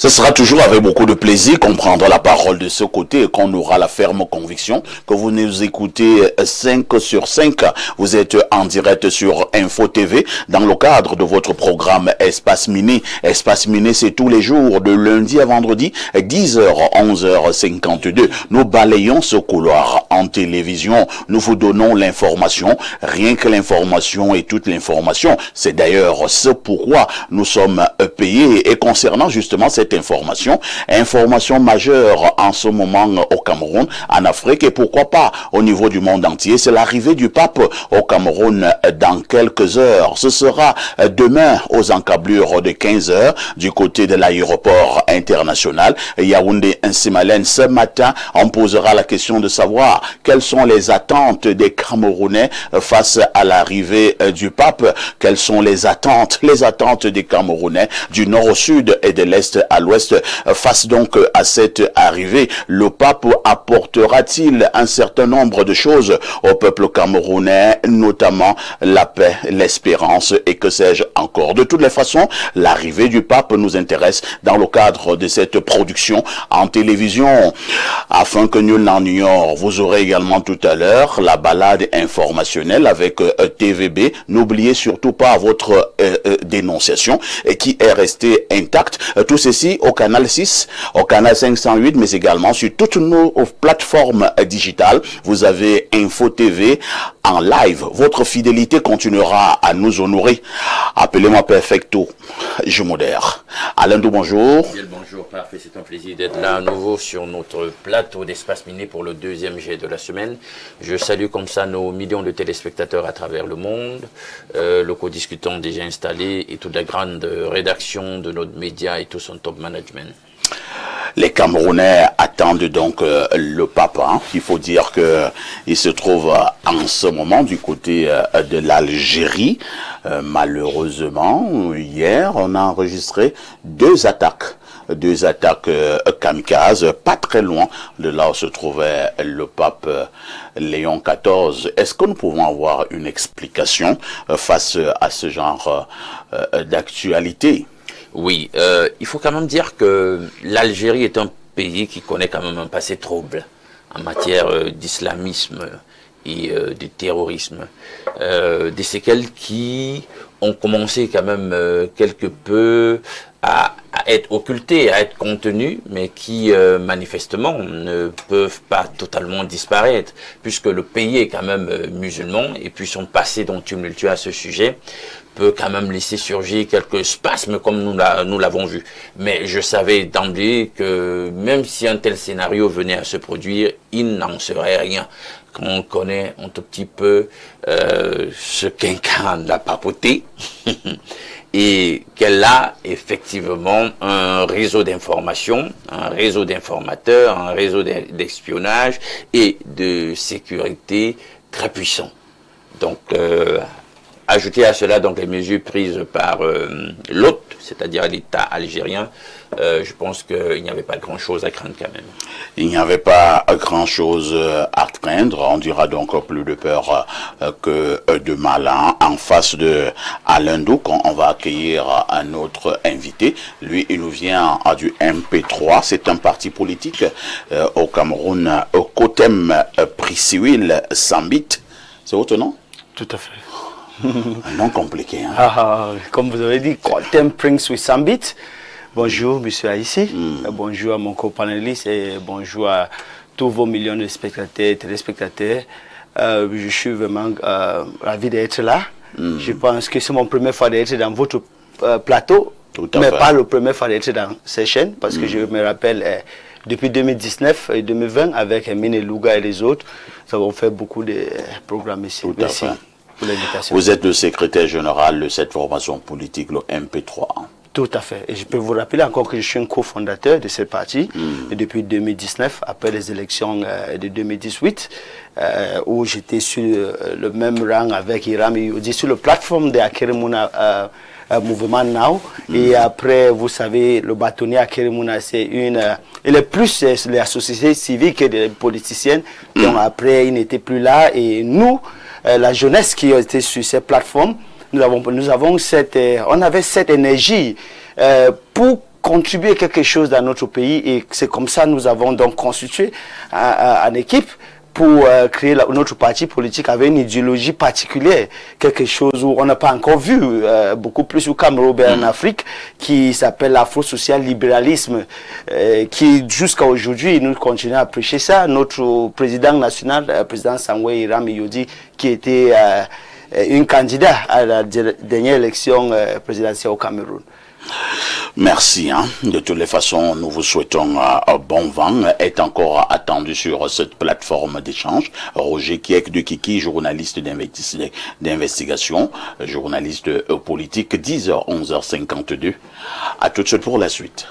Ce sera toujours avec beaucoup de plaisir qu'on prendra la parole de ce côté et qu'on aura la ferme conviction que vous nous écoutez 5 sur 5. Vous êtes en direct sur Info TV dans le cadre de votre programme Espace Mini. Espace Mini, c'est tous les jours de lundi à vendredi, 10h, 11h52. Nous balayons ce couloir en télévision. Nous vous donnons l'information, rien que l'information et toute l'information. C'est d'ailleurs ce pourquoi nous sommes payés. Et concernant justement cette information majeure en ce moment au Cameroun, en Afrique et pourquoi pas au niveau du monde entier, c'est l'arrivée du pape au Cameroun dans quelques heures. Ce sera demain aux encablures de 15h du côté de l'aéroport international Yaoundé-Nsimalen. Ce matin, on posera la question de savoir quelles sont les attentes des Camerounais face à l'arrivée du pape. Quelles sont les attentes des Camerounais du nord au sud et de l'est à l'ouest face donc à cette arrivée. Le pape apportera-t-il un certain nombre de choses au peuple camerounais, notamment la paix, l'espérance et que sais-je encore. De toutes les façons, l'arrivée du pape nous intéresse dans le cadre de cette production en télévision. Afin que nul n'en ignore, vous aurez également tout à l'heure la balade informationnelle avec TVB. N'oubliez surtout pas votre dénonciation qui est restée intacte. Tout ceci au canal 6, au canal 508, mais également sur toutes nos plateformes digitales. Vous avez Info TV en live. Votre fidélité continuera à nous honorer. Appelez-moi Perfecto. Je modère. Alain Dou, bonjour. Bonjour, parfait. C'est un plaisir d'être là à nouveau sur notre plateau d'Espace Mini pour le deuxième jet de la semaine. Je salue comme ça nos millions de téléspectateurs à travers le monde, le co-discutant déjà installé et toute la grande rédaction de notre média et tout son top management. Les Camerounais attendent donc le pape. Il faut dire que il se trouve en ce moment du côté de l'Algérie. Malheureusement, hier, on a enregistré deux attaques kamikazes, pas très loin de là où se trouvait le pape Léon XIV. Est-ce que nous pouvons avoir une explication face à ce genre d'actualité? Oui, il faut quand même dire que l'Algérie est un pays qui connaît quand même un passé trouble en matière d'islamisme et de terrorisme. Des séquelles qui ont commencé quand même quelque peu à être occultées, à être contenues, mais qui manifestement ne peuvent pas totalement disparaître, puisque le pays est quand même musulman, et puis son passé dont tumultueux à ce sujet peut quand même laisser surgir quelques spasmes comme nous l'avons vu. Mais je savais d'emblée que même si un tel scénario venait à se produire, il n'en serait rien. Comme on connaît un tout petit peu ce qu'incarne la papauté, et qu'elle a effectivement un réseau d'information, un réseau d'informateurs, un réseau d'espionnage et de sécurité très puissant. Donc, ajouter à cela donc les mesures prises par l'hôte, c'est-à-dire l'État algérien, je pense qu'il n'y avait pas grand-chose à craindre quand même. Il n'y avait pas grand-chose à craindre. On dira donc plus de peur que de mal. En face de Alain Dou, on va accueillir un autre invité. Lui, il nous vient du MP3. C'est un parti politique au Cameroun, Kotem Prisiwil Sambit. C'est votre nom? Tout à fait. Un nom compliqué. Comme vous avez dit, Kotem Prisiwil Sambit. Bonjour, monsieur Aïssi. Bonjour à mon copanéliste et bonjour à tous vos millions de spectateurs et téléspectateurs. Je suis vraiment ravi d'être là. Je pense que c'est mon première fois d'être dans votre plateau, mais pas la première fois d'être dans ces chaînes, parce que je me rappelle, depuis 2019 et 2020, avec Mine Louga et les autres, nous avons fait beaucoup de programmes ici. Merci pour l'invitation. Vous êtes le secrétaire général de cette formation politique, le MP3. Tout à fait. Et je peux vous rappeler encore que je suis un cofondateur de ce parti depuis 2019, après les élections de 2018, où j'étais sur le même rang avec Hiram Youdi sur la plateforme de Akeremouna Mouvement Now. Et après, vous savez, le bâtonnier Akeremouna, c'est il est plus la société civile que des politiciennes. Donc après, il n'était plus là. Et nous, la jeunesse qui était sur ces plateformes, on avait cette énergie pour contribuer quelque chose dans notre pays, et c'est comme ça nous avons donc constitué une équipe pour créer notre parti politique avec une idéologie particulière, quelque chose où on n'a pas encore vu, beaucoup plus au Cameroun, en Afrique, qui s'appelle l'afro-social-libéralisme, qui jusqu'à aujourd'hui, nous continuons à prêcher ça. Notre président national, président Samuel Iram Yodi, qui était un candidat à la dernière élection présidentielle au Cameroun. Merci. De toutes les façons, nous vous souhaitons bon vent. Est encore attendu sur cette plateforme d'échange Roger Kiek de Kiki, journaliste d'investigation, journaliste politique, 10h, 11h52. À tout de suite pour la suite.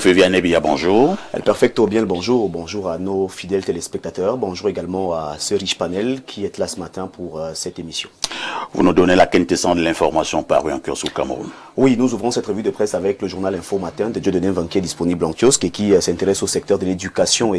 Vianney Bia, bonjour. El Perfecto, bien le bonjour. Bonjour à nos fidèles téléspectateurs. Bonjour également à ce riche panel qui est là ce matin pour cette émission. Vous nous donnez la quintessence de l'information parue en kiosque au Cameroun. Oui, nous ouvrons cette revue de presse avec le journal Info Matin de Dieudonné Vanquier disponible en kiosque et qui s'intéresse au secteur de l'éducation,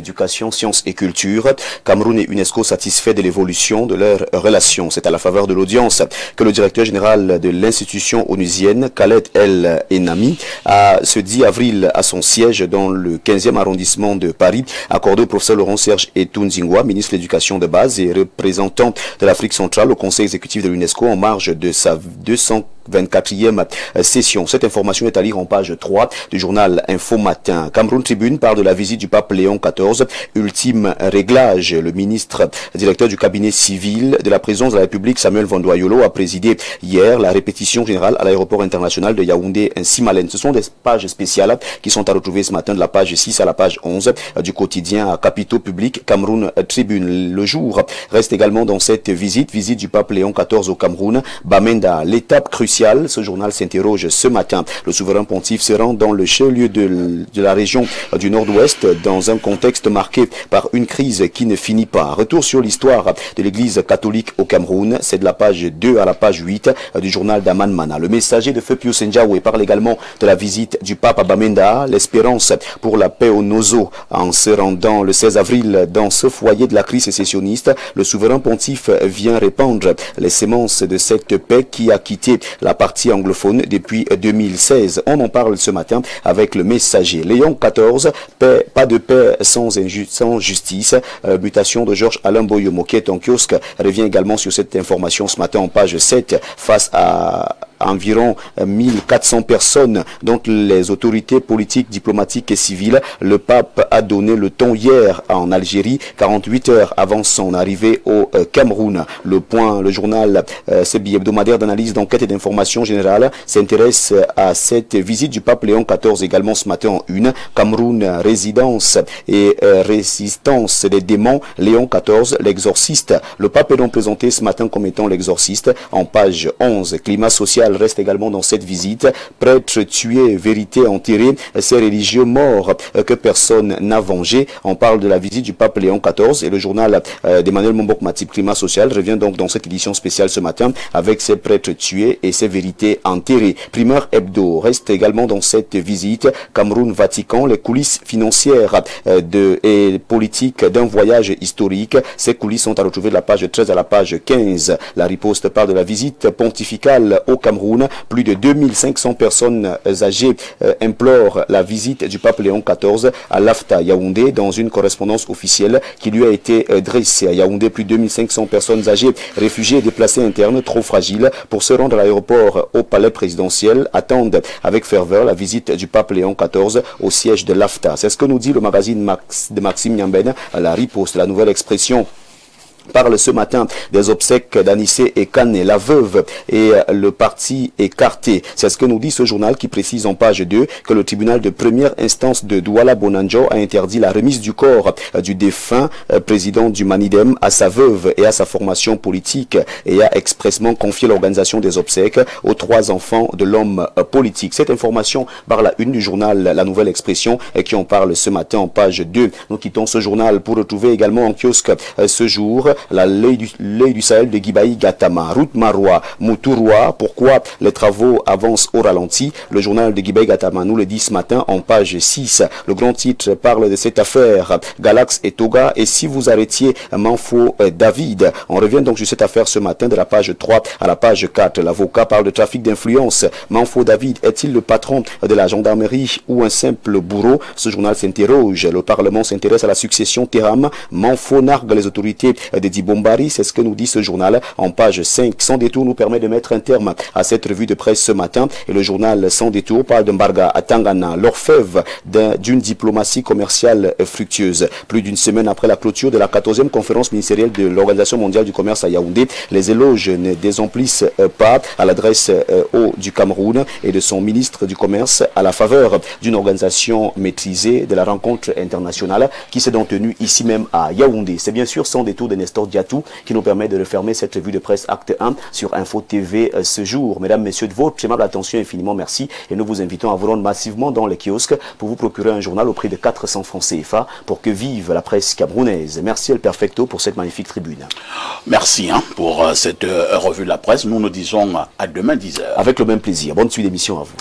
sciences et culture. Cameroun et UNESCO satisfaits de l'évolution de leurs relations. C'est à la faveur de l'audience que le directeur général de l'institution onusienne, Khaled El Enami, a ce 10 avril à son siège dans le 15e arrondissement de Paris, accordé au professeur Laurent Serge Etunzingwa, ministre de l'Éducation de base et représentant de l'Afrique centrale au Conseil exécutif de l'UNESCO en marge de sa 224e session. Cette information est à lire en page 3 du journal Info Matin. Cameroun Tribune parle de la visite du pape Léon XIV. Ultime réglage. Le ministre directeur du cabinet civil de la présidence de la République, Samuel Vandoyolo, a présidé hier la répétition générale à l'aéroport international de Yaoundé-Simalène. Ce sont des pages spéciales qui sont à retrouver ce matin de la page 6 à la page 11 du quotidien à capitaux publics Cameroun Tribune. Le jour reste également dans cette visite du pape Léon XIV au Cameroun. Bamenda, l'étape cruciale. Ce journal s'interroge ce matin. Le souverain pontife se rend dans le chef-lieu de la région du Nord-Ouest dans un contexte marqué par une crise qui ne finit pas. Retour sur l'histoire de l'église catholique au Cameroun. C'est de la page 2 à la page 8 du journal d'Aman Mana. Le messager de Feu Pius Ndiawe parle également de la visite du pape à Bamenda, l'espérance pour la paix au Nozo. En se rendant le 16 avril dans ce foyer de la crise sécessionniste, le souverain pontife vient répandre les sémences de cette paix qui a quitté la partie anglophone depuis 2016. On en parle ce matin avec le Messager. Léon XIV, pas de paix sans justice. Mutation de Georges Alain Boyomo, qui est en kiosque, revient également sur cette information ce matin en page 7 face à environ 1400 personnes, dont les autorités politiques, diplomatiques et civiles. Le pape a donné le ton hier en Algérie, 48 heures avant son arrivée au Cameroun. Le journal, ce hebdomadaire d'analyse, d'enquête et d'information générale, s'intéresse à cette visite du pape Léon XIV également ce matin en une. Cameroun, résidence et résistance des démons, Léon XIV, l'exorciste. Le pape est donc présenté ce matin comme étant l'exorciste en page 11. Climat social reste également dans cette visite. Prêtres tués, vérité enterrée, ces religieux morts que personne n'a vengé. On parle de la visite du pape Léon XIV et le journal d'Emmanuel Mombok-Matip, Climat social, revient donc dans cette édition spéciale ce matin avec ces prêtres tués et ces vérités enterrées. Primeur Hebdo reste également dans cette visite. Cameroun, Vatican, les coulisses financières et politiques d'un voyage historique. Ces coulisses sont à retrouver de la page 13 à la page 15. La riposte part de la visite pontificale au Cameroun. Plus de 2500 personnes âgées implorent la visite du pape Léon XIV à Lafta, Yaoundé, dans une correspondance officielle qui lui a été dressée. À Yaoundé, plus de 2500 personnes âgées, réfugiées et déplacées internes, trop fragiles pour se rendre à l'aéroport au palais présidentiel, attendent avec ferveur la visite du pape Léon XIV au siège de Lafta. C'est ce que nous dit le magazine de Maxime Nyamben, la riposte, la nouvelle expression. Parle ce matin des obsèques d'Anissé et Kane, la veuve et le parti écarté. C'est ce que nous dit ce journal qui précise en page 2 que le tribunal de première instance de Douala Bonanjo a interdit la remise du corps du défunt président du Manidem à sa veuve et à sa formation politique et a expressément confié l'organisation des obsèques aux 3 enfants de l'homme politique. Cette information par la une du journal La Nouvelle Expression qui en parle ce matin en page 2. Nous quittons ce journal pour retrouver également en kiosque ce jour la l'œil du Sahel de Guibaï Gatama, route Marois, Moutouroi. Pourquoi les travaux avancent au ralenti? Le journal de Guibaï Gatama nous le dit ce matin en page 6. Le grand titre parle de cette affaire Galax et Toga. Et si vous arrêtiez Manfo David? On revient donc sur cette affaire ce matin de la page 3 à la page 4. L'avocat parle de trafic d'influence. Manfo David est-il le patron de la gendarmerie ou un simple bourreau? Ce journal s'interroge. Le Parlement s'intéresse à la succession Terram. Manfo nargue les autorités de Dibombari, c'est ce que nous dit ce journal en page 5. Sans détour nous permet de mettre un terme à cette revue de presse ce matin. Et le journal Sans détour parle d'Mbarga à Tangana, l'orfèvre d'une diplomatie commerciale fructueuse. Plus d'une semaine après la clôture de la 14e conférence ministérielle de l'Organisation mondiale du commerce à Yaoundé, les éloges ne désemplissent pas à l'adresse du Cameroun et de son ministre du commerce à la faveur d'une organisation maîtrisée de la rencontre internationale qui s'est donc tenue ici même à Yaoundé. C'est bien sûr Sans détour de Nestor Diatou qui nous permet de refermer cette revue de presse acte 1 sur Info TV ce jour. Mesdames, messieurs, de votre aimable attention, infiniment merci et nous vous invitons à vous rendre massivement dans les kiosques pour vous procurer un journal au prix de 400 francs CFA pour que vive la presse camerounaise. Merci El Perfecto pour cette magnifique tribune. Merci pour cette revue de la presse. Nous nous disons à demain 10h. Avec le même plaisir. Bonne suite d'émission à vous.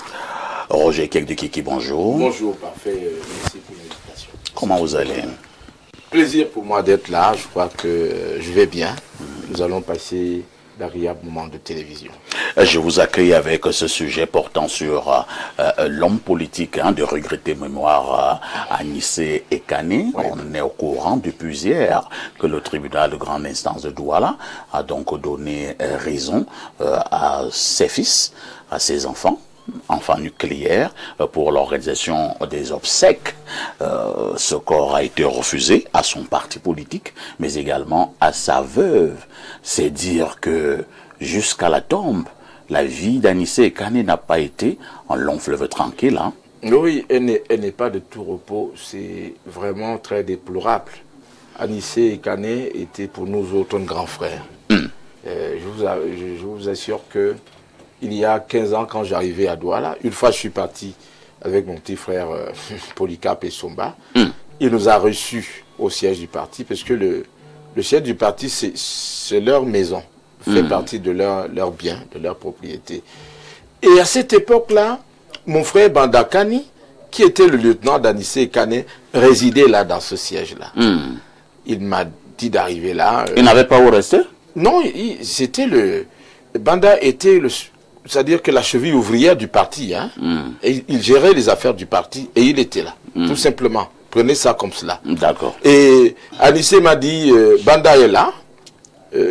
Roger Kek de Kiki, bonjour. Bonjour, parfait. Merci pour l'invitation. Comment vous allez? Plaisir pour moi d'être là. Je crois que je vais bien. Nous allons passer d'agréables moments de télévision. Je vous accueille avec ce sujet portant sur l'homme politique de regretter mémoire Anissé et Kane. Oui. On est au courant depuis hier que le tribunal de grande instance de Douala a donc donné raison à ses fils, à ses enfants nucléaires pour l'organisation des obsèques. Ce corps a été refusé à son parti politique, mais également à sa veuve. C'est dire que jusqu'à la tombe, la vie d'Anissé Kane n'a pas été un long fleuve tranquille. Hein? Oui, elle n'est pas de tout repos. C'est vraiment très déplorable. Anissé Kane était pour nous autres un grand frère. Je vous assure que il y a 15 ans, quand j'arrivais à Douala, une fois je suis parti avec mon petit frère Polycarpe et Somba. Il nous a reçus au siège du parti, parce que le siège du parti, c'est leur maison, fait partie de leur bien, de leur propriété. Et à cette époque-là, mon frère Bandakani, qui était le lieutenant d'Anissé Kane, résidait là, dans ce siège-là. Il m'a dit d'arriver là. Il n'avait pas où rester? Non, c'était Banda était c'est-à-dire que la cheville ouvrière du parti, hein, et il gérait les affaires du parti et il était là, tout simplement. Prenez ça comme cela. D'accord. Et Anissé m'a dit, Banda est là,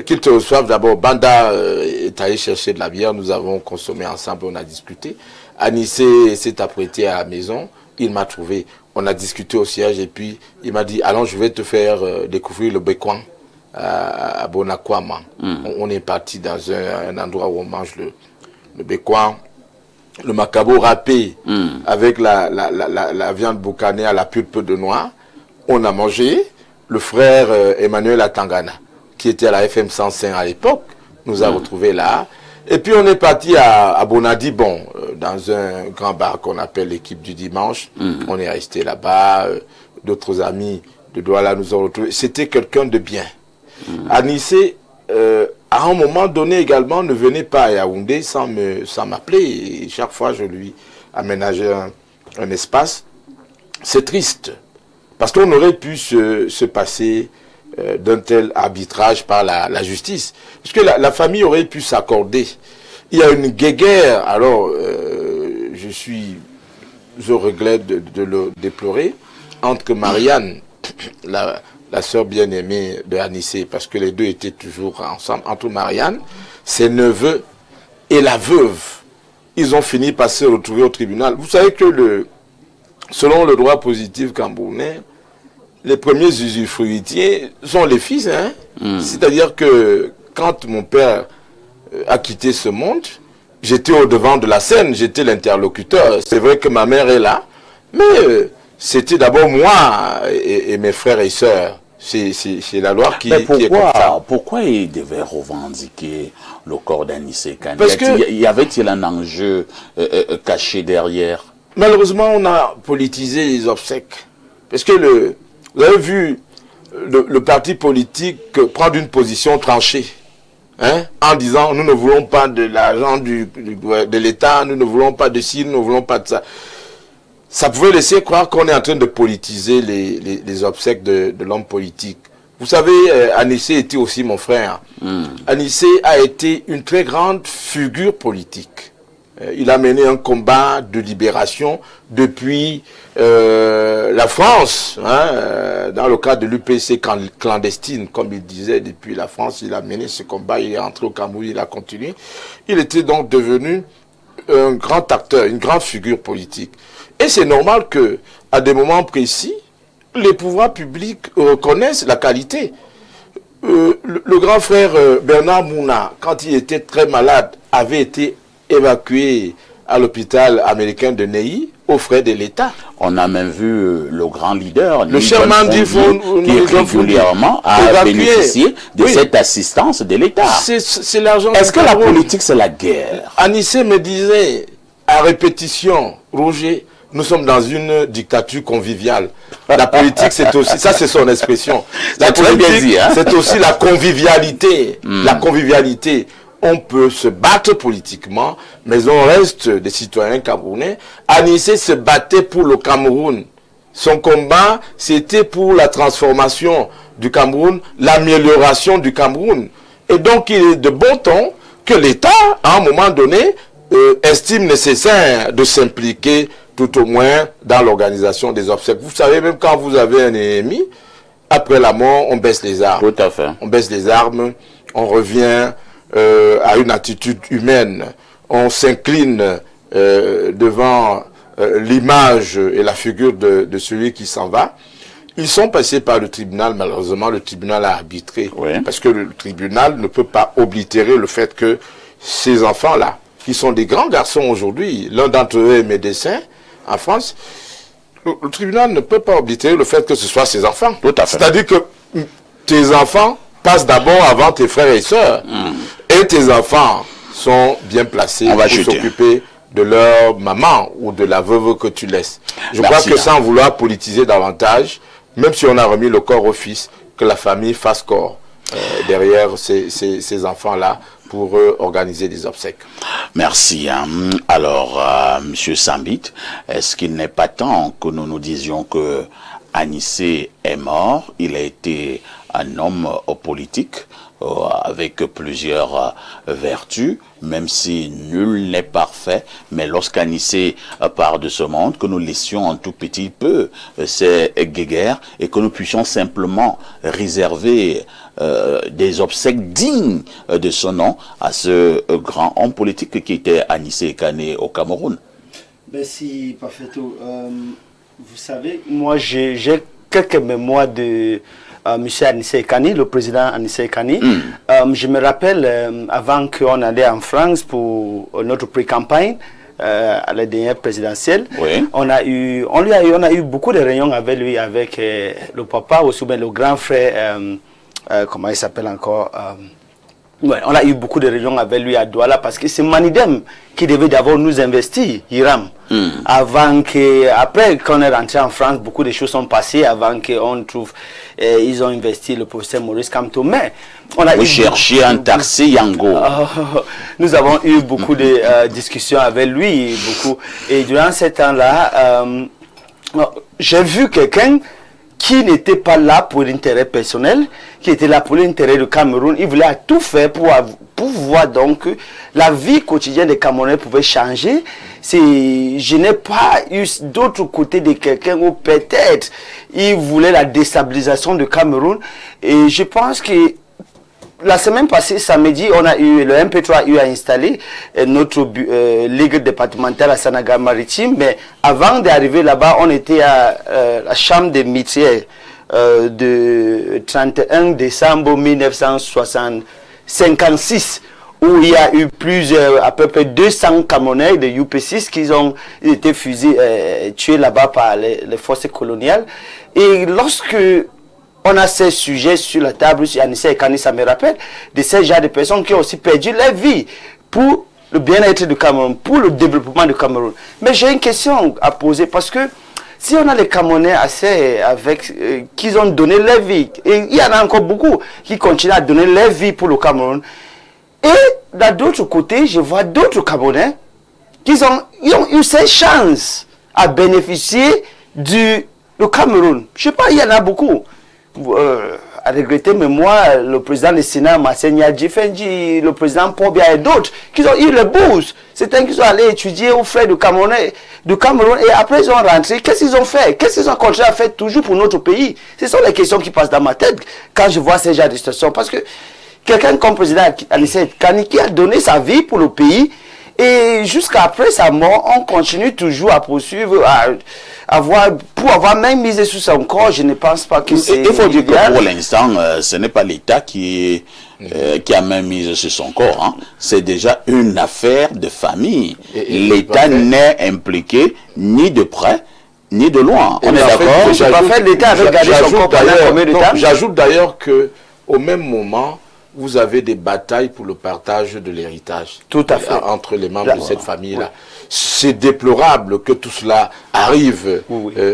qu'il te reçoive d'abord. Banda est allé chercher de la bière, nous avons consommé ensemble, on a discuté. Anissé s'est apprêté à la maison, il m'a trouvé, on a discuté au siège et puis il m'a dit, allons, je vais te faire découvrir le Bekwan à Bonakwama. On est parti dans un endroit où on mange le Bekwan, le macabo râpé avec la viande boucanée à la pulpe de noix. On a mangé. Le frère Emmanuel Atangana, qui était à la FM 105 à l'époque, nous a retrouvés là. Et puis on est parti à Bonadi, dans un grand bar qu'on appelle l'équipe du dimanche. On est resté là-bas. D'autres amis de Douala nous ont retrouvés. C'était quelqu'un de bien. Anissé, à un moment donné également, ne venait pas à Yaoundé sans m'appeler. Et chaque fois, je lui aménageais un espace. C'est triste. Parce qu'on aurait pu se passer d'un tel arbitrage par la justice. Parce que la famille aurait pu s'accorder. Il y a une guéguerre, alors je regrette de le déplorer, entre Marianne, la sœur bien-aimée de Anissé, parce que les deux étaient toujours ensemble, entre Marianne, ses neveux et la veuve. Ils ont fini par se retrouver au tribunal. Vous savez que selon le droit positif camerounais, les premiers usufruitiers sont les fils. C'est-à-dire que quand mon père a quitté ce monde, j'étais au devant de la scène, j'étais l'interlocuteur. C'est vrai que ma mère est là, mais c'était d'abord moi et mes frères et sœurs. C'est la loi qui est comme ça. Pourquoi il devait revendiquer le corps d'Anissé Kane? Parce que y avait-il un enjeu caché derrière? Malheureusement, on a politisé les obsèques. Parce que vous avez vu le parti politique prendre une position tranchée, en disant nous ne voulons pas de l'argent de l'État, nous ne voulons pas de ci, nous ne voulons pas de ça. Ça pouvait laisser croire qu'on est en train de politiser les obsèques de l'homme politique. Vous savez, Anissé était aussi mon frère. Anissé a été une très grande figure politique. Il a mené un combat de libération depuis la France, dans le cadre de l'UPC clandestine, comme il disait, depuis la France, il a mené ce combat, il est entré au Cameroun, il a continué. Il était donc devenu un grand acteur, une grande figure politique. Et c'est normal que, à des moments précis, les pouvoirs publics reconnaissent la qualité. Le grand frère Bernard Mouna, quand il était très malade, avait été évacué à l'hôpital américain de Neuilly aux frais de l'État. On a même vu le grand leader, le chairman du fonds, qui régulièrement a bénéficié de cette assistance de l'État. C'est l'argent. Est-ce que la politique, c'est la guerre? Anissé me disait à répétition, Roger, nous sommes dans une dictature conviviale. La politique, c'est aussi, ça c'est son expression. La politique, c'est aussi la convivialité. La convivialité. On peut se battre politiquement, mais on reste des citoyens camerounais. Anissé se battait pour le Cameroun. Son combat, c'était pour la transformation du Cameroun, l'amélioration du Cameroun. Et donc, il est de bon ton que l'État, à un moment donné, estime nécessaire de s'impliquer tout au moins dans l'organisation des obsèques. Vous savez, même quand vous avez un ennemi, après la mort, on baisse les armes. Tout à fait. On baisse les armes, on revient à une attitude humaine. On s'incline devant l'image et la figure de celui qui s'en va. Ils sont passés par le tribunal, malheureusement, le tribunal a arbitré. Oui. Parce que le tribunal ne peut pas oblitérer le fait que ces enfants-là, qui sont des grands garçons aujourd'hui, l'un d'entre eux est médecin en France, le tribunal ne peut pas oblitérer le fait que ce soit ses enfants. Tout à fait. C'est-à-dire que tes enfants passent d'abord avant tes frères et sœurs. Et tes enfants sont bien placés pour s'occuper de leur maman ou de la veuve que tu laisses. Je crois que sans vouloir politiser davantage, même si on a remis le corps au fils, que la famille fasse corps derrière ces enfants-là pour organiser des obsèques. Merci. Alors, Monsieur Sambit, est-ce qu'il n'est pas temps que nous nous disions que Anissé est mort, il a été un homme politique avec plusieurs vertus, même si nul n'est parfait. Mais lorsqu'Anissé part de ce monde, que nous laissions un tout petit peu ces guéguerres et que nous puissions simplement réserver des obsèques dignes de son nom à ce grand homme politique qui était Anissé Kané au Cameroun. Merci, Parfaitou. Vous savez, moi j'ai quelques mémoires de M. Anissé Kani, le président Anissé Kani. Je me rappelle, avant qu'on allait en France pour notre pré-campagne, à la dernière présidentielle, oui. on a eu beaucoup de réunions avec lui, avec le papa, aussi bien le grand frère, comment il s'appelle encore ouais, on a eu beaucoup de réunions avec lui à Douala parce que c'est Manidem qui devait d'abord nous investir, Hiram. Après qu'on est rentré en France, beaucoup de choses sont passées avant qu'on trouve, ils ont investi le professeur Maurice Kamto. Mais on a cherché un taxi Yango. Nous avons eu beaucoup de discussions avec lui, beaucoup. Et durant ce temps-là, j'ai vu quelqu'un qui n'était pas là pour l'intérêt personnel, qui était là pour l'intérêt du Cameroun. Il voulait tout faire pour voir donc que la vie quotidienne des Camerounais pouvait changer. Je n'ai pas eu d'autre côté de quelqu'un où peut-être il voulait la déstabilisation du Cameroun. Et je pense que la semaine passée, samedi, on a eu le MP3 a eu à installer notre ligue départementale à Sanaga Maritime. Mais avant d'arriver là-bas, on était à la chambre des métiers de 31 décembre 1956, où il y a eu à peu près 200 Camerounais de UP6 qui ont été fusillés, tués là-bas par les forces coloniales. Et lorsque on a ces sujets sur la table, sur Anissé et Kani, ça me rappelle de ces gens de personnes qui ont aussi perdu leur vie pour le bien-être du Cameroun, pour le développement du Cameroun. Mais j'ai une question à poser parce que si on a les Camerounais assez qui ont donné leur vie, et il y en a encore beaucoup qui continuent à donner leur vie pour le Cameroun, et d'un autre côté, je vois d'autres Camerounais qui ont eu cette chance à bénéficier du Cameroun. Je ne sais pas, il y en a beaucoup. À regretter, mais moi, le président du Sénat, Massenia Djifenji, le président Pobia et d'autres, qui ont eu le bourse. C'était qu'ils sont allés étudier aux frais du Cameroun et après ils sont rentrés. Qu'est-ce qu'ils ont fait? Qu'est-ce qu'ils ont continué à faire toujours pour notre pays? Ce sont les questions qui passent dans ma tête quand je vois ces gens de situations. Parce que quelqu'un comme le président Anissé Kani qui a donné sa vie pour le pays, et jusqu'après sa mort, on continue toujours à poursuivre, pour avoir même misé sur son corps. Je ne pense pas que c'est... Il faut dire que pour l'instant, ce n'est pas l'État qui a même mise sur son corps. Hein. C'est déjà une affaire de famille. L'État n'est impliqué ni de près ni de loin. On est d'accord? J'ajoute d'ailleurs que au même moment, vous avez des batailles pour le partage de l'héritage. Tout à fait. Entre les membres de cette famille-là. Oui. C'est déplorable que tout cela arrive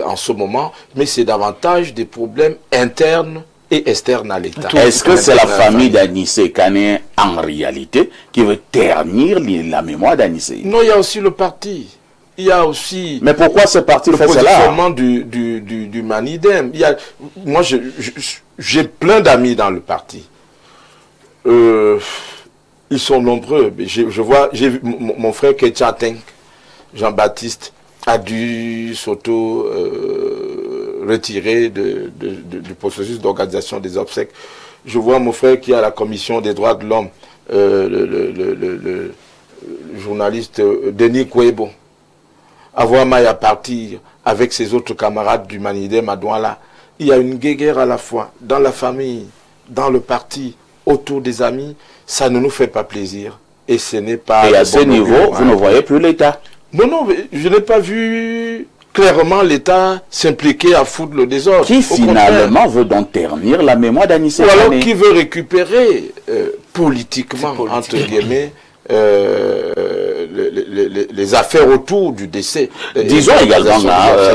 en ce moment, mais c'est davantage des problèmes internes et externes à l'État. Est-ce que c'est la famille d'Anissé Kané en réalité qui veut ternir la mémoire d'Anissé? Non, il y a aussi le parti. Il y a aussi... Mais pourquoi ce parti fait cela? Le positionnement du Manidem. Moi, j'ai plein d'amis dans le parti. Ils sont nombreux. J'ai vu mon frère Ketchateng, Jean-Baptiste, a dû s'auto-retirer du processus d'organisation des obsèques. Je vois mon frère qui est à la commission des droits de l'homme, le journaliste Denis Kouebo, avoir maille à partir avec ses autres camarades du Manidem à Douala. Il y a une guéguerre à la fois dans la famille, dans le parti, autour des amis. Ça ne nous fait pas plaisir. Et ce n'est pas... Et à ce niveau, vous ne voyez plus l'État? Non, je n'ai pas vu clairement l'État s'impliquer à foutre le désordre. Qui finalement veut donc ternir la mémoire d'Anissé Kané? Ou alors qui veut récupérer politiquement, entre guillemets, les affaires autour du décès. Disons également,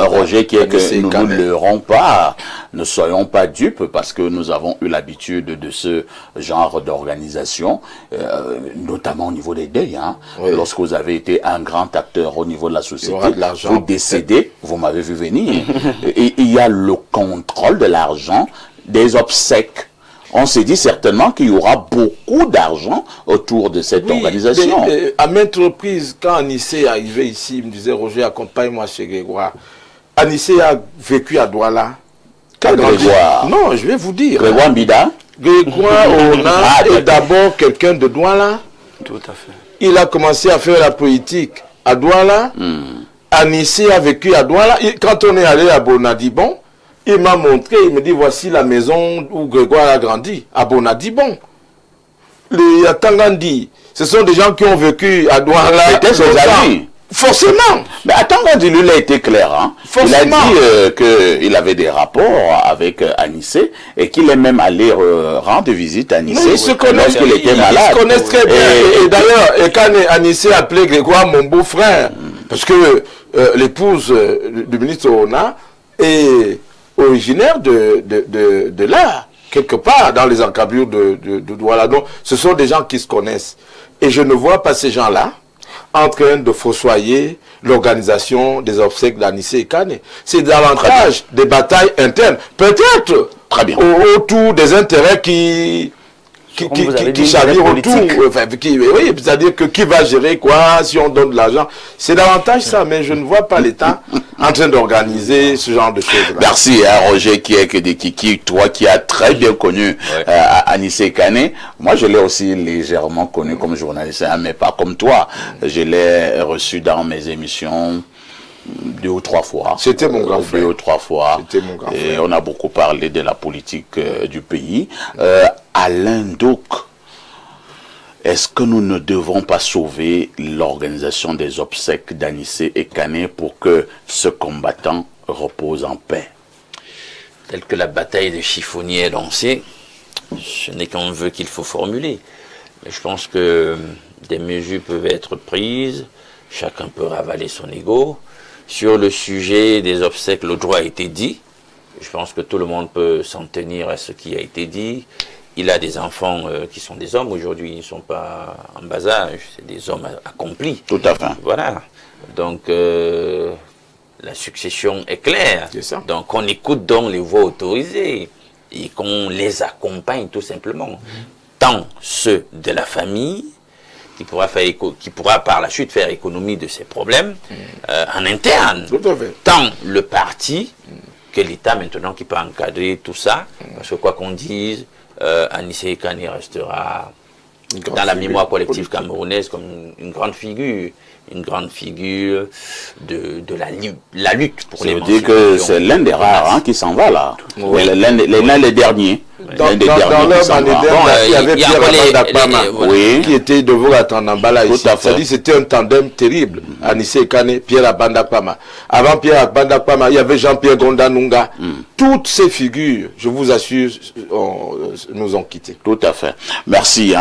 Roger, que nous ne leurrons pas, ne soyons pas dupes, parce que nous avons eu l'habitude de ce genre d'organisation, notamment au niveau des deuils. Hein. Oui. Lorsque vous avez été un grand acteur au niveau de la société, vous décédez, vous m'avez vu venir, et il y a le contrôle de l'argent des obsèques. On s'est dit certainement qu'il y aura beaucoup d'argent autour de cette organisation. À maintes reprises, quand Anissé est arrivé ici, il me disait, Roger, accompagne-moi chez Grégoire. Anissé a vécu à Douala. Grégoire? Non, je vais vous dire. Grégoire Mbida? Grégoire est d'abord quelqu'un de Douala. Tout à fait. Il a commencé à faire la politique à Douala. Anissé a vécu à Douala. Quand on est allé à Bonadibon, il m'a montré, il me dit, voici la maison où Grégoire a grandi, à Bonadibon. Les Atangandi, ce sont des gens qui ont vécu à Douala. C'était ses amis. Forcément. Mais Atangandi, lui, il a été clair. Hein. Il a dit qu'il avait des rapports avec Anissé et qu'il est même allé rendre visite à Anissé lorsqu'il était malade. Ils se connaissent très bien. Et d'ailleurs, quand Anissé appelait Grégoire mon beau-frère, parce que l'épouse du ministre Ona est originaire de là, quelque part dans les encablures de Douala. Donc, ce sont des gens qui se connaissent. Et je ne vois pas ces gens-là en train de fossoyer l'organisation des obsèques d'Anissé et Kane. C'est davantage des batailles internes. Peut-être autour des intérêts qui chavirent autour. Oui, c'est-à-dire que qui va gérer quoi si on donne de l'argent. C'est davantage ça, mais je ne vois pas l'État en train d'organiser ce genre de choses. Merci Roger Kiek de Kiki, toi qui as très bien connu Anissé Kane. Moi je l'ai aussi légèrement connu comme journaliste, mais pas comme toi. Je l'ai reçu dans mes émissions 2 ou 3 fois. C'était mon grand frère. 2 ou 3 fois. C'était mon grand frère. Et on a beaucoup parlé de la politique du pays. Alain Douk, est-ce que nous ne devons pas sauver l'organisation des obsèques d'Anissé et Kane pour que ce combattant repose en paix? Tel que la bataille de chiffonnier est lancée, ce n'est qu'un vœu qu'il faut formuler. Mais je pense que des mesures peuvent être prises, chacun peut ravaler son ego. Sur le sujet des obsèques, le droit a été dit. Je pense que tout le monde peut s'en tenir à ce qui a été dit. Il a des enfants qui sont des hommes aujourd'hui, ils ne sont pas en bas âge, c'est des hommes accomplis. Tout à fait. Voilà. Donc, la succession est claire. C'est ça. Donc, on écoute donc les voix autorisées et qu'on les accompagne tout simplement. Tant ceux de la famille, qui pourra par la suite faire économie de ces problèmes en interne. Tout à fait. Tant le parti que l'État maintenant qui peut encadrer tout ça. Parce que quoi qu'on dise, Anissé Kane restera dans la mémoire collective camerounaise comme une grande figure de la lutte pour les. Ça veut dire que c'est l'un des rares qui s'en va là. Oui. L'un des derniers. Dans leur il y avait Pierre Abandakpama qui était devant la Tandambala ici. C'est-à-dire c'était un tandem terrible. Anissé Kane, Pierre Abandakpama. Avant Pierre Abandakpama, il y avait Jean-Pierre Gondanunga. Toutes ces figures, je vous assure, nous ont quittés. Tout à fait. Merci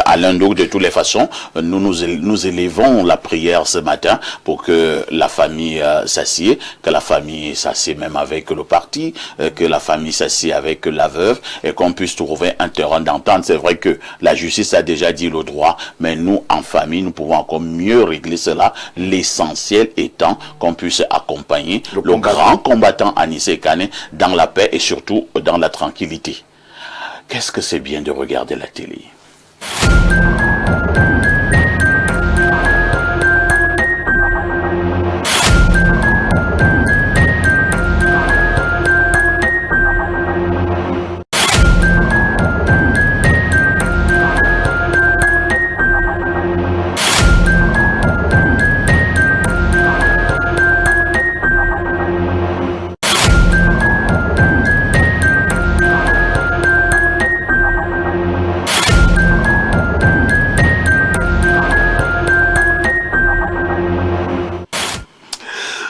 Alain Douk. De toutes les façons, nous élevons la prière ce matin pour que la famille s'assied, que la famille s'assied même avec le parti, que la famille s'assied avec la veuve et qu'on puisse trouver un terrain d'entente. C'est vrai que la justice a déjà dit le droit, mais nous, en famille, nous pouvons encore mieux régler cela. L'essentiel étant qu'on puisse accompagner le grand combattant Anissé Kane dans la paix et surtout dans la tranquillité. Qu'est-ce que c'est bien de regarder la télé?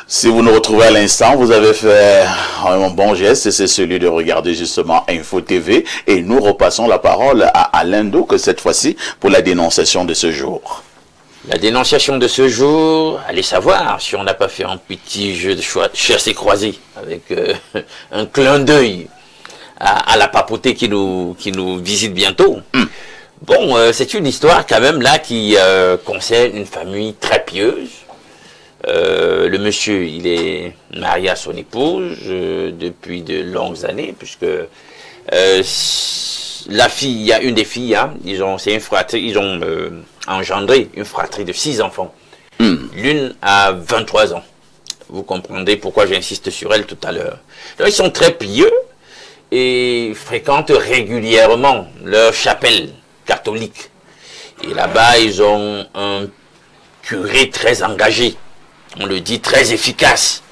Si vous nous retrouvez à l'instant, vous avez fait un bon geste, c'est celui de regarder justement Info TV. Et nous repassons la parole à Alain Douk, cette fois-ci, pour la dénonciation de ce jour. La dénonciation de ce jour, allez savoir si on n'a pas fait un petit jeu de chassé-croisé avec un clin d'œil à la papauté qui nous visite bientôt. Bon, c'est une histoire quand même là qui concerne une famille très pieuse. Le monsieur, il est marié à son épouse depuis de longues années, puisque la fille, il y a une des filles, hein, c'est une fratrie, ils ont engendré une fratrie de 6 enfants. L'une a 23 ans. Vous comprendrez pourquoi j'insiste sur elle tout à l'heure. Ils sont très pieux et fréquentent régulièrement leur chapelle catholique. Et là-bas, ils ont un curé très engagé. On le dit très efficace,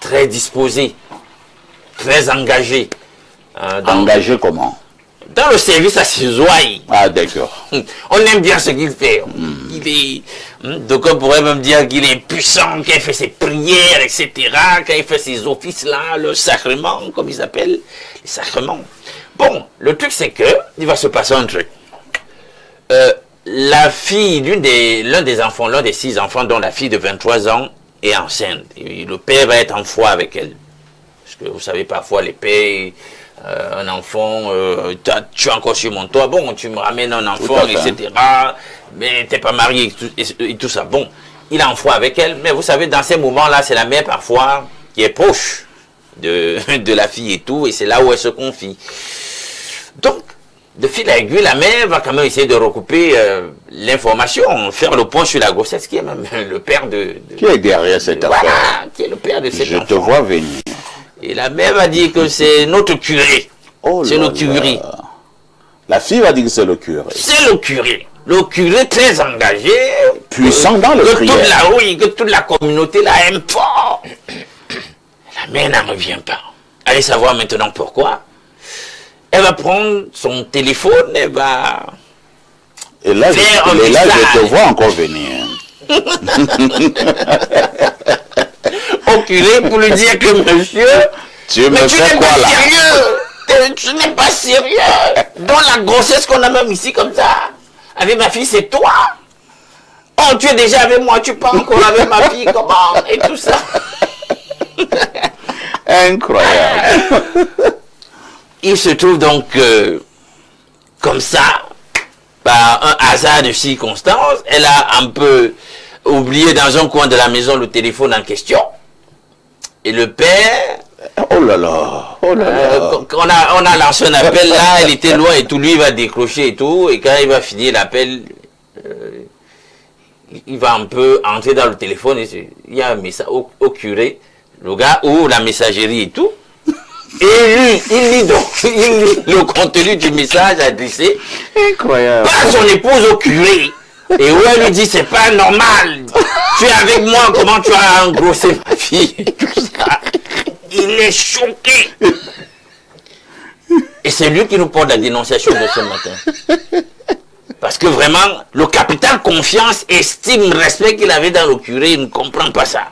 très disposé, très engagé. Engagé comment? Dans le service à ses ouailles. Ah, d'accord. On aime bien ce qu'il fait. Il est, donc on pourrait même dire qu'il est puissant, quand il fait ses prières, etc., quand il fait ses offices-là, le sacrement, comme ils appellent les sacrements. Bon, le truc c'est que, il va se passer un truc. La fille, l'un des enfants, l'un des 6 enfants, dont la fille de 23 ans est enceinte. Et le père va être en foi avec elle. Parce que vous savez, parfois les pères... un enfant, tu es encore sur mon toit, bon, tu me ramènes un enfant, etc. Mais t'es pas marié et tout ça. Bon, il est en foi avec elle, mais vous savez, dans ces moments-là, c'est la mère parfois qui est proche de la fille et tout, et c'est là où elle se confie. Donc, de fil à aiguille, la mère va quand même essayer de recouper l'information, faire le point sur la grossesse, qui est même le père de... Qui est derrière cette affaire? Qui est le père de cet enfant. Je te vois venir. Et la mère va dire que c'est notre curé. Oh c'est le curé. La fille va dire que c'est le curé. C'est le curé. Le curé très engagé. Puissant dans le prière. Oui, que toute la communauté la aime fort. La mère n'en revient pas. Allez savoir maintenant pourquoi. Elle va prendre son téléphone, elle va... Et là, je te vois encore venir. Au curé pour lui dire que monsieur, tu me fais quoi là? Sérieux, tu n'es pas sérieux. Dans la grossesse qu'on a même ici comme ça, avec ma fille, c'est toi. Oh, tu es déjà avec moi, tu pars encore avec ma fille, comment? Et tout ça. Incroyable. Il se trouve donc comme ça, par un hasard de circonstances, elle a un peu oublié dans un coin de la maison le téléphone en question. Et le père... Oh là là, oh là là. On a lancé un appel là, elle était loin et tout, lui il va décrocher et tout, et quand il va finir l'appel, il va un peu entrer dans le téléphone, et il y a un message au curé, le gars ouvre la messagerie et tout, et il lit le contenu du message adressé Incroyable. par son épouse au curé. Et où elle lui dit, c'est pas normal. Tu es avec moi, comment tu as engrossé ma fille? Il est choqué. Et c'est lui qui nous porte la dénonciation de ce matin. Parce que vraiment, le capital confiance, estime, respect qu'il avait dans le curé, il ne comprend pas ça.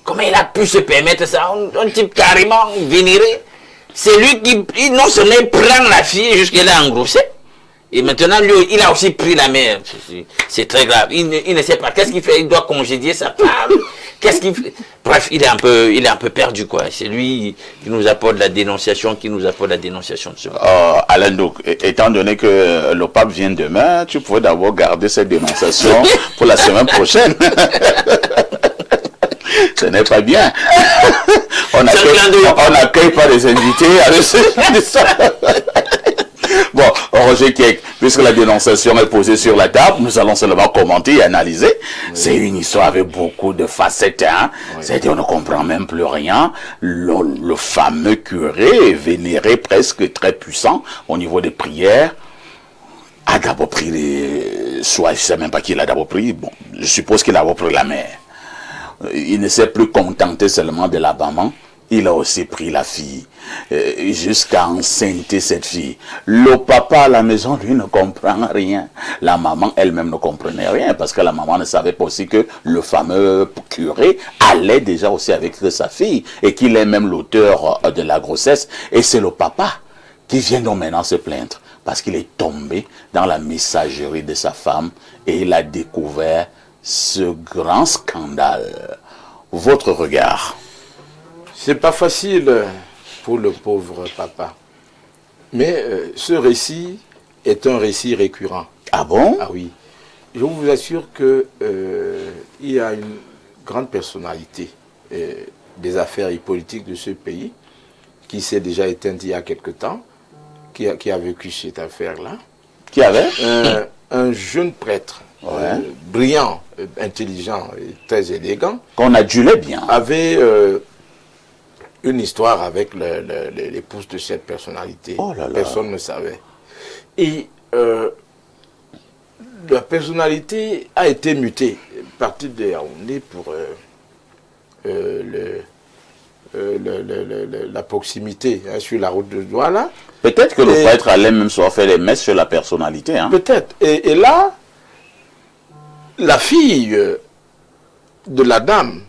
Comment il a pu se permettre ça? Un type carrément vénéré. C'est lui qui, non seulement prend la fille jusqu'à l'a engrossée, et maintenant, lui, il a aussi pris la mère. C'est très grave. Il ne sait pas. Qu'est-ce qu'il fait? Il doit congédier sa femme. Qu'est-ce qu'il fait? Bref, il est un peu perdu, quoi. C'est lui qui nous apporte la dénonciation, de ce moment. Alain Douk, étant donné que le pape vient demain, tu pourrais d'abord garder cette dénonciation pour la semaine prochaine. Ce n'est pas bien. On n'accueille pas les invités avec ce Bon, Roger Keck, puisque la dénonciation est posée sur la table, nous allons seulement commenter et analyser. Oui. C'est une histoire avec beaucoup de facettes. Hein. Oui. C'est-à-dire on ne comprend même plus rien. Le fameux curé, vénéré, presque très puissant au niveau des prières, a d'abord pris soit je ne sais même pas qui l'a d'abord pris. Bon, je suppose qu'il a d'abord pris la mère. Il ne s'est plus contenté seulement de la maman. Il a aussi pris la fille, jusqu'à enceinter cette fille. Le papa à la maison, lui, ne comprend rien. La maman elle-même ne comprenait rien, parce que la maman ne savait pas aussi que le fameux curé allait déjà aussi avec sa fille, et qu'il est même l'auteur de la grossesse. Et c'est le papa qui vient donc maintenant se plaindre, parce qu'il est tombé dans la messagerie de sa femme, et il a découvert ce grand scandale. Votre regard? C'est pas facile pour le pauvre papa. Mais ce récit est un récit récurrent. Ah bon? Ah oui. Je vous assure que il y a grande personnalité des affaires et politiques de ce pays, qui s'est déjà éteinte il y a quelque temps, qui a vécu cette affaire-là. Qui avait un jeune prêtre, brillant, intelligent et très élégant. Qu'on adulait bien. Avait une histoire avec l'épouse de cette personnalité. Oh là là. Personne ne savait. Et la personnalité a été mutée, partie de Yaoundé pour la proximité sur la route de Douala. Peut-être que le prêtre allait même soit faire les messes sur la personnalité. Hein. Peut-être. Et là, la fille de la dame,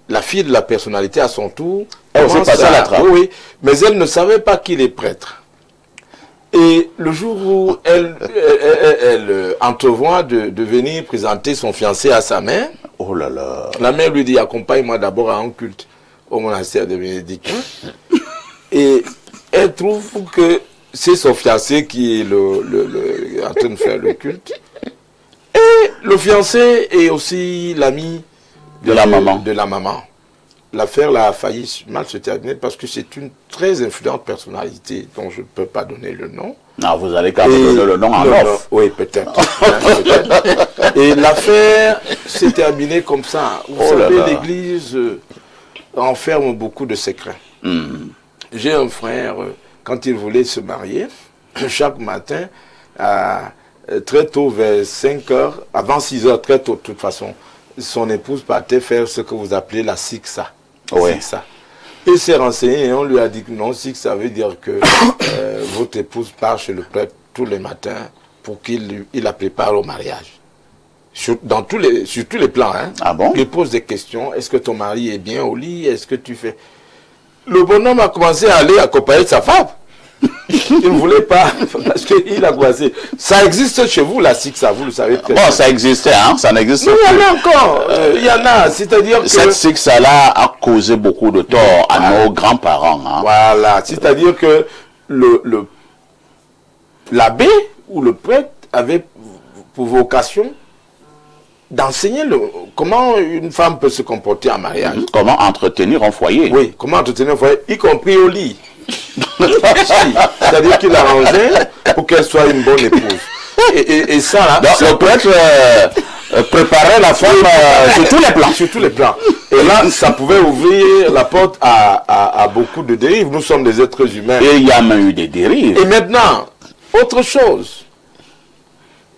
la fille de la personnalité à son tour, elle s'est passée à la trappe. Oui, mais elle ne savait pas qu'il est prêtre. Et le jour où elle entrevoit de venir présenter son fiancé à sa mère, oh là là. La mère lui dit, accompagne-moi d'abord à un culte au monastère de Bénédictins. Et elle trouve que c'est son fiancé qui est en train de faire le culte. Et le fiancé est aussi l'ami de la maman. L'affaire là a failli mal se terminer parce que c'est une très influente personnalité dont je ne peux pas donner le nom. Non, vous allez quand même donner le nom en off. Oui, peut-être. Et l'affaire s'est terminée comme ça. Vous savez, l'Église renferme beaucoup de secrets. J'ai un frère, quand il voulait se marier, chaque matin, très tôt, vers 5 heures, avant 6 heures, très tôt de toute façon, son épouse partait faire ce que vous appelez la siksa. Oui. Il s'est renseigné et on lui a dit que non, siksa veut dire que votre épouse part chez le prêtre tous les matins pour qu'il la prépare au mariage. Sur tous les plans. Hein. Ah bon? Il pose des questions. Est-ce que ton mari est bien au lit? Est-ce que tu fais... Le bonhomme a commencé à aller accompagner sa femme. Il ne voulait pas, parce qu'il a commencé. Ça existe chez vous, la siksa, vous le savez très bien. Bon, ça existait, hein, ça n'existe plus. plus. Il y en a encore, il y en a, c'est-à-dire que... Cette siksa-là a causé beaucoup de tort à nos grands-parents. Hein. Voilà, c'est-à-dire que l'abbé ou le prêtre avait pour vocation d'enseigner comment une femme peut se comporter en mariage. Comment entretenir un foyer. Oui, comment entretenir un foyer, y compris au lit. C'est-à-dire qu'il arrangeait pour qu'elle soit une bonne épouse. Et ça, là... Donc, le prêtre préparait la femme sur tous les plans. Sur tous les plans. Et là, ça pouvait ouvrir la porte à beaucoup de dérives. Nous sommes des êtres humains. Et il y a même eu des dérives. Et maintenant, autre chose.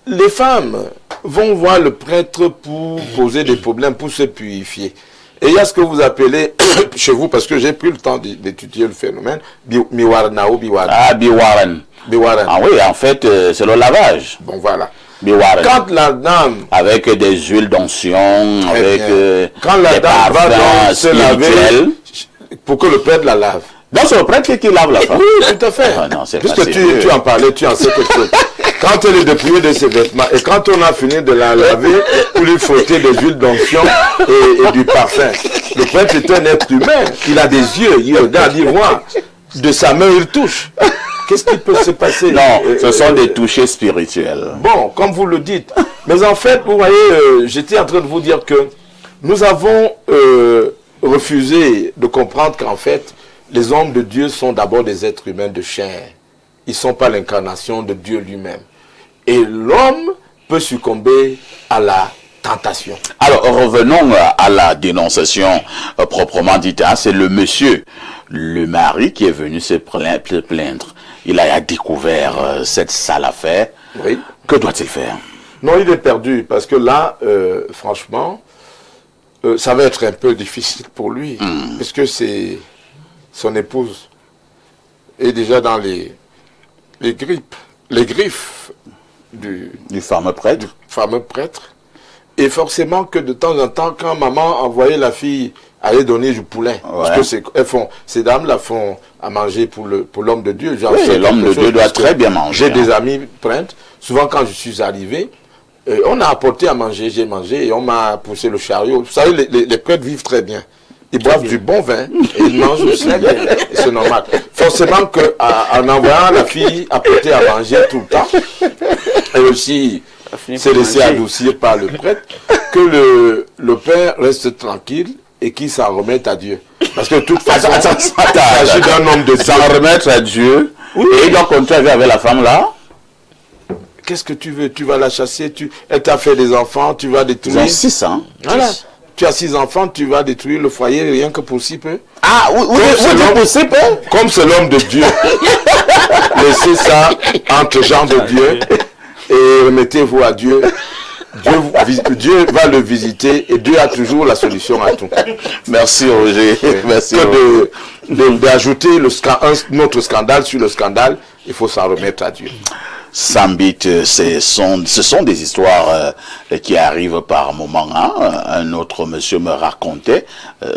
Les femmes vont voir le prêtre pour poser des problèmes, pour se purifier. Et il y a ce que vous appelez, chez vous, parce que j'ai pris le temps d'étudier le phénomène, Biwarna ou Biwaran. Ah, Biwaran. Biwaran. Ah oui, en fait, c'est le lavage. Bon, voilà. Biwaran. Quand la dame... Avec des huiles d'onction, avec quand la dame va donc se laver, pour que le prêtre la lave. Donc c'est le prêtre qui lave la femme. Oui, tout à fait. Ah non, puisque tu en parlais, tu en sais quelque chose. Quand elle est dépouillée de ses vêtements et quand on a fini de la laver, pour lui frotter des huiles d'onction et du parfum. Le prêtre est un être humain. Il a des yeux, il regarde, il voit. De sa main, il touche. Qu'est-ce qui peut se passer? Non, ce sont des touchés spirituels. Bon, comme vous le dites. Mais en fait, vous voyez, j'étais en train de vous dire que nous avons refusé de comprendre qu'en fait, les hommes de Dieu sont d'abord des êtres humains de chair. Ils ne sont pas l'incarnation de Dieu lui-même. Et l'homme peut succomber à la tentation. Alors, revenons à la dénonciation proprement dite. Hein. C'est le monsieur, le mari, qui est venu se plaindre. Il a découvert cette sale affaire. Oui. Que doit-il faire? Non, il est perdu. Parce que là, franchement, ça va être un peu difficile pour lui. Parce que c'est... Son épouse est déjà dans les griffes du fameux prêtre. Et forcément que de temps en temps, quand maman envoyait la fille aller donner du poulet, parce que ces dames-là font à manger pour l'homme de Dieu. Oui, l'homme de Dieu doit très bien manger. J'ai des amis prêtres. Souvent, quand je suis arrivé, on a apporté à manger, j'ai mangé et on m'a poussé le chariot. Vous savez, les prêtres vivent très bien. Ils boivent du bon vin et ils mangent aussi bien. C'est normal. Forcément qu'en envoyant la fille apporter à manger tout le temps, et aussi c'est laissé adoucir par le prêtre, que le père reste tranquille et qu'il s'en remette à Dieu. Parce que de toute façon, il s'agit d'un homme de s'en remettre à Dieu. Oui. Et il doit continuer avec la femme là. Qu'est-ce que tu veux? Tu vas la chasser, elle t'a fait des enfants, tu vas détruire. Ils ont 6 ans. Voilà. Tu as 6 enfants, tu vas détruire le foyer rien que pour si peu. Ah, oui, pour si peu. Comme c'est l'homme de Dieu. Laissez ça entre gens de Dieu et remettez-vous à Dieu. Dieu va le visiter et Dieu a toujours la solution à tout. Merci Roger. Merci. D'ajouter notre scandale sur le scandale, il faut s'en remettre à Dieu. Sambit, ce sont des histoires qui arrivent par moment. Hein. Un autre monsieur me racontait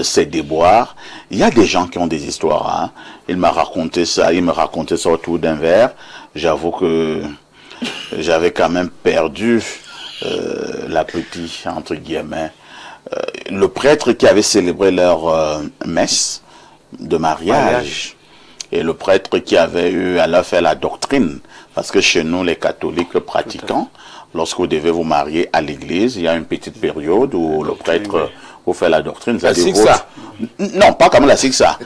ses déboires. Il y a des gens qui ont des histoires. Hein. Il me racontait ça autour d'un verre. J'avoue que j'avais quand même perdu l'appétit, entre guillemets. Le prêtre qui avait célébré leur messe de mariage et le prêtre qui avait eu à leur faire la doctrine. Parce que chez nous, les catholiques pratiquants, lorsque vous devez vous marier à l'église, il y a une petite période où le prêtre vous fait la doctrine. La Sixa. Non, pas comme la Sixa.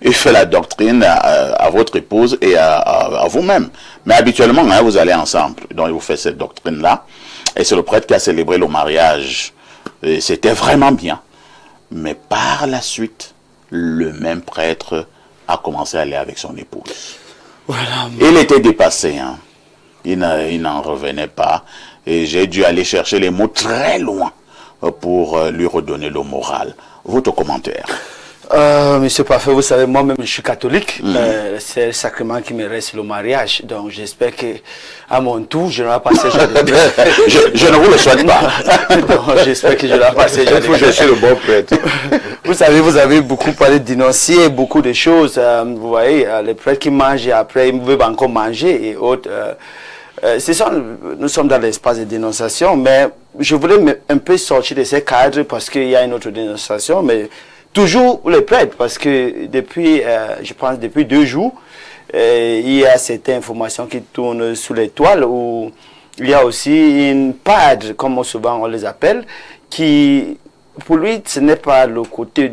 Il fait la doctrine à votre épouse et à vous-même. Mais habituellement, hein, vous allez ensemble. Donc, il vous fait cette doctrine-là. Et c'est le prêtre qui a célébré le mariage. Et c'était vraiment bien. Mais par la suite, le même prêtre a commencé à aller avec son épouse. Voilà. Il était dépassé, hein. Il n'en revenait pas. Et j'ai dû aller chercher les mots très loin pour lui redonner le moral. Votre commentaire? Monsieur Parfait, vous savez, moi-même, je suis catholique. C'est le sacrement qui me reste, le mariage. Donc, j'espère qu'à mon tour, je ne vais pas passer. Je ne vous le souhaite pas. J'espère que je ne vais pas passer. Il faut chercher le bon prêtre. Vous savez, vous avez beaucoup parlé de dénoncier, beaucoup de choses. Vous voyez, les prêtres qui mangent et après, ils veulent encore manger et autres. Nous sommes dans l'espace de dénonciation, mais je voulais un peu sortir de ces cadres parce qu'il y a une autre dénonciation, mais toujours les prêtres, parce que depuis, je pense, depuis 2 jours, il y a cette information qui tourne sous les toiles où il y a aussi une padre, comme souvent on les appelle, qui, pour lui, ce n'est pas le côté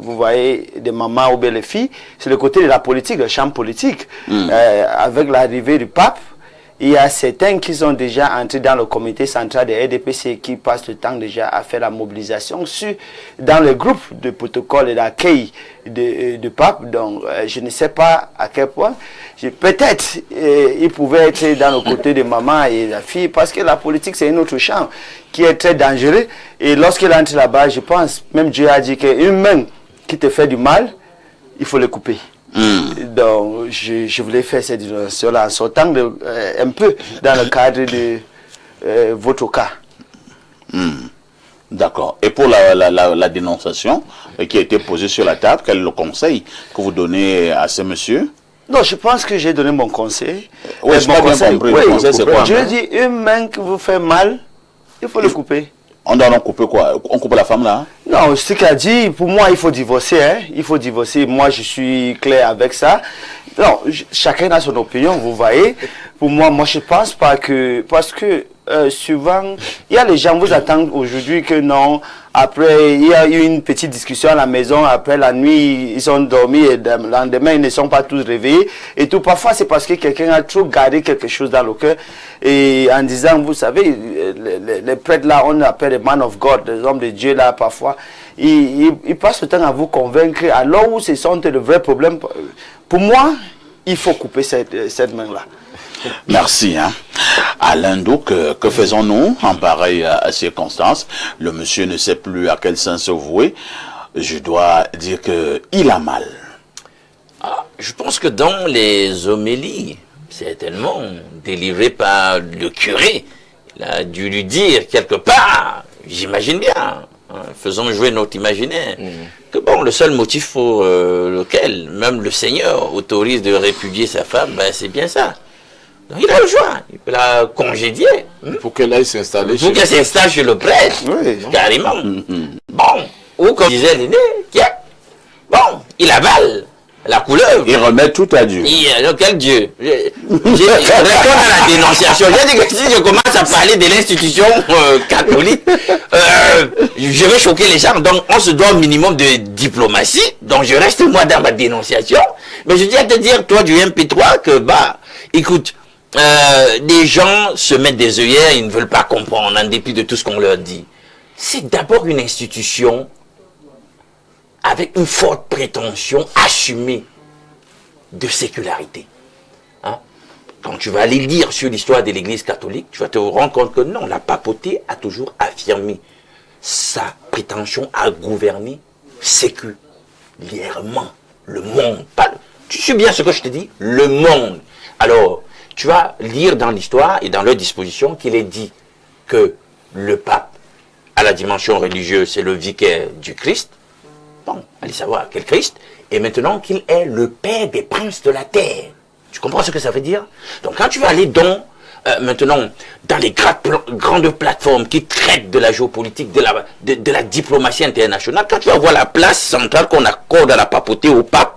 vous voyez, des mamans ou bien les filles, c'est le côté de la politique, le champ politique. Avec l'arrivée du pape, il y a certains qui sont déjà entrés dans le comité central de RDPC qui passent le temps déjà à faire la mobilisation dans le groupe de protocole et d'accueil de pape. Donc, je ne sais pas à quel point. Peut-être il pouvait être dans le côté de maman et la fille parce que la politique, c'est un autre champ qui est très dangereux. Et lorsqu'il entre là-bas, je pense, même Dieu a dit qu'une main qui te fait du mal, il faut le couper. Donc, je voulais faire cette dénonciation-là en sortant un peu dans le cadre de votre cas. D'accord. Et pour la dénonciation qui a été posée sur la table, quel est le conseil que vous donnez à ce monsieur? Non, je pense que j'ai donné mon conseil. Oui, je n'ai pas bien compris. Le conseil, c'est quoi? Je dis, une main qui vous fait mal, il faut le couper. On doit en couper quoi? On coupe la femme là? Non, ce qu'il a dit, pour moi, il faut divorcer. Hein? Il faut divorcer. Moi, je suis clair avec ça. Non, chacun a son opinion, vous voyez. Pour moi, je pense pas que... Parce que souvent, il y a les gens vous attendent aujourd'hui que non. Après, il y a eu une petite discussion à la maison. Après la nuit, ils ont dormi et le lendemain, ils ne sont pas tous réveillés. Et tout, parfois, c'est parce que quelqu'un a trop gardé quelque chose dans le cœur. Et en disant, vous savez, les prêtres là, on appelle les man of God, les hommes de Dieu là, parfois, ils passent le temps à vous convaincre. Alors où ce sont de vrais problèmes, pour moi, il faut couper cette main-là. Merci. Hein. Alain, donc, que faisons-nous en pareille circonstance? Le monsieur ne sait plus à quel sens se vouer. Je dois dire qu'il a mal. Je pense que dans les homélies, certainement, délivrées par le curé, il a dû lui dire quelque part, j'imagine bien, hein, faisons jouer notre imaginaire, que bon, le seul motif pour lequel même le Seigneur autorise de répudier sa femme, ben, c'est bien ça. Donc, il a le choix, il peut la congédier. Pour qu'elle aille s'installer chez qu'elle s'installe chez le prêtre, carrément. Bon, ou comme disait l'aîné, bon, il avale. la couleuvre. Il remet tout à Dieu. Quel Dieu? Réponds à la dénonciation. J'ai dit que si je commence à parler de l'institution catholique, je vais choquer les gens. Donc, on se doit au minimum de diplomatie. Donc, je reste moi dans ma dénonciation. Mais je dis à te dire, toi du MP3, que écoute, les gens se mettent des œillères, ils ne veulent pas comprendre en dépit de tout ce qu'on leur dit. C'est d'abord une institution avec une forte prétention assumée de sécularité. Hein? Quand tu vas aller lire sur l'histoire de l'Église catholique, tu vas te rendre compte que non, la papauté a toujours affirmé sa prétention à gouverner séculièrement le monde. Tu sais bien ce que je te dis? Le monde. Alors, tu vas lire dans l'histoire et dans leur disposition qu'il est dit que le pape, à la dimension religieuse, c'est le vicaire du Christ. Bon, allez savoir quel Christ. Et maintenant qu'il est le père des princes de la terre. Tu comprends ce que ça veut dire? Donc quand tu vas aller maintenant dans les grandes plateformes qui traitent de la géopolitique, de la diplomatie internationale, quand tu vas voir la place centrale qu'on accorde à la papauté au pape,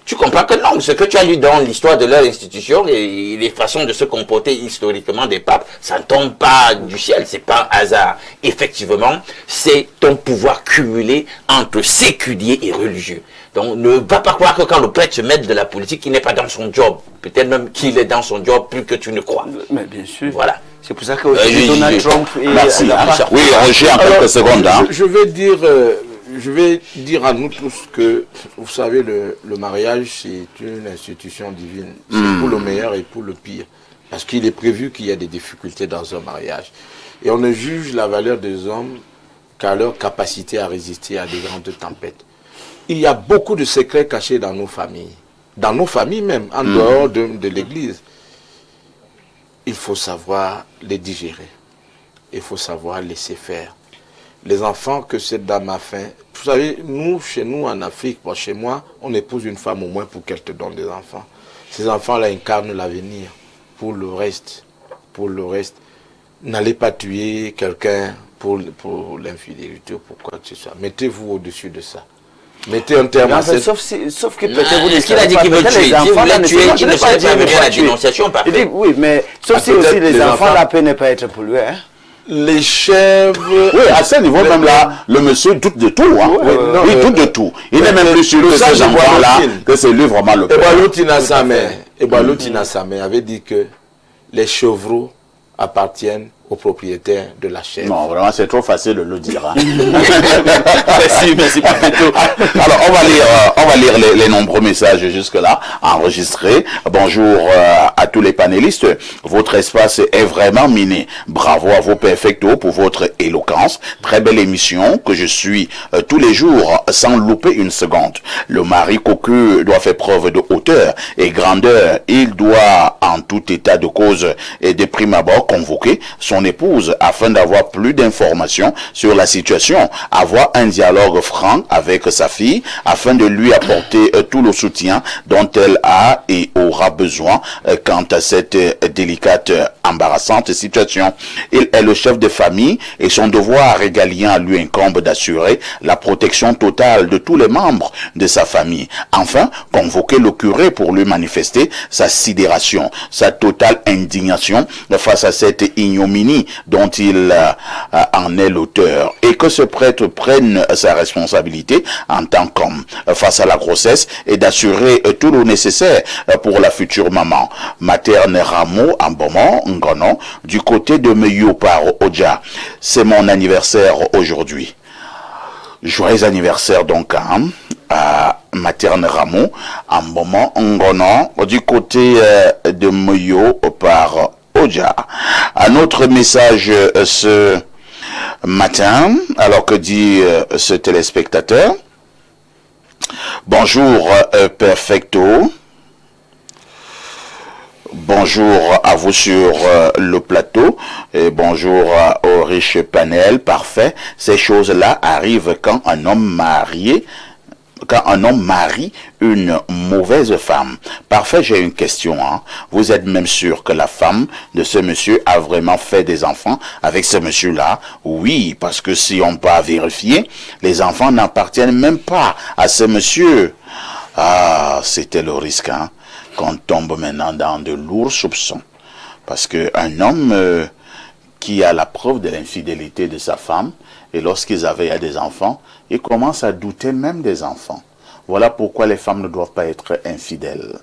tu comprends que non, ce que tu as lu dans l'histoire de leur institution et les façons de se comporter historiquement des papes, ça ne tombe pas du ciel, c'est pas un hasard. Effectivement, c'est un pouvoir cumulé entre séculier et religieux. Donc ne va pas croire que quand le prêtre se met de la politique, il n'est pas dans son job. Peut-être même qu'il est dans son job plus que tu ne crois. Mais bien sûr. Voilà. C'est pour ça que Donald Trump est... Merci. Oui, Roger, en quelques secondes. Hein. Je vais dire à nous tous que, vous savez, le mariage, c'est une institution divine. C'est pour le meilleur et pour le pire. Parce qu'il est prévu qu'il y ait des difficultés dans un mariage. Et on ne juge la valeur des hommes qu'à leur capacité à résister à des grandes tempêtes. Il y a beaucoup de secrets cachés dans nos familles. Dans nos familles même, en dehors de l'Église. Il faut savoir les digérer. Il faut savoir laisser faire. Les enfants que cette dame a fait. Vous savez, nous, chez nous en Afrique, chez moi, on épouse une femme au moins pour qu'elle te donne des enfants. Ces enfants-là incarnent l'avenir. Pour le reste, n'allez pas tuer quelqu'un pour l'infidélité ou pour quoi que ce soit. Mettez-vous au-dessus de ça. Mettez un terme à cette... Sauf que peut-être vous Est-ce qu'il a dit qu'il veut tuer? Si vous voulez tuer, il ne serait pas venir à la dénonciation, parfait. Oui, mais sauf si aussi les enfants, la paix n'est pas être pour lui. Hein? Les chèvres... Oui, à ce niveau, même là, le monsieur doute de tout. Hein. Il doute de tout. Il n'est même plus sûr que ces enfants-là, que c'est lui vraiment le père. Ebalotina Samé avait dit que les chevreaux appartiennent au propriétaire de la chèvre. Non, vraiment, c'est trop facile de le dire. Hein. Merci, Papito. Alors, on va lire les nombreux messages jusque-là, enregistrés. Bonjour à tous les panélistes. Votre espace est vraiment miné. Bravo à vos perfectos pour votre éloquence. Très belle émission que je suis tous les jours sans louper une seconde. Le mari cocu doit faire preuve de hauteur et grandeur. Il doit, en tout état de cause et de prime abord, convoquer son épouse afin d'avoir plus d'informations sur la situation, avoir un dialogue franc avec sa fille afin de lui apporter tout le soutien dont elle a et aura besoin quant à cette délicate, embarrassante situation. Il est le chef de famille et son devoir régalien lui incombe d'assurer la protection totale de tous les membres de sa famille. Enfin, convoquer le curé pour lui manifester sa sidération, sa totale indignation face à cette ignominie dont il en est l'auteur, et que ce prêtre prenne sa responsabilité en tant qu'homme face à la grossesse et d'assurer tout le nécessaire pour la future maman. Materne Rameau en Beaumont, Ngono, du côté de Meyo par Oja. C'est mon anniversaire aujourd'hui. Joyeux anniversaire donc à Materne Rameau en Beaumont, Ngono, du côté de Meyo par Oja. Un autre message ce matin, alors que dit ce téléspectateur. Bonjour Perfecto. Bonjour à vous sur le plateau et bonjour au riche panel. Parfait. Ces choses-là arrivent quand un homme marie une mauvaise femme. Parfait, j'ai une question. Hein. Vous êtes même sûr que la femme de ce monsieur a vraiment fait des enfants avec ce monsieur-là? Oui, parce que si on peut vérifier, les enfants n'appartiennent même pas à ce monsieur. Ah, c'était le risque, hein, qu'on tombe maintenant dans de lourds soupçons. Parce qu'un homme qui a la preuve de l'infidélité de sa femme, et lorsqu'ils avaient des enfants, il commence à douter même des enfants. Voilà pourquoi les femmes ne doivent pas être infidèles.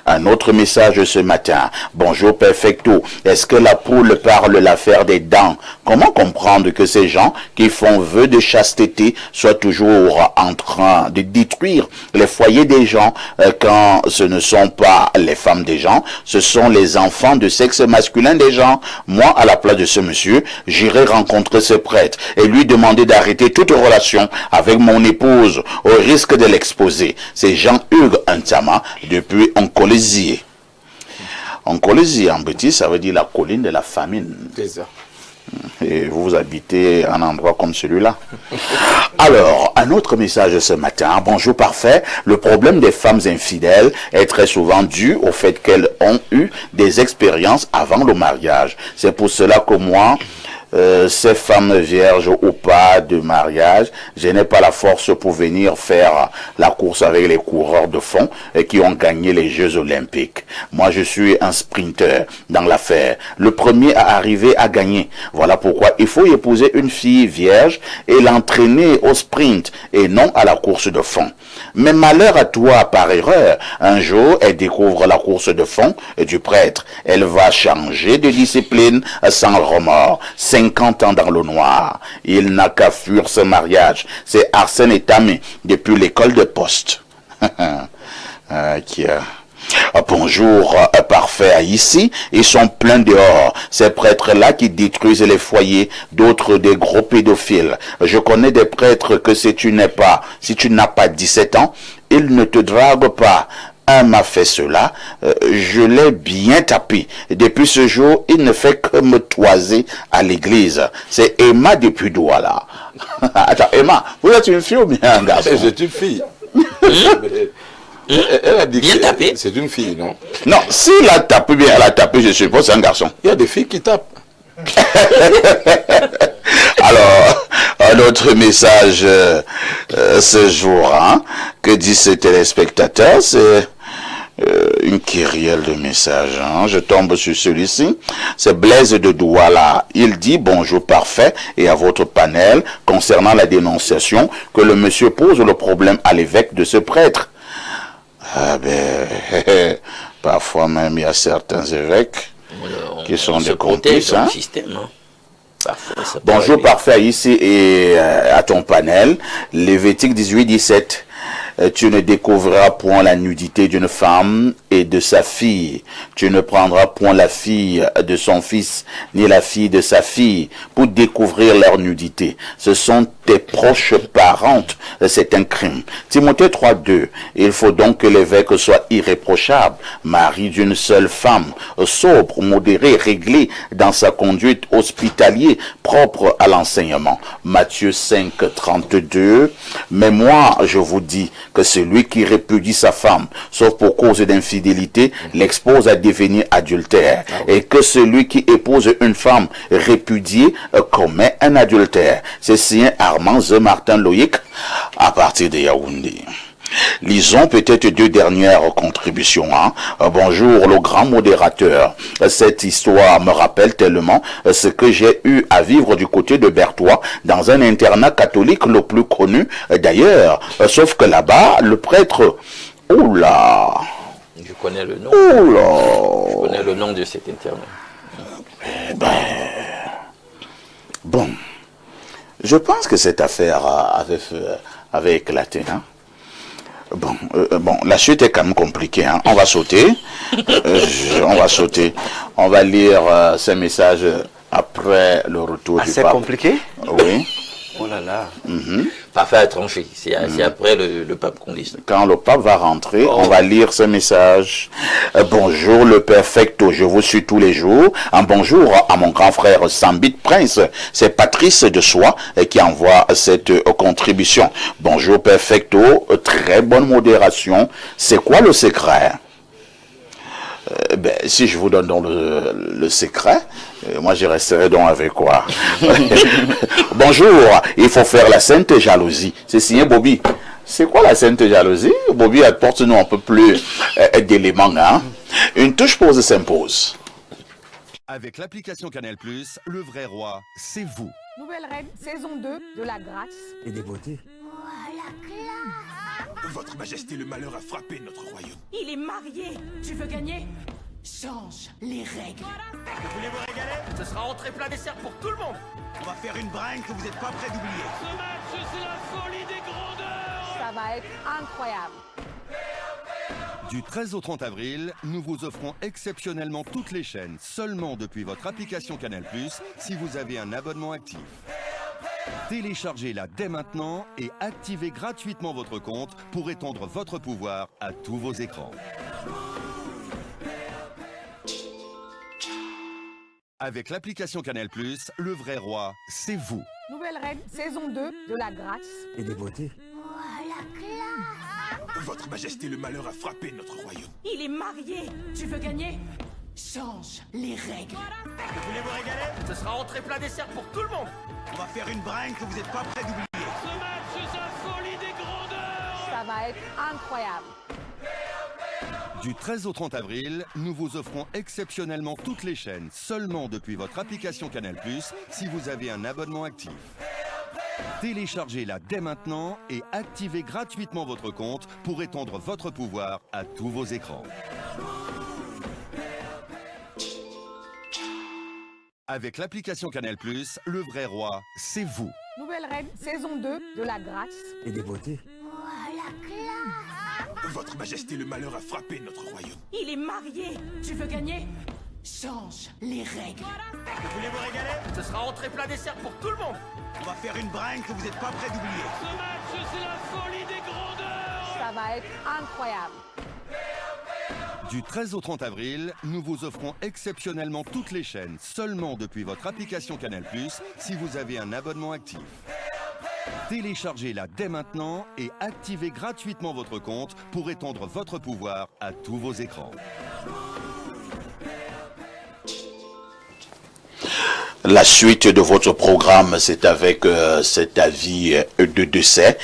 Un autre message ce matin. Bonjour Perfecto. Est-ce que la poule parle l'affaire des dents? Comment comprendre que ces gens qui font vœu de chasteté soient toujours en train de détruire les foyers des gens quand ce ne sont pas les femmes des gens, ce sont les enfants de sexe masculin des gens? Moi, à la place de ce monsieur, j'irai rencontrer ce prêtre et lui demander d'arrêter toute relation avec mon épouse au risque de l'exposer. C'est Jean-Hugues Ntama depuis Oncolésie. Oncolésie en petit, ça veut dire la colline de la famine. C'est ça. Et vous habitez un endroit comme celui-là. Alors, un autre message ce matin. Bonjour parfait. Le problème des femmes infidèles est très souvent dû au fait qu'elles ont eu des expériences avant le mariage. C'est pour cela que moi, ces femmes vierges ou pas de mariage, je n'ai pas la force pour venir faire la course avec les coureurs de fond qui ont gagné les Jeux Olympiques. Moi, je suis un sprinter dans l'affaire. Le premier à arriver à gagner. Voilà pourquoi il faut épouser une fille vierge et l'entraîner au sprint et non à la course de fond. Mais malheur à toi, par erreur, un jour, elle découvre la course de fond du prêtre. Elle va changer de discipline sans remords. 50 ans dans le noir. Il n'a qu'à fuir ce mariage. C'est Arsène Tamé depuis l'école de poste. Bonjour, parfait ici. Ils sont pleins dehors. Ces prêtres-là qui détruisent les foyers, d'autres des gros pédophiles. Je connais des prêtres que si tu n'as pas 17 ans, ils ne te draguent pas. Un m'a fait cela, je l'ai bien tapé. Depuis ce jour, il ne fait que me toiser à l'église. C'est Emma depuis Douala. Attends, Emma, vous êtes une fille ou bien un garçon? C'est une fille. Elle a dit bien tapé. C'est une fille, non? Non, s'il a tapé bien, elle a tapé, je suppose, c'est un garçon. Il y a des filles qui tapent. Alors, un autre message ce jour, hein, que dit ce téléspectateur, c'est une kyrielle de messages. Hein. Je tombe sur celui-ci. C'est Blaise de Douala. Il dit bonjour parfait et à votre panel concernant la dénonciation que le monsieur pose le problème à l'évêque de ce prêtre. Ah ben, parfois même il y a certains évêques qui sont des complices. Hein. Système, hein. Parfois, bonjour parfait ici et à ton panel. Lévitique 18-17. Tu ne découvriras point la nudité d'une femme et de sa fille. Tu ne prendras point la fille de son fils, ni la fille de sa fille, pour découvrir leur nudité. Ce sont tes proches parentes. C'est un crime. Timothée 3.2. Il faut donc que l'évêque soit irréprochable, mari d'une seule femme, sobre, modéré, réglé dans sa conduite, hospitalier, propre à l'enseignement. Matthieu 5.32. Mais moi, je vous dis que celui qui répudie sa femme, sauf pour cause d'infidélité, l'expose à devenir adultère. Et que celui qui épouse une femme répudiée commet un adultère. C'est signé Armand The Martin Loïc à partir de Yaoundé. Lisons peut-être deux dernières contributions. Hein. Bonjour le grand modérateur. Cette histoire me rappelle tellement ce que j'ai eu à vivre du côté de Berthois dans un internat catholique le plus connu d'ailleurs. Sauf que là-bas, le prêtre... Oula! Je connais le nom. Oula! Je connais le nom de cet internat. Eh ben... Bon. Je pense que cette affaire avait éclaté, hein. Bon, la suite est quand même compliquée. Hein. On va sauter. On va lire ces messages après le retour du pape. C'est compliqué? Oui. Oh là là. Parfait à trancher. C'est après le pape qu'on lit. Quand le pape va rentrer, on va lire ce message. Bonjour le perfecto, je vous suis tous les jours. Un bonjour à mon grand frère Sambit Prince. C'est Patrice de Soie qui envoie cette contribution. Bonjour perfecto, très bonne modération. C'est quoi le secret? Si je vous donne donc le secret, moi je resterai donc avec quoi? Bonjour, il faut faire la sainte jalousie. C'est signé Bobby. C'est quoi la sainte jalousie? Bobby, apporte-nous un peu plus d'éléments. Hein? Une touche pause s'impose. Avec l'application Canal+, le vrai roi, c'est vous. Nouvelle règle, saison 2 de la grâce. Et des beautés. Votre Majesté, le malheur a frappé notre royaume. Il est marié. Tu veux gagner? Change les règles. Vous voulez vous régaler? Ce sera entrée plat dessert pour tout le monde. On va faire une bringue que vous n'êtes pas prêts d'oublier. Ce match, c'est la folie des grandeurs. Ça va être incroyable. Du 13 au 30 avril, nous vous offrons exceptionnellement toutes les chaînes seulement depuis votre application Canal+, si vous avez un abonnement actif. Téléchargez-la dès maintenant et activez gratuitement votre compte pour étendre votre pouvoir à tous vos écrans. Avec l'application Canal+, le vrai roi, c'est vous. Nouvelle règle, saison 2 de la grâce. Et des beautés. Votre Majesté, le malheur a frappé notre royaume. Il est marié. Tu veux gagner? Change les règles. Vous voulez vous régaler? Ce sera entrée plat dessert pour tout le monde. On va faire une bringue que vous n'êtes pas prêts d'oublier. Ce match, c'est la folie des grandeurs. Ça va être incroyable. Du 13 au 30 avril, nous vous offrons exceptionnellement toutes les chaînes seulement depuis votre application Canal+, si vous avez un abonnement actif. Téléchargez-la dès maintenant et activez gratuitement votre compte pour étendre votre pouvoir à tous vos écrans. Avec l'application Canal+, le vrai roi, c'est vous. Nouvelle règle, saison 2 de la grâce. Et des beautés. Votre Majesté, le malheur a frappé notre royaume. Il est marié. Tu veux gagner? Change les règles. Vous voulez vous régaler? Ce sera entrée plat dessert pour tout le monde. On va faire une bringue que vous n'êtes pas prêts d'oublier. Ce match, c'est la folie des grandeurs. Ça va être incroyable. Du 13 au 30 avril, nous vous offrons exceptionnellement toutes les chaînes seulement depuis votre application Canal+, si vous avez un abonnement actif. Téléchargez-la dès maintenant et activez gratuitement votre compte pour étendre votre pouvoir à tous vos écrans. La suite de votre programme, c'est avec cet avis de décès.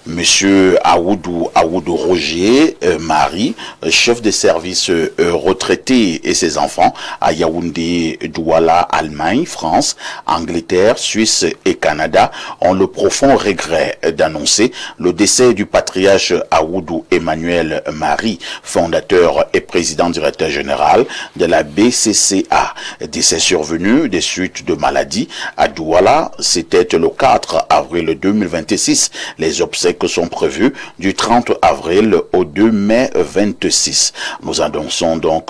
Monsieur Aoudou Roger Marie, chef de service retraité et ses enfants à Yaoundé, Douala, Allemagne, France, Angleterre, Suisse et Canada ont le profond regret d'annoncer le décès du patriarche Aoudou Emmanuel Marie, fondateur et président directeur général de la BCCA. Décès survenu des suites de maladie à Douala, c'était le 4 avril 2026. Les obsèques sont prévues du 30 avril au 2 mai 26. Nous adressons donc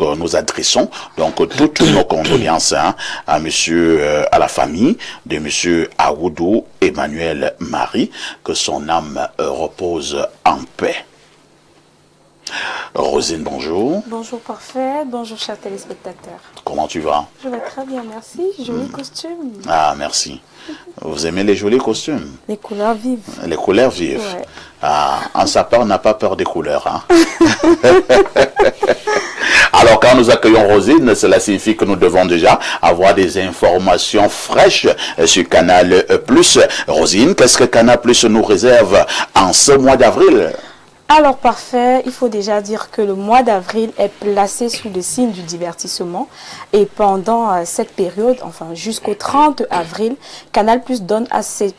toutes nos condoléances à la famille de monsieur Aoudou Emmanuel Marie, que son âme repose en paix. Rosine, bonjour. Bonjour parfait, bonjour chers téléspectateurs. Comment tu vas? Je vais très bien, merci. Joli costume. Ah, merci. Vous aimez les jolis costumes? Les couleurs vives. Les couleurs vives. Ouais. Ah, en sapin, on n'a pas peur des couleurs. Hein? Alors, quand nous accueillons Rosine, cela signifie que nous devons déjà avoir des informations fraîches sur Canal+. Rosine, qu'est-ce que Canal+ nous réserve en ce mois d'avril? Alors parfait, il faut déjà dire que le mois d'avril est placé sous le signe du divertissement et pendant cette période, enfin jusqu'au 30 avril, Canal+ donne à ses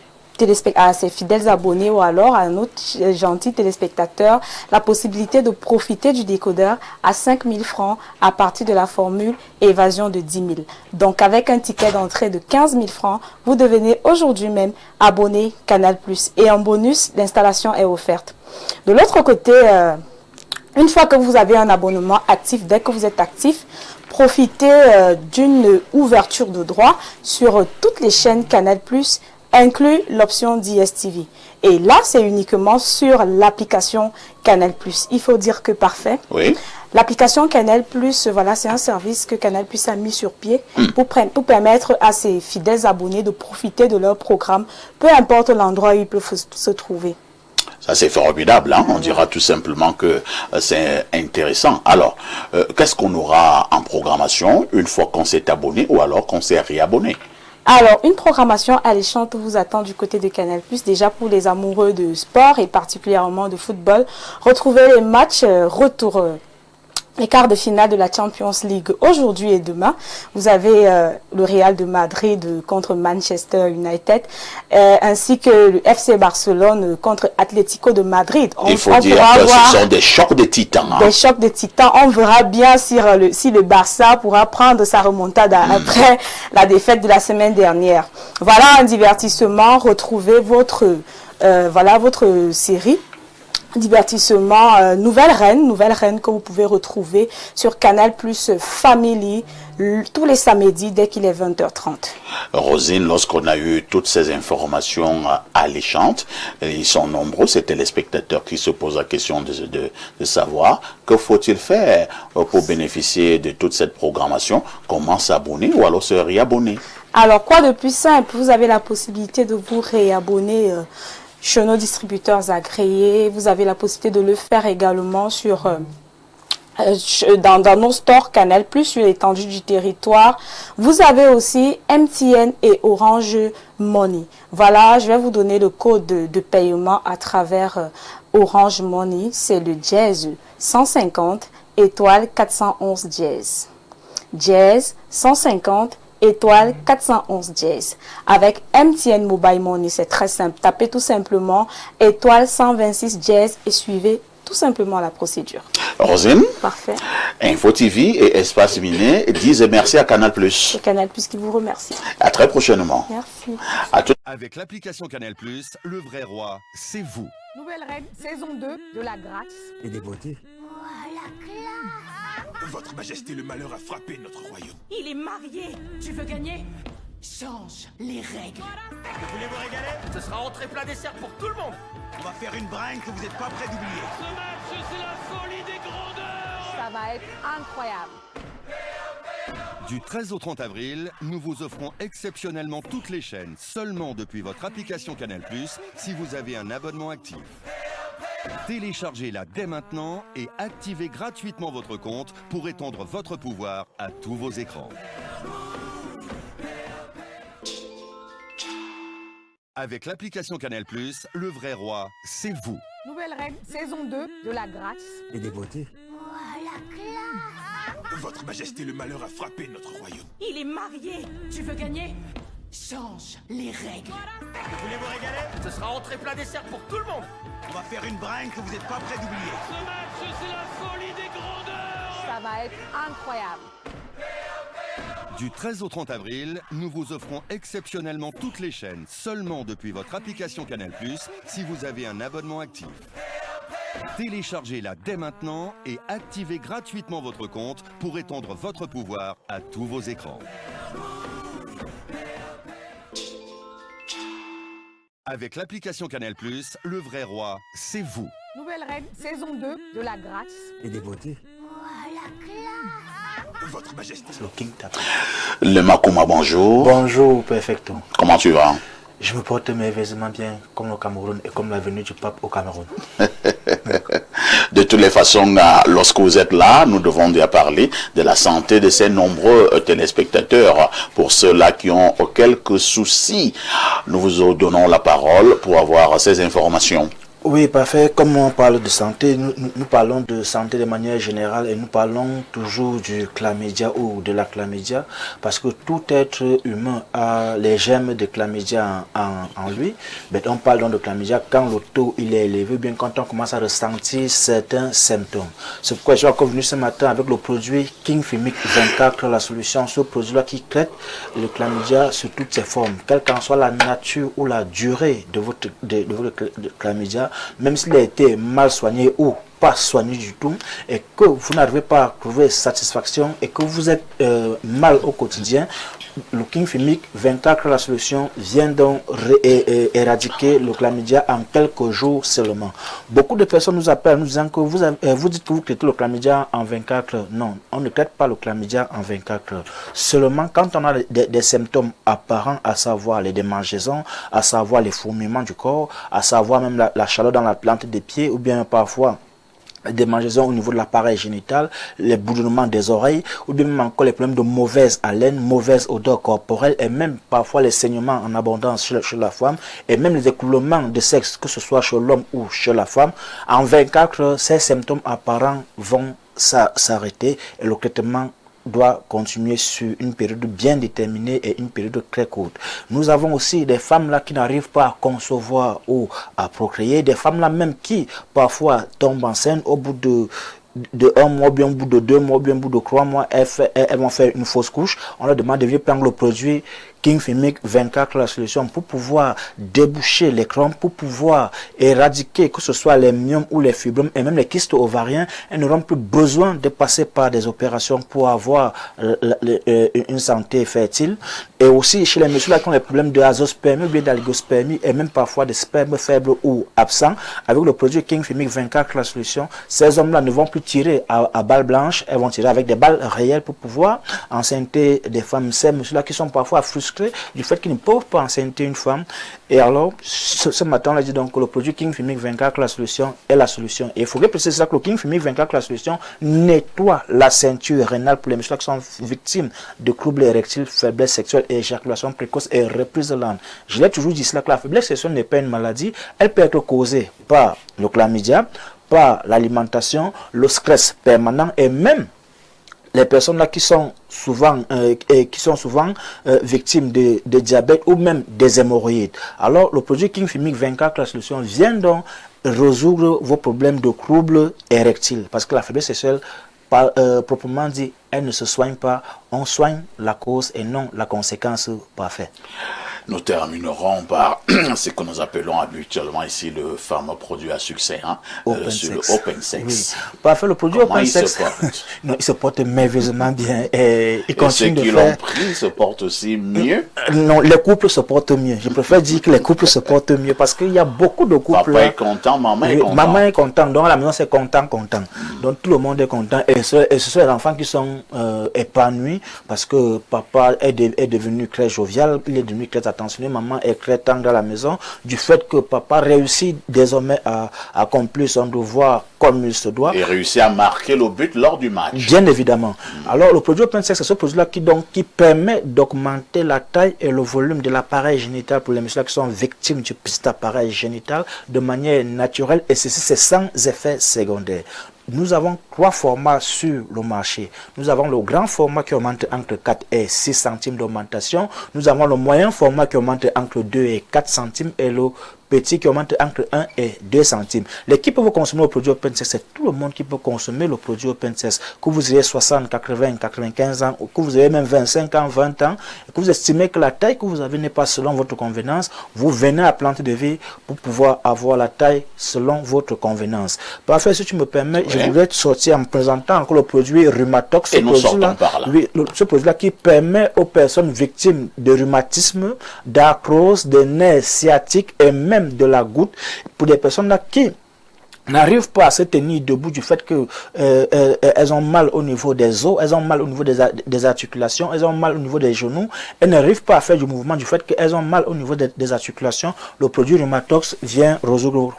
fidèles abonnés ou alors à notre gentil téléspectateur la possibilité de profiter du décodeur à 5 000 francs à partir de la formule évasion de 10 000. Donc avec un ticket d'entrée de 15 000 francs, vous devenez aujourd'hui même abonné Canal+. Et en bonus, l'installation est offerte. De l'autre côté, une fois que vous avez un abonnement actif, dès que vous êtes actif, profitez d'une ouverture de droit sur toutes les chaînes Canal+, inclut l'option DSTV. Et là, c'est uniquement sur l'application Canal+. Il faut dire que parfait. Oui. L'application Canal+, voilà, c'est un service que Canal+ a mis sur pied pour permettre à ses fidèles abonnés de profiter de leur programme, peu importe l'endroit où ils peuvent se trouver. Ça, c'est formidable, hein? On dira tout simplement que c'est intéressant. Alors, qu'est-ce qu'on aura en programmation une fois qu'on s'est abonné ou alors qu'on s'est réabonné? Alors, une programmation alléchante vous attend du côté de Canal+, déjà pour les amoureux de sport et particulièrement de football. Retrouvez les matchs retour. Les quarts de finale de la Champions League aujourd'hui et demain. Vous avez le Real de Madrid contre Manchester United, ainsi que le FC Barcelone contre Atlético de Madrid. Il faut dire que ce sont des chocs de titans. Des chocs de titans. On verra bien si le Barça pourra prendre sa remontada après la défaite de la semaine dernière. Voilà un divertissement. Retrouvez votre série. Divertissement Nouvelle Reine que vous pouvez retrouver sur Canal Plus Family tous les samedis dès qu'il est 20h30. Rosine, lorsqu'on a eu toutes ces informations alléchantes, ils sont nombreux, ces téléspectateurs qui se posent la question de savoir que faut-il faire pour bénéficier de toute cette programmation, comment s'abonner ou alors se réabonner. Alors quoi de plus simple, vous avez la possibilité de vous réabonner chez nos distributeurs agréés. Vous avez la possibilité de le faire également sur dans nos stores Canal+, sur l'étendue du territoire. Vous avez aussi MTN et Orange Money. Voilà, je vais vous donner le code de paiement à travers Orange Money. C'est le dièse 150 étoile 411 dièse. Dièse 150 étoile 411 dièse. Avec MTN Mobile Money, c'est très simple. Tapez tout simplement étoile 126 dièse et suivez tout simplement la procédure. Rosine, parfait. Info TV et Espace Miné disent merci à Canal+. C'est Canal+ qui vous remercie. À très prochainement. Merci. Avec l'application Canal+, le vrai roi, c'est vous. Nouvelle reine, saison 2 de la grâce. Et des beautés. Votre Majesté, le malheur a frappé notre royaume. Il est marié. Tu veux gagner? Change les règles. Vous voulez vous régaler? Ce sera entrée plat dessert pour tout le monde. On va faire une bringue que vous n'êtes pas prêts d'oublier. Ce match, c'est la folie des grandeurs. Ça va être incroyable. Du 13 au 30 avril, nous vous offrons exceptionnellement toutes les chaînes seulement depuis votre application Canal+, si vous avez un abonnement actif. Téléchargez-la dès maintenant et activez gratuitement votre compte pour étendre votre pouvoir à tous vos écrans. Avec l'application Canal+, le vrai roi, c'est vous. Nouvelle reine, saison 2 de la grâce. Et des beautés. Votre Majesté, le malheur a frappé notre royaume. Il est marié. Tu veux gagner? Change les règles. Vous voulez vous régaler? Ce sera entrée plat dessert pour tout le monde. On va faire une bringue que vous n'êtes pas prêts d'oublier. Ce match, c'est la folie des grandeurs. Ça va être incroyable. Du 13 au 30 avril, nous vous offrons exceptionnellement toutes les chaînes seulement depuis votre application Canal+, si vous avez un abonnement actif. Téléchargez-la dès maintenant et activez gratuitement votre compte pour étendre votre pouvoir à tous vos écrans. Avec l'application Canal+, le vrai roi, c'est vous. Nouvelle reine, saison 2 de la grâce. Et des beautés. Votre Majesté. Le Makoma, bonjour. Bonjour, perfecto. Comment tu vas? Je me porte merveilleusement bien, comme le Cameroun et comme la venue du pape au Cameroun. De toutes les façons, lorsque vous êtes là, nous devons déjà parler de la santé de ces nombreux téléspectateurs. Pour ceux-là qui ont quelques soucis, nous vous donnons la parole pour avoir ces informations. Oui, parfait. Comme on parle de santé, nous parlons de santé de manière générale et nous parlons toujours du chlamydia ou de la chlamydia parce que tout être humain a les germes de chlamydia en lui. Mais on parle donc de chlamydia quand le taux il est élevé, bien quand on commence à ressentir certains symptômes. C'est pourquoi je suis venu ce matin avec le produit King Fimic 24, la solution, ce produit-là qui traite le chlamydia sous toutes ses formes, quelle qu'en soit la nature ou la durée de votre chlamydia. Même s'il a été mal soigné ou pas soigné du tout, et que vous n'arrivez pas à trouver satisfaction et que vous êtes mal au quotidien, le King Fimic 24, la solution, vient donc éradiquer le chlamydia en quelques jours seulement. Beaucoup de personnes nous appellent nous disant que vous dites que vous traitez le chlamydia en 24 heures. Non, on ne traite pas le chlamydia en 24 heures. Seulement quand on a des symptômes apparents, à savoir les démangeaisons, à savoir les fourmillements du corps, à savoir même la chaleur dans la plante des pieds ou bien parfois des démangeaisons au niveau de l'appareil génital, les bourdonnements des oreilles, ou bien même encore les problèmes de mauvaise haleine, mauvaise odeur corporelle, et même parfois les saignements en abondance chez la femme, et même les écoulements de sexe, que ce soit chez l'homme ou chez la femme. En 24 heures, ces symptômes apparents vont s'arrêter et le traitement doit continuer sur une période bien déterminée et une période très courte. Nous avons aussi des femmes là qui n'arrivent pas à concevoir ou à procréer, des femmes là même qui parfois tombent enceintes au bout de 1 mois, bien au bout de 2 mois, bien au bout de 3 mois, elles vont faire une fausse couche. On leur demande de venir prendre le produit King Fimic 24, la solution, pour pouvoir déboucher les crampes, pour pouvoir éradiquer que ce soit les myomes ou les fibromes et même les kystes ovariens. Elles n'auront plus besoin de passer par des opérations pour avoir une santé fertile. Et aussi chez les messieurs qui ont des problèmes de azospermie ou bien d'algospermie et même parfois des spermes faibles ou absents, avec le produit King Fimic 24, la solution, ces hommes-là ne vont plus tirer à balles blanches, elles vont tirer avec des balles réelles pour pouvoir enceinte des femmes. Ces messieurs-là qui sont parfois frustrés du fait qu'ils ne peuvent pas enceinte une femme. Et alors, ce matin, on a dit donc que le produit King Fimic 24, la solution, est la solution. Et il faudrait préciser ça que le King Fimic 24, la solution, nettoie la ceinture rénale pour les messieurs qui sont victimes de troubles érectiles, faiblesse sexuelle et éjaculation précoce et reprise de l'âme. Je l'ai toujours dit cela, que la faiblesse sexuelle n'est pas une maladie. Elle peut être causée par le chlamydia, par l'alimentation, le stress permanent et même les personnes là qui sont souvent victimes de diabète ou même des hémorroïdes. Alors le produit King Fimic 24, la solution, vient donc résoudre vos problèmes de troubles érectiles, parce que la faiblesse sexuelle, proprement dit, elle ne se soigne pas. On soigne la cause et non la conséquence parfaite. Nous terminerons par ce que nous appelons habituellement ici le fameux produit à succès, hein, sur le Open Sex. Oui. Parfait, le produit Comment Open il Sex, se porte? non, il se porte merveilleusement bien et il Et ceux continue qui de l'ont faire. pris se portent aussi mieux. Non, les couples se portent mieux. Je préfère dire que les couples se portent mieux parce qu'il y a beaucoup de couples. Papa est content, maman est content. Maman est content, donc à la maison c'est content. Donc tout le monde est content et ce sont les enfants qui sont épanouis parce que papa est devenu très jovial, il est devenu très attentionné, maman est très tendre à la maison, du fait que papa réussit désormais à accomplir son devoir comme il se doit. Et réussit à marquer le but lors du match. Bien évidemment. Alors le produit Open Sex, c'est ce produit-là qui permet d'augmenter la taille et le volume de l'appareil génital pour les messieurs qui sont victimes du petit appareil génital de manière naturelle, et ceci c'est sans effet secondaire. Nous avons 3 formats sur le marché. Nous avons le grand format qui augmente entre 4 et 6 centimes d'augmentation. Nous avons le moyen format qui augmente entre 2 et 4 centimes et le petit qui augmente entre 1 et 2 centimes. Les qui peuvent consommer le produit Open Sex, c'est tout le monde qui peut consommer le produit Open Sex. Que vous ayez 60, 80, 95 ans, ou que vous ayez même 25 ans, 20 ans, et que vous estimez que la taille que vous avez n'est pas selon votre convenance, vous venez à Plante de Vie pour pouvoir avoir la taille selon votre convenance. Parfait, si tu me permets, je voudrais te sortir en me présentant encore le produit Rhumatox. Et nous sortons par là. Oui, ce produit-là qui permet aux personnes victimes de rhumatisme, d'arthrose, de nerfs sciatiques et même de la goutte, pour des personnes là qui n'arrivent pas à se tenir debout du fait que elles ont mal au niveau des os, elles ont mal au niveau des articulations, elles ont mal au niveau des genoux, elles n'arrivent pas à faire du mouvement du fait qu'elles ont mal au niveau des articulations. Le produit Rhumatox vient résoudre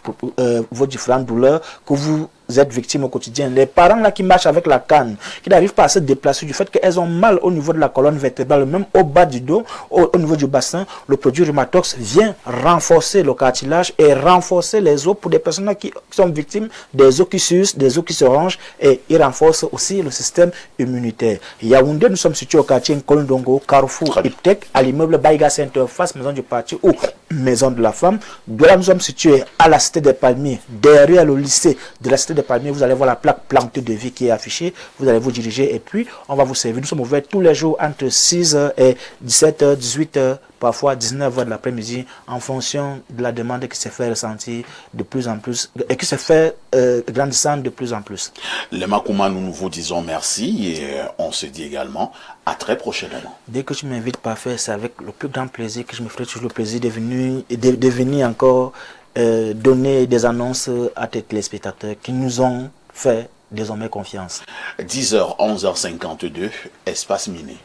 vos différentes douleurs que vous êtes victimes au quotidien. Les parents là qui marchent avec la canne, qui n'arrivent pas à se déplacer du fait qu'elles ont mal au niveau de la colonne vertébrale, même au bas du dos, au niveau du bassin, le produit Rhumatox vient renforcer le cartilage et renforcer les os pour des personnes là qui sont victimes des os qui s'usent, des os qui se rongent, et il renforce aussi le système immunitaire. Yaoundé, nous sommes situés au quartier Nkolndongo, Carrefour Iptec, à l'immeuble Baïga Center, face maison du parti ou maison de la femme. De là, nous sommes situés à la Cité des Palmiers, derrière le lycée de la Cité des Palmiers. Vous allez voir la plaque Plante de Vie qui est affichée. Vous allez vous diriger et puis on va vous servir. Nous sommes ouverts tous les jours entre 6h et 17h, 18h, parfois 19h de l'après-midi, en fonction de la demande qui se fait ressentir de plus en plus et qui se fait grandissante de plus en plus. Les Makouma, nous vous disons merci et on se dit également à très prochainement. Dès que tu m'invites, parfait, c'est avec le plus grand plaisir que je me ferai toujours le plaisir de venir encore donner des annonces à tes téléspectateurs qui nous ont fait désormais confiance. 10h, 11h52, espace miné.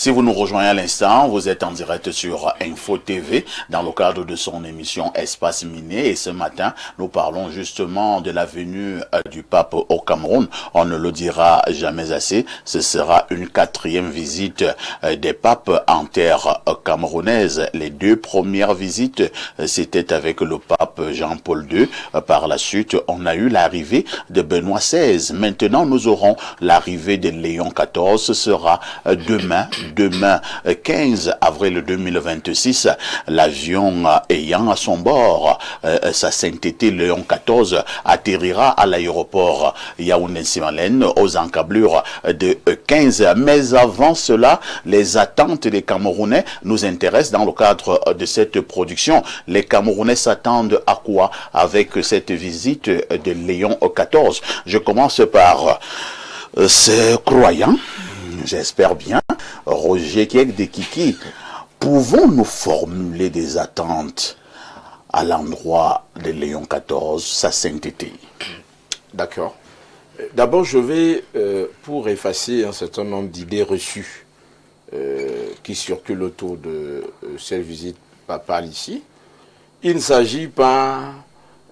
Si vous nous rejoignez à l'instant, vous êtes en direct sur Info TV dans le cadre de son émission Espace Miné. Et ce matin, nous parlons justement de la venue du pape au Cameroun. On ne le dira jamais assez. Ce sera une 4e visite des papes en terre camerounaise. Les 2 premières visites, c'était avec le pape Jean-Paul II. Par la suite, on a eu l'arrivée de Benoît XVI. Maintenant, nous aurons l'arrivée de Léon XIV. Ce sera demain 15 avril 2026, l'avion ayant à son bord sa sainteté Léon XIV atterrira à l'aéroport Yaoundé-Simalène aux encablures de 15. Mais avant cela, les attentes des Camerounais nous intéressent dans le cadre de cette production. Les Camerounais s'attendent à quoi avec cette visite de Léon XIV? Je commence par ces croyants. J'espère bien, Roger Kiek de Kiki, pouvons-nous formuler des attentes à l'endroit de Léon XIV, sa sainteté? D'accord. D'abord, je vais, pour effacer un certain nombre d'idées reçues qui circulent autour de cette visite papale ici, il ne s'agit pas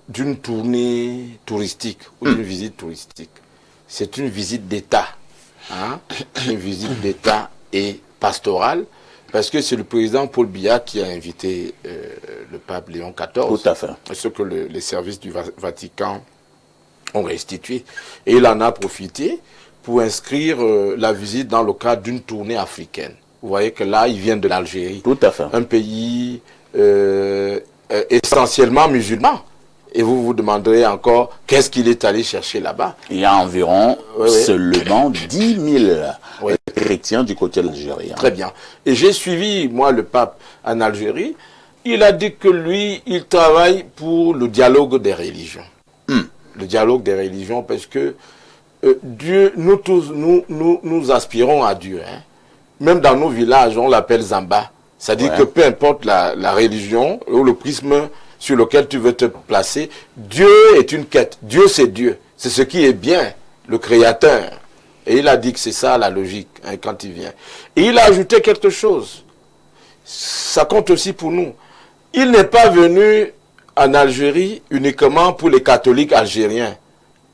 d'une tournée touristique ou d'une visite touristique. C'est une visite d'État. Une visite d'État et pastorale, parce que c'est le président Paul Biya qui a invité le pape Léon XIV. Tout à fait. Ce que les services du Vatican ont restitué. Et il en a profité pour inscrire la visite dans le cadre d'une tournée africaine. Vous voyez que là, il vient de l'Algérie. Tout à fait. Un pays essentiellement musulman. Et vous vous demanderez encore qu'est-ce qu'il est allé chercher là-bas. Il y a environ seulement 10 000 chrétiens du côté algérien. Très bien. Et j'ai suivi, moi, le pape en Algérie. Il a dit que lui, il travaille pour le dialogue des religions. Le dialogue des religions, parce que Dieu, nous tous, nous aspirons à Dieu. Même dans nos villages, on l'appelle Zamba. C'est-à-dire que peu importe la religion ou le prisme sur lequel tu veux te placer, Dieu est une quête. Dieu, c'est Dieu. C'est ce qui est bien, le Créateur. Et il a dit que c'est ça la logique quand il vient. Et il a ajouté quelque chose. Ça compte aussi pour nous. Il n'est pas venu en Algérie uniquement pour les catholiques algériens.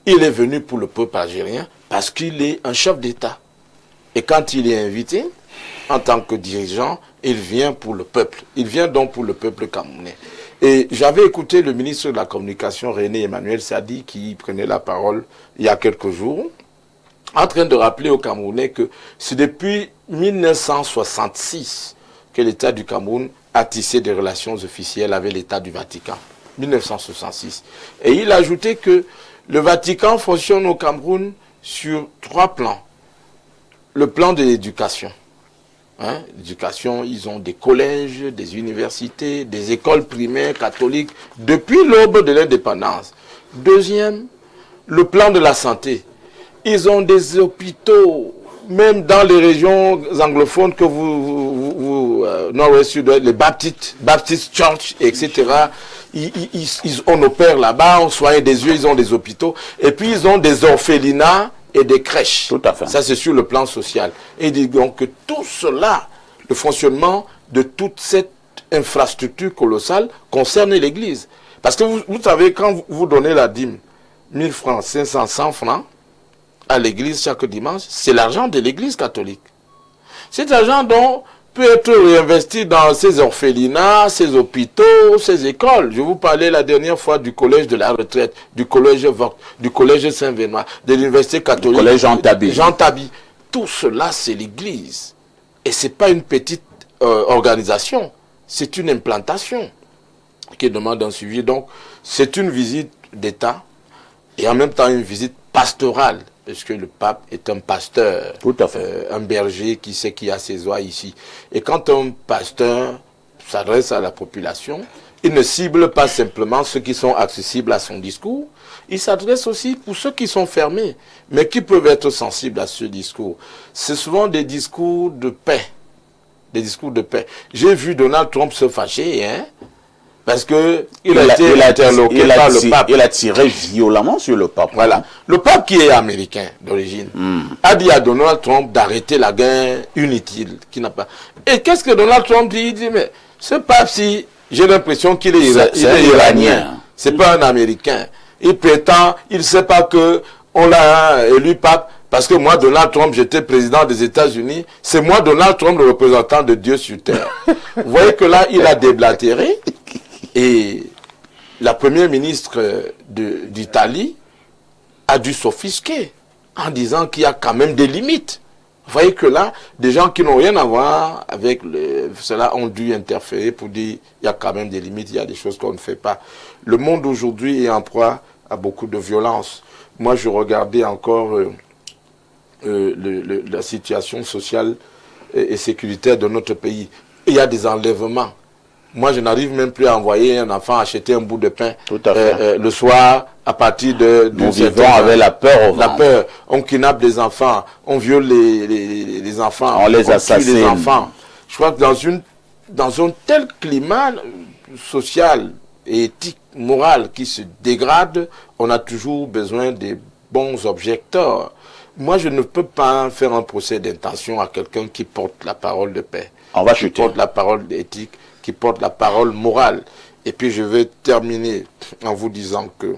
Il est venu pour le peuple algérien parce qu'il est un chef d'État. Et quand il est invité, en tant que dirigeant, il vient pour le peuple. Il vient donc pour le peuple camerounais. Et j'avais écouté le ministre de la Communication, René Emmanuel Sadi, qui prenait la parole il y a quelques jours, en train de rappeler aux Camerounais que c'est depuis 1966 que l'État du Cameroun a tissé des relations officielles avec l'État du Vatican. 1966. Et il a ajouté que le Vatican fonctionne au Cameroun sur 3 plans. Le plan de l'éducation. L'éducation, ils ont des collèges, des universités, des écoles primaires catholiques depuis l'aube de l'indépendance. Deuxième, le plan de la santé. Ils ont des hôpitaux, même dans les régions anglophones que nord-ouest, sud-ouest, les Baptist Church, etc. On opère là-bas, on soigne des yeux, ils ont des hôpitaux. Et puis ils ont des orphelinats et des crèches. Tout à fait. Ça, c'est sur le plan social. Et donc que tout cela, le fonctionnement de toute cette infrastructure colossale concerne l'Église. Parce que vous savez, quand vous donnez la dîme, 1000 francs, 500, 100 francs, à l'Église chaque dimanche, c'est l'argent de l'Église catholique. Cet argent donc peut être réinvesti dans ces orphelinats, ces hôpitaux, ces écoles. Je vous parlais la dernière fois du collège de la retraite, du collège Vogt, du collège Saint-Benoît, de l'université catholique. Du collège Jean Tabi. Jean Tabi. Tout cela, c'est l'Église. Et ce n'est pas une petite organisation, c'est une implantation qui demande un suivi. Donc, c'est une visite d'État et en même temps une visite pastorale. Parce que le pape est un pasteur, tout à fait. Un berger qui sait qui a ses oies ici. Et quand un pasteur s'adresse à la population, il ne cible pas simplement ceux qui sont accessibles à son discours, il s'adresse aussi pour ceux qui sont fermés, mais qui peuvent être sensibles à ce discours. C'est souvent des discours de paix. Des discours de paix. J'ai vu Donald Trump se fâcher, Parce que il a été interloqué par le pape. Il a tiré violemment sur le pape. Voilà. Le pape qui est américain d'origine a dit à Donald Trump d'arrêter la guerre inutile qui n'a pas. Et qu'est-ce que Donald Trump dit? Il dit mais ce pape, si j'ai l'impression qu'il est iranien, c'est pas un Américain. Il prétend, il ne sait pas que on l'a élu pape. Parce que moi, Donald Trump, j'étais président des États-Unis. C'est moi, Donald Trump, le représentant de Dieu sur terre. Vous voyez que là, il a déblatéré. Et la première ministre d'Italie a dû s'offusquer en disant qu'il y a quand même des limites. Vous voyez que là, des gens qui n'ont rien à voir avec cela ont dû interférer pour dire qu'il y a quand même des limites, il y a des choses qu'on ne fait pas. Le monde aujourd'hui est en proie à beaucoup de violence. Moi, je regardais encore la situation sociale et sécuritaire de notre pays. Il y a des enlèvements. Moi, je n'arrive même plus à envoyer un enfant acheter un bout de pain le soir à partir de... Nous vivons avec la peur au ventre. La peur. On kidnappe des enfants, on viole les enfants, on les assassine. Tue les enfants. Je crois que dans un tel climat social et éthique, moral qui se dégrade, on a toujours besoin des bons objecteurs. Moi, je ne peux pas faire un procès d'intention à quelqu'un qui porte la parole de paix, qui porte la parole d'éthique, qui porte la parole morale. Et puis je vais terminer en vous disant que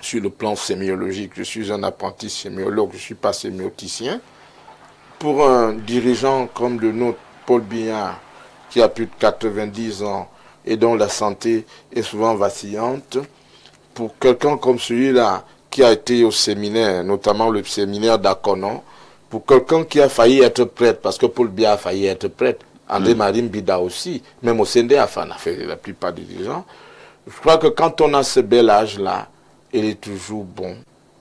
sur le plan sémiologique, je suis un apprenti sémiologue, je ne suis pas sémioticien. Pour un dirigeant comme le nôtre, Paul Biya, qui a plus de 90 ans et dont la santé est souvent vacillante, pour quelqu'un comme celui-là qui a été au séminaire, notamment le séminaire d'Akonon, pour quelqu'un qui a failli être prêtre, parce que Paul Biya a failli être prêtre, André Marim Bida aussi, même au CNDF, on a fait la plupart des dirigeants. Je crois que quand on a ce bel âge-là, il est toujours bon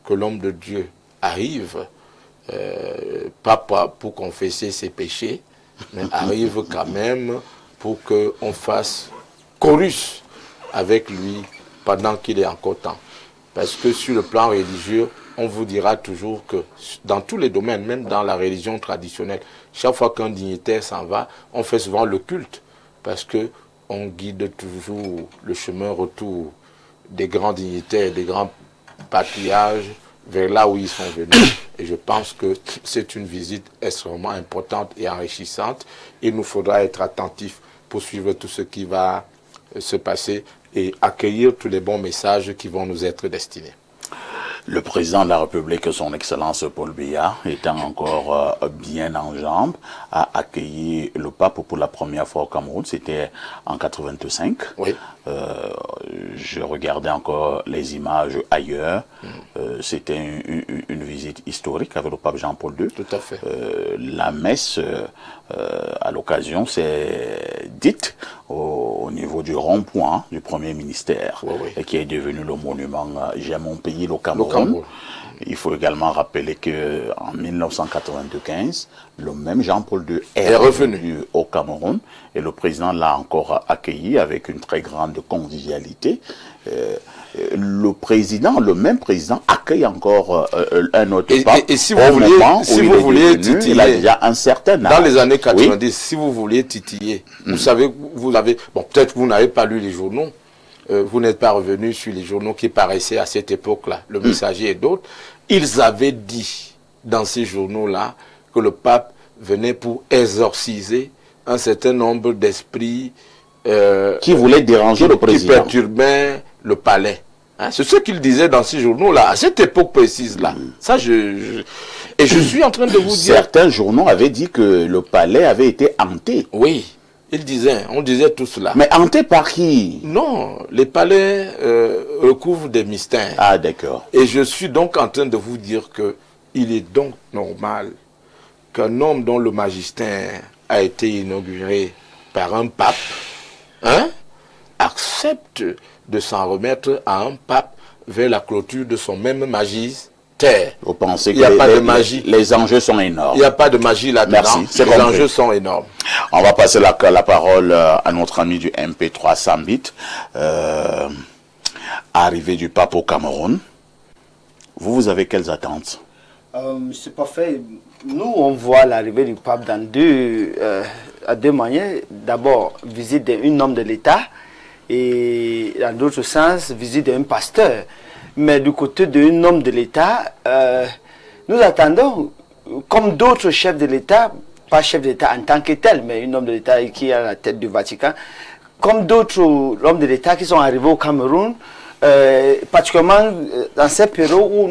que l'homme de Dieu arrive, pas pour confesser ses péchés, mais arrive quand même pour qu'on fasse chorus avec lui pendant qu'il est encore temps. Parce que sur le plan religieux, on vous dira toujours que dans tous les domaines, même dans la religion traditionnelle, chaque fois qu'un dignitaire s'en va, on fait souvent le culte. Parce que on guide toujours le chemin retour des grands dignitaires, des grands patriarches vers là où ils sont venus. Et je pense que c'est une visite extrêmement importante et enrichissante. Il nous faudra être attentifs pour suivre tout ce qui va se passer et accueillir tous les bons messages qui vont nous être destinés. Le président de la République, son Excellence Paul Biya, étant encore bien en jambes, a accueilli le pape pour la première fois au Cameroun. C'était en 85. Oui. Je regardais encore les images ailleurs. C'était une visite historique avec le pape Jean-Paul II. Tout à fait. La messe, à l'occasion, s'est dite au niveau du rond-point du Premier ministère, et qui est devenu le monument J'aime mon pays, le Cameroun. Il faut également rappeler qu'en 1995, le même Jean-Paul II est revenu au Cameroun et le président l'a encore accueilli avec une très grande convivialité. Le même président accueille encore un autre pape. Et si vous vouliez titiller, il a déjà un certain âge. Dans les années 90, si vous vouliez titiller, vous savez, vous avez, bon, peut-être que vous n'avez pas lu les journaux, vous n'êtes pas revenu sur les journaux qui paraissaient à cette époque-là, Le Messager et d'autres. Ils avaient dit dans ces journaux-là que le pape venait pour exorciser un certain nombre d'esprits qui voulaient déranger le président, qui perturbaient le palais. Hein, c'est ce qu'ils disaient dans ces journaux-là, à cette époque précise-là. Ça, et je suis en train de vous dire... Certains journaux avaient dit que le palais avait été hanté. Oui. On disait tout cela. Mais hanté par qui? Non, les palais recouvrent des mystères. Ah, d'accord. Et je suis donc en train de vous dire que il est donc normal qu'un homme dont le magistère a été inauguré par un pape, accepte de s'en remettre à un pape vers la clôture de son même magistère. Vous pensez qu'il n'y a pas de magie. Les enjeux sont énormes. Il n'y a pas de magie là-dedans. Merci. Les enjeux sont énormes. On va passer la parole à notre ami du MP3 Sambit. Arrivée du pape au Cameroun. Vous avez quelles attentes? C'est parfait. Nous, on voit l'arrivée du pape à deux manières. D'abord, visite d'un homme de l'État et dans d'autres sens, visite d'un pasteur. Mais du côté d'un homme de l'État, nous attendons, comme d'autres chefs de l'État, pas chef d'État en tant que tel, mais un homme de l'État qui est à la tête du Vatican, comme d'autres hommes de l'État qui sont arrivés au Cameroun, particulièrement dans cette période où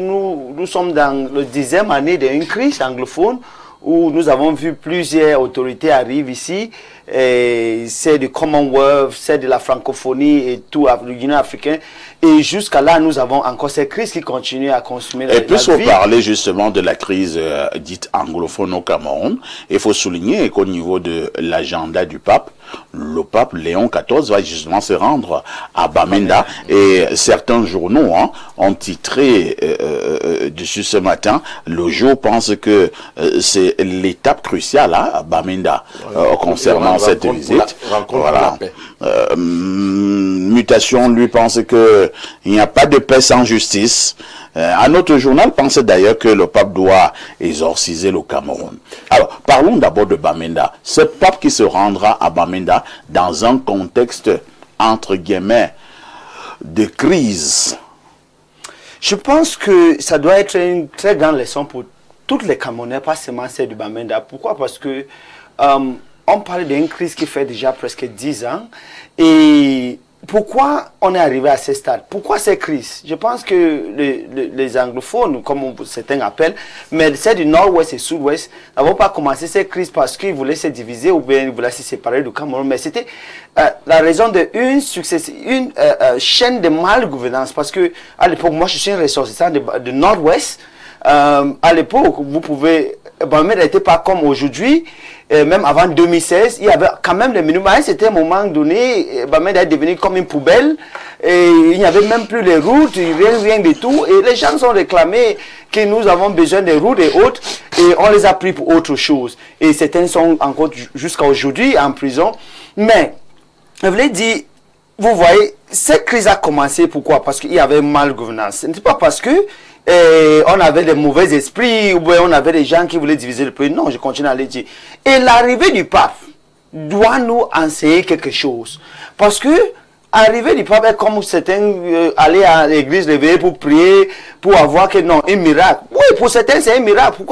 nous sommes dans le 10e année d'une crise anglophone, où nous avons vu plusieurs autorités arriver ici, c'est du Commonwealth, c'est de la francophonie et tout, l'Union africaine. Et jusqu'à là, nous avons encore cette crise qui continue à consumer la vie. Et puisqu'on parlait justement de la crise dite anglophone au Cameroun, il faut souligner qu'au niveau de l'agenda du pape, le pape Léon XIV va justement se rendre à Bamenda. Et certains journaux ont titré dessus ce matin, le jour pense que c'est l'étape cruciale à Bamenda concernant cette visite. Voilà. Mutation, lui, pense que il n'y a pas de paix sans justice. Un autre journal pense d'ailleurs que le pape doit exorciser le Cameroun. Alors, parlons d'abord de Bamenda. Ce pape qui se rendra à Bamenda dans un contexte, entre guillemets, de crise. Je pense que ça doit être une très grande leçon pour toutes les Camerounais, pas seulement celle du Bamenda. Pourquoi? Parce que on parle d'une crise qui fait déjà presque 10 ans. Et pourquoi on est arrivé à ce stade? Pourquoi cette crise? Je pense que les anglophones, comme certains appellent, mais celles du nord-ouest et sud-ouest, n'avons pas commencé cette crise parce qu'ils voulaient se diviser ou bien ils voulaient se séparer du Cameroun. Mais c'était la raison d'une chaîne de malgouvernance. Parce que à l'époque, moi je suis un ressortissant de nord-ouest. À l'époque, vous pouvez... Bamenda n'était pas comme aujourd'hui, même avant 2016, il y avait quand même les minimums. C'était un moment donné, Bamenda est devenu comme une poubelle, et il n'y avait même plus les routes, rien de tout, et les gens ont réclamé que nous avons besoin des routes et autres, et on les a pris pour autre chose. Et certains sont encore jusqu'à aujourd'hui en prison. Mais, je voulais dire, vous voyez, cette crise a commencé, pourquoi? Parce qu'il y avait une malgouvernance. Ce n'est pas parce que on avait des mauvais esprits ou bien on avait des gens qui voulaient diviser le pays. Non, je continue à le dire. Et l'arrivée du pape doit nous enseigner quelque chose. Parce que l'arrivée du pape est comme certains aller à l'église réveiller pour prier, pour avoir que non, un miracle. Oui, pour certains c'est un miracle.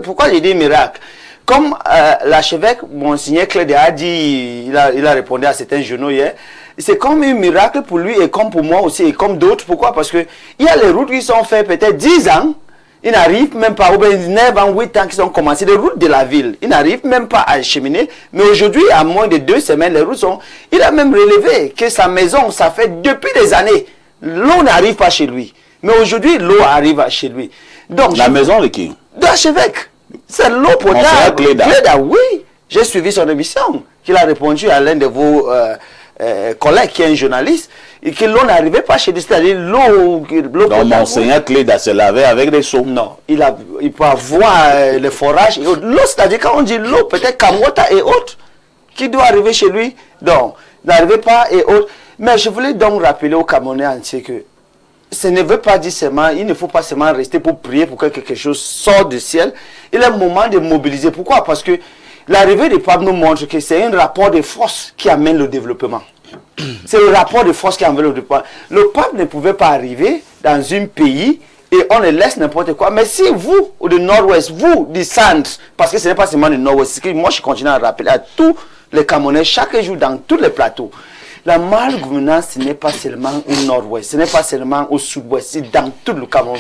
Pourquoi j'ai dit miracle? Comme l'archevêque, Monseigneur Clédé a dit, il a répondu à certains journaux hier, c'est comme un miracle pour lui et comme pour moi aussi et comme d'autres. Pourquoi? Parce que il y a les routes qui sont faites peut-être 10 ans, ils n'arrivent même pas, ou bien 9 ans, 8 ans qui ont commencé, les routes de la ville, ils n'arrivent même pas à cheminer. Mais aujourd'hui, à moins de 2 semaines, les routes sont... Il a même relevé que sa maison, ça fait depuis des années, l'eau n'arrive pas chez lui. Mais aujourd'hui, l'eau arrive chez lui. Donc, la maison de qui? De l'archevêque. C'est l'eau potable. Cléda, oui. J'ai suivi son émission, qu'il a répondu à l'un de vos... collègue qui est un journaliste et que l'eau n'arrivait pas chez lui, c'est-à-dire l'eau donc Monseigneur Cléda se lavait avec des seaux. Non, il peut avoir les forages et autres. L'eau, c'est-à-dire quand on dit l'eau, peut-être Kamwota et autres qui doit arriver chez lui, donc n'arrivait pas et autres. Mais je voulais donc rappeler aux Camerounais entiers que ce ne veut pas dire seulement, il ne faut pas seulement rester pour prier pour que quelque chose sorte du ciel. Il est le moment de mobiliser. Pourquoi? Parce que l'arrivée du pape nous montre que c'est un rapport de force qui amène le développement. C'est le rapport de force qui amène le développement. Le pape ne pouvait pas arriver dans un pays et on le laisse n'importe quoi. Mais si vous, ou du nord-ouest, vous, du centre, parce que ce n'est pas seulement du nord-ouest, c'est que moi je continue à rappeler à tous les Camerounais, chaque jour dans tous les plateaux, la malgouvernance, ce n'est pas seulement au nord-ouest, ce n'est pas seulement au sud-ouest, c'est dans tout le Cameroun.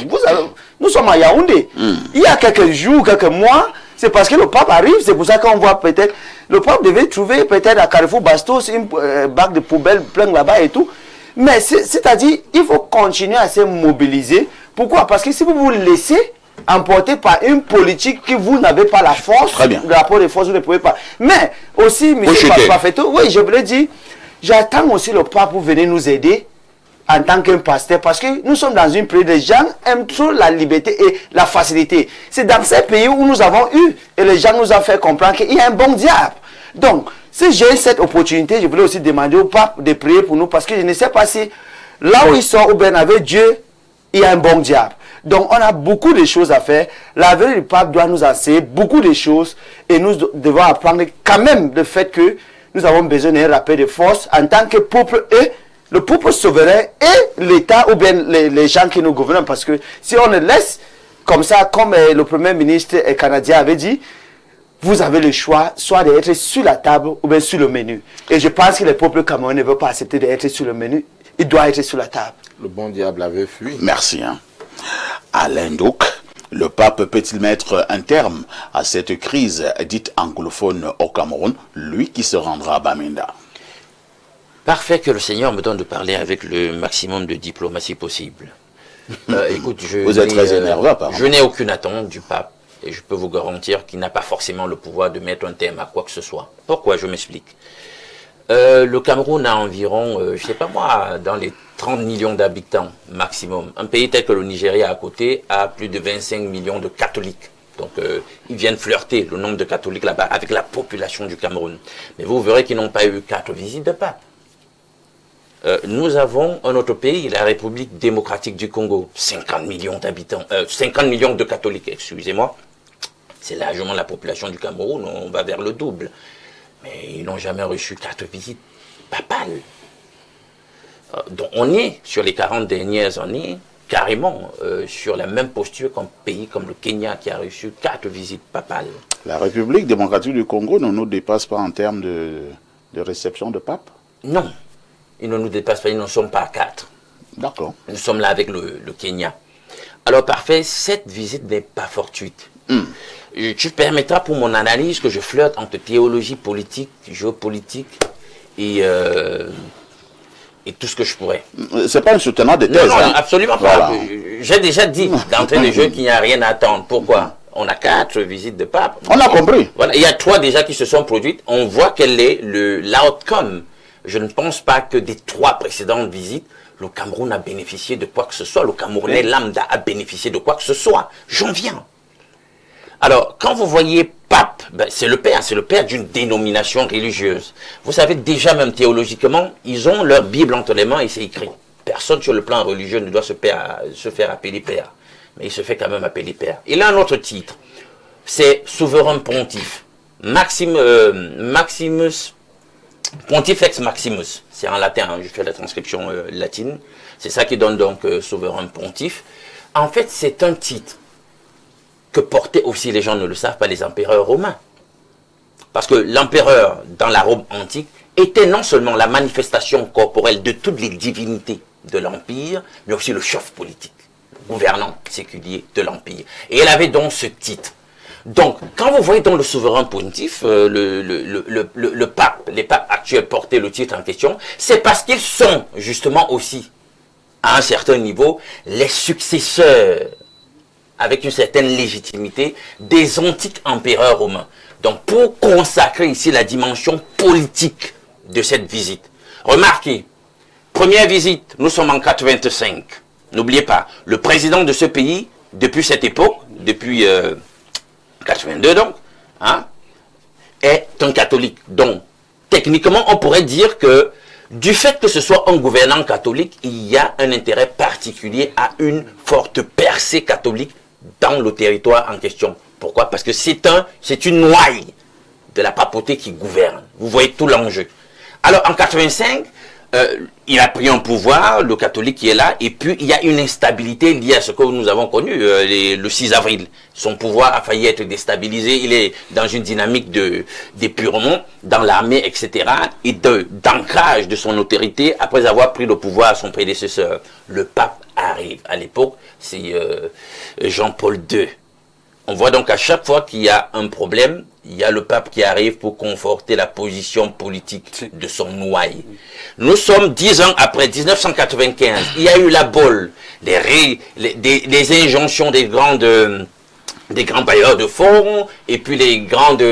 Nous sommes à Yaoundé. Il y a quelques jours, quelques mois, c'est parce que le pape arrive, c'est pour ça qu'on voit peut-être... Le pape devait trouver peut-être à Carrefour Bastos une bac de poubelle plein là-bas et tout. Mais c'est-à-dire, il faut continuer à se mobiliser. Pourquoi? Parce que si vous vous laissez emporter par une politique que vous n'avez pas la force, le rapport de force, vous ne pouvez pas. Mais aussi, M. Pafeto, oui, je voulais dire, j'attends aussi le pape pour venir nous aider en tant qu'un pasteur, parce que nous sommes dans une période, les gens aiment trop la liberté et la facilité. C'est dans ces pays où nous avons eu, et les gens nous ont fait comprendre qu'il y a un bon diable. Donc, si j'ai cette opportunité, je voulais aussi demander au pape de prier pour nous, parce que je ne sais pas si, là où ils sont, ou bien avec Dieu, il y a un bon diable. Donc, on a beaucoup de choses à faire. La venue du pape doit nous enseigner beaucoup de choses, et nous devons apprendre quand même le fait que nous avons besoin d'un rappel de force en tant que peuple et le peuple souverain et l'État ou bien les gens qui nous gouvernent. Parce que si on le laisse comme ça, comme le Premier ministre canadien avait dit, vous avez le choix soit d'être sur la table ou bien sur le menu. Et je pense que le peuple camerounais ne veut pas accepter d'être sur le menu. Il doit être sur la table. Le bon diable avait fui. Merci. Alain Douk, le pape peut-il mettre un terme à cette crise dite anglophone au Cameroun, lui qui se rendra à Bamenda? Parfait que le Seigneur me donne de parler avec le maximum de diplomatie possible. Écoute, vous êtes très énervé, apparemment. Je n'ai aucune attente du pape et je peux vous garantir qu'il n'a pas forcément le pouvoir de mettre un terme à quoi que ce soit. Pourquoi? Je m'explique. Le Cameroun a environ, je ne sais pas moi, dans les 30 millions d'habitants maximum. Un pays tel que le Nigeria à côté a plus de 25 millions de catholiques. Donc ils viennent flirter le nombre de catholiques là-bas avec la population du Cameroun. Mais vous verrez qu'ils n'ont pas eu 4 visites de pape. Nous avons un autre pays, la République démocratique du Congo, 50 millions d'habitants, 50 millions de catholiques, excusez-moi. C'est largement la population du Cameroun, on va vers le double. Mais ils n'ont jamais reçu 4 visites papales. Donc on est, sur les 40 dernières années, carrément sur la même posture qu'un pays comme le Kenya qui a reçu 4 visites papales. La République démocratique du Congo ne nous dépasse pas en termes de réception de pape? Non. Ils ne nous dépassent pas, ils n'en sont pas à 4. D'accord. Nous sommes là avec le Kenya. Alors parfait, cette visite n'est pas fortuite. Tu permettras pour mon analyse que je flirte entre théologie politique, géopolitique et tout ce que je pourrais. C'est pas un soutenant de thèse. Non, hein? Absolument Voilà. pas. J'ai déjà dit d'entrée de jeu qu'il n'y a rien à attendre. Pourquoi? On a 4 visites de pape. On a compris. Voilà, il y a 3 déjà qui se sont produites. On voit quel est l'outcome. Je ne pense pas que des 3 précédentes visites, le Cameroun a bénéficié de quoi que ce soit. Le Camerounais lambda a bénéficié de quoi que ce soit. J'en viens. Alors, quand vous voyez pape, ben, c'est le père d'une dénomination religieuse. Vous savez, déjà même théologiquement, ils ont leur Bible entre les mains et c'est écrit. Personne sur le plan religieux ne doit se faire appeler père. Mais il se fait quand même appeler père. Il a un autre titre. C'est souverain pontife. Maximus... Pontifex Maximus, c'est en latin, hein, je fais la transcription latine, c'est ça qui donne donc souverain pontife. En fait, c'est un titre que portaient aussi, les gens ne le savent pas, les empereurs romains. Parce que l'empereur, dans la Rome antique, était non seulement la manifestation corporelle de toutes les divinités de l'Empire, mais aussi le chef politique, le gouvernant séculier de l'Empire. Et elle avait donc ce titre. Donc, quand vous voyez dans le souverain pontife, le pape, les papes actuels porter le titre en question, c'est parce qu'ils sont justement aussi, à un certain niveau, les successeurs, avec une certaine légitimité, des antiques empereurs romains. Donc, pour consacrer ici la dimension politique de cette visite, remarquez, première visite, nous sommes en 85. N'oubliez pas, le président de ce pays, depuis cette époque, depuis... 82 donc, hein, est un catholique. Donc, techniquement, on pourrait dire que du fait que ce soit un gouvernant catholique, il y a un intérêt particulier à une forte percée catholique dans le territoire en question. Pourquoi? Parce que c'est une noaille de la papauté qui gouverne. Vous voyez tout l'enjeu. Alors, en 85, il a pris un pouvoir, le catholique qui est là, et puis il y a une instabilité liée à ce que nous avons connu le 6 avril. Son pouvoir a failli être déstabilisé, il est dans une dynamique d'épurement dans l'armée, etc., et d'ancrage de son autorité après avoir pris le pouvoir à son prédécesseur. Le pape arrive à l'époque, c'est Jean-Paul II. On voit donc à chaque fois qu'il y a un problème, il y a le pape qui arrive pour conforter la position politique de son noyau. Nous sommes 10 ans après, 1995. Il y a eu la bolle, des injonctions des grands bailleurs de fonds et puis les grandes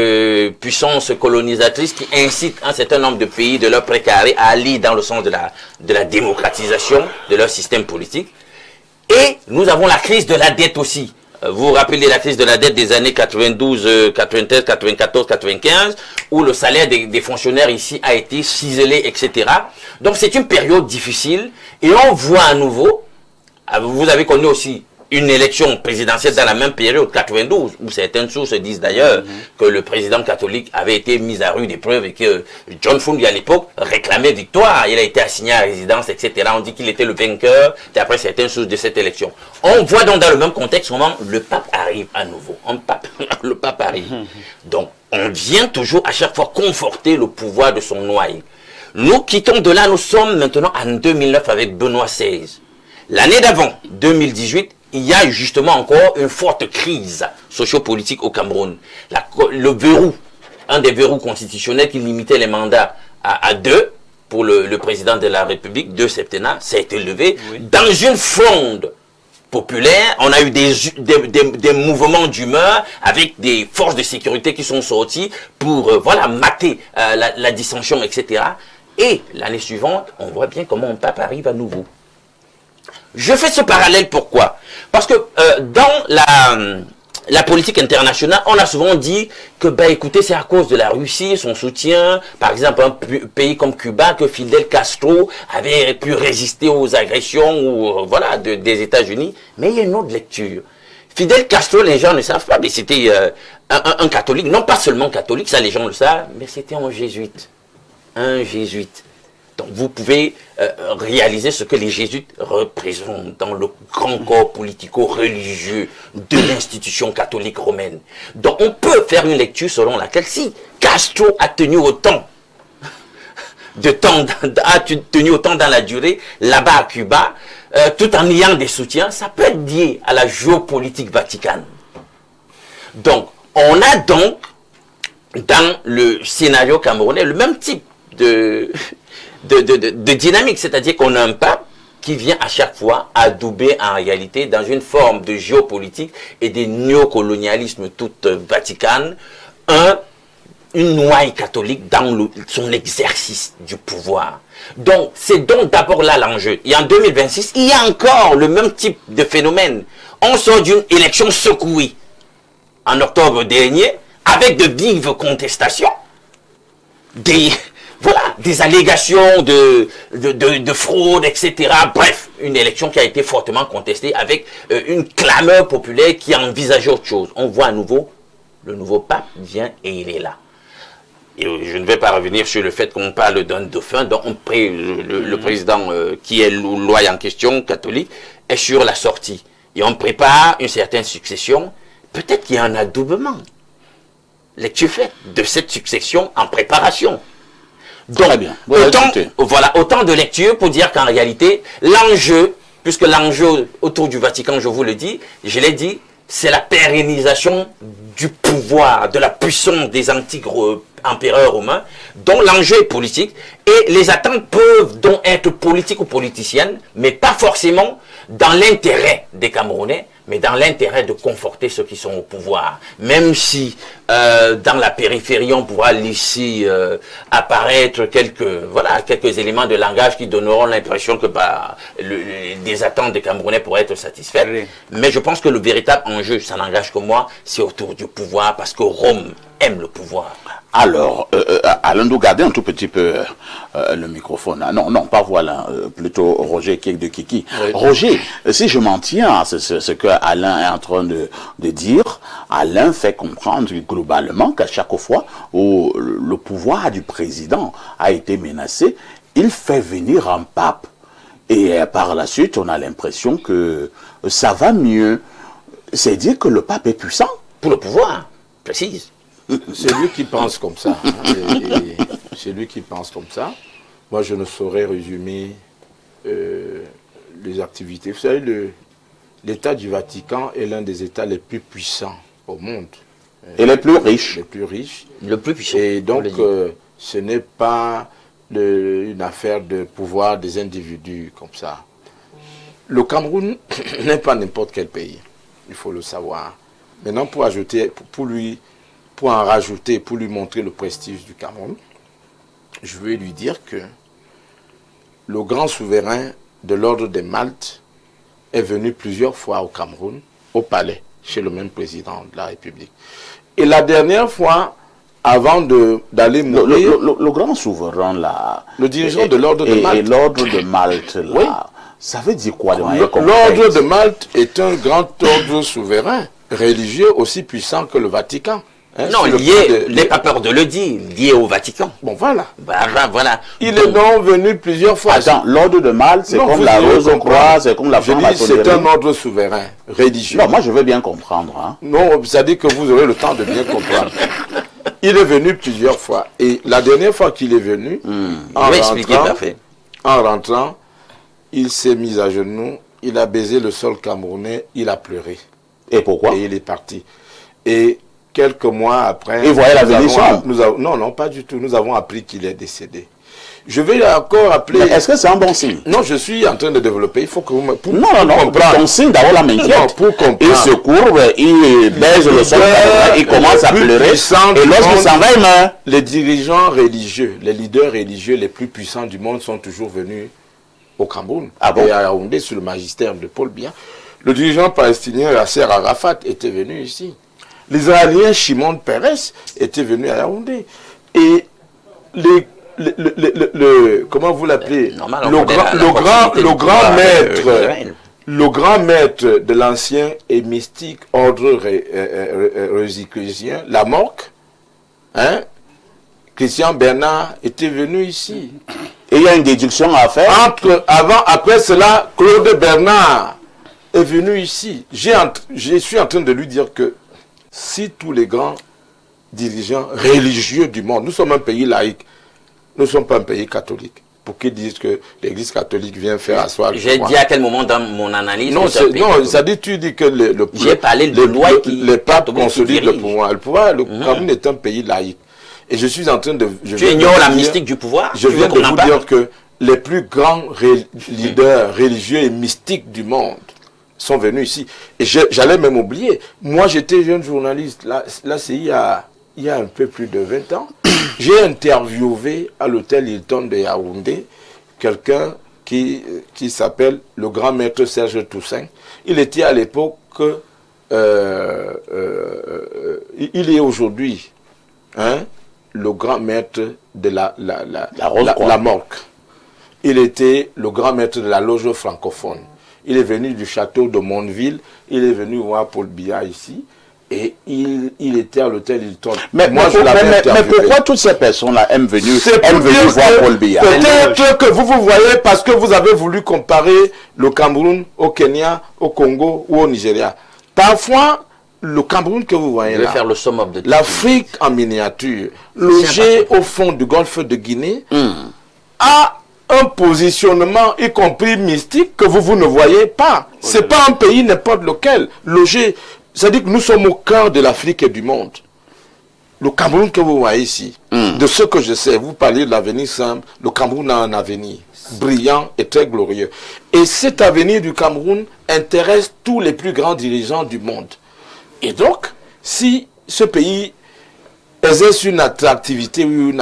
puissances colonisatrices qui incitent un certain nombre de pays de leur précaré à aller dans le sens de la démocratisation de leur système politique. Et nous avons la crise de la dette aussi. Vous vous rappelez la crise de la dette des années 92, 93, 94, 95, où le salaire des fonctionnaires ici a été ciselé, etc. Donc c'est une période difficile, et on voit à nouveau, vous avez connu aussi une élection présidentielle dans la même période, 92, où certaines sources disent d'ailleurs que le président catholique avait été mis à rude épreuve et que John Fungi à l'époque réclamait victoire. Il a été assigné à résidence, etc. On dit qu'il était le vainqueur, d'après certaines sources de cette élection. On voit donc dans le même contexte comment le pape arrive à nouveau. Le pape arrive. Donc, on vient toujours à chaque fois conforter le pouvoir de son noyau. Nous quittons de là, nous sommes maintenant en 2009 avec Benoît XVI. L'année d'avant, 2018, il y a justement encore une forte crise sociopolitique au Cameroun. Le verrou, un des verrous constitutionnels qui limitait les mandats à 2 pour le président de la République, 2 septennats, ça a été levé. Oui. Dans une fronde populaire, on a eu des mouvements d'humeur avec des forces de sécurité qui sont sorties pour mater la dissension, etc. Et l'année suivante, on voit bien comment un pape arrive à nouveau. Je fais ce parallèle, pourquoi? Parce que dans la politique internationale, on a souvent dit que, écoutez, c'est à cause de la Russie, son soutien, par exemple, un pays comme Cuba, que Fidel Castro avait pu résister aux agressions ou, des États-Unis. Mais il y a une autre lecture. Fidel Castro, les gens ne savent pas, mais c'était un catholique, non pas seulement catholique, ça les gens le savent, mais c'était un jésuite. Un jésuite. Donc vous pouvez réaliser ce que les jésuites représentent dans le grand corps politico-religieux de l'institution catholique romaine. Donc on peut faire une lecture selon laquelle si Castro a tenu autant dans la durée, là-bas à Cuba, tout en ayant des soutiens, ça peut être lié à la géopolitique vaticane. Donc on a donc dans le scénario camerounais le même type de dynamique, c'est-à-dire qu'on a un pape qui vient à chaque fois adouber en réalité dans une forme de géopolitique et de néocolonialisme toute vaticane, une noyau catholique dans son exercice du pouvoir. Donc, c'est donc d'abord là l'enjeu. Et en 2026, il y a encore le même type de phénomène. On sort d'une élection secouée en octobre dernier, avec de vives contestations, des allégations de fraude, etc. Bref, une élection qui a été fortement contestée avec une clameur populaire qui envisageait autre chose. On voit à nouveau, le nouveau pape vient et il est là. Et je ne vais pas revenir sur le fait qu'on parle d'un dauphin, dont le président qui est loyal en question, catholique, est sur la sortie. Et on prépare une certaine succession. Peut-être qu'il y a un adoubement. Lecture faite de cette succession en préparation. Donc, très bien. Autant de lectures pour dire qu'en réalité, l'enjeu, puisque l'enjeu autour du Vatican, je vous le dis, je l'ai dit, c'est la pérennisation du pouvoir, de la puissance des antiques empereurs romains, dont l'enjeu est politique, et les attentes peuvent donc être politiques ou politiciennes, mais pas forcément dans l'intérêt des Camerounais, mais dans l'intérêt de conforter ceux qui sont au pouvoir. Même si dans la périphérie, on pourra laisser apparaître quelques éléments de langage qui donneront l'impression que des attentes des Camerounais pourraient être satisfaites. Oui. Mais je pense que le véritable enjeu, ça n'engage que moi, c'est autour du pouvoir, parce que Rome aime le pouvoir. Alors, allons-nous garder un tout petit peu le microphone. Non, pas voilà, plutôt Roger qui est de Kiki. Oui. Roger, si je m'en tiens à ce que Alain est en train de dire, Alain fait comprendre globalement qu'à chaque fois où le pouvoir du président a été menacé, il fait venir un pape. Et par la suite, on a l'impression que ça va mieux. C'est dire que le pape est puissant pour le pouvoir, précise. C'est lui qui pense comme ça. C'est lui qui pense comme ça. Moi, je ne saurais résumer les activités. Vous savez, l'État du Vatican est l'un des États les plus puissants au monde. Et les plus riches. Les plus riches. Le plus puissant. Et donc, ce n'est pas une affaire de pouvoir des individus comme ça. Le Cameroun n'est pas n'importe quel pays. Il faut le savoir. Maintenant, pour en rajouter, pour lui montrer le prestige du Cameroun, je vais lui dire que le grand souverain de l'ordre des Maltes est venu plusieurs fois au Cameroun, au palais, chez le même président de la République. Et la dernière fois, avant d'aller mourir... Le grand souverain, là... Le dirigeant de l'ordre de Malte. Et l'ordre de Malte, là... Ça veut dire quoi de manière L'ordre concrète? de Malte est un grand ordre souverain, religieux aussi puissant que le Vatican. Hein, non, n'est pas peur de le dire, lié au Vatican. Bon, voilà. Voilà. Il est donc venu plusieurs fois. Attends, l'ordre de Malte, c'est comme la Rose-Croix, c'est comme la franc-maçonnerie. C'est un ordre souverain, religieux. Non, moi je veux bien comprendre. Hein. Non, ça dit que vous aurez le temps de bien comprendre. Il est venu plusieurs fois. Et la dernière fois qu'il est venu, en rentrant, il s'est mis à genoux, il a baisé le sol camerounais, il a pleuré. Et pourquoi? Et il est parti. Et quelques mois après... Et voyez la bénédiction? Non, pas du tout. Nous avons appris qu'il est décédé. Je vais encore appeler... Mais est-ce que c'est un bon signe? Non, je suis en train de développer. Il faut que vous me... Non, ton signe d'abord la m'inquiète. Pour comprendre. Il se courbe, il baise le sol, il commence à pleurer. Et lorsqu'il s'en va, il meurt. Les dirigeants religieux, les leaders religieux les plus puissants du monde sont toujours venus au Cameroun. Et à Yaoundé, sous le magistère de Paul Biya. Le dirigeant palestinien Yasser Arafat était venu ici. L'Israélien Shimon Peres était venu à Yaoundé. Et comment vous l'appelez, le grand maître de l'ancien et mystique ordre rosicrucien, Lamarck, hein, Christian Bernard était venu ici. Et il y a une déduction à faire. Après cela, Claude Bernard est venu ici. Je suis en train de lui dire que si tous les grands dirigeants religieux du monde, nous sommes un pays laïque, nous ne sommes pas un pays catholique. Pour qu'ils disent que l'église catholique vient faire asseoir... J'ai dit à quel moment dans mon analyse... Non, ça dit, tu dis que j'ai parlé de loi qui... Les papes consolident le pouvoir. Le Cameroun est un pays laïque. Et je suis en train de... Tu ignores la mystique du pouvoir? Je viens de vous dire que les plus grands leaders religieux et mystiques du monde sont venus ici. Et j'allais même oublier. Moi, j'étais jeune journaliste. Là c'est il y a un peu plus de 20 ans. J'ai interviewé à l'hôtel Hilton de Yaoundé quelqu'un qui s'appelle le grand maître Serge Toussaint. Il était à l'époque... il est aujourd'hui... Hein, le grand maître de la Morque. Il était le grand maître de la loge francophone. Il est venu du château de Mondeville. Il est venu voir Paul Biya ici. Et il était à l'hôtel Hilton. Mais pourquoi toutes ces personnes-là aiment venir voir Paul Biya? Peut-être que vous voyez parce que vous avez voulu comparer le Cameroun au Kenya, au Congo ou au Nigeria. Parfois, le Cameroun que vous voyez là, l'Afrique en miniature, logé au fond du golfe de Guinée, a un positionnement, y compris mystique, que vous ne voyez pas. C'est pas un pays n'importe lequel. Logé, c'est-à-dire que nous sommes au cœur de l'Afrique et du monde. Le Cameroun que vous voyez ici, de ce que je sais, vous parlez de l'avenir simple, le Cameroun a un avenir brillant et très glorieux. Et cet avenir du Cameroun intéresse tous les plus grands dirigeants du monde. Et donc, si ce pays exerce une attractivité ou une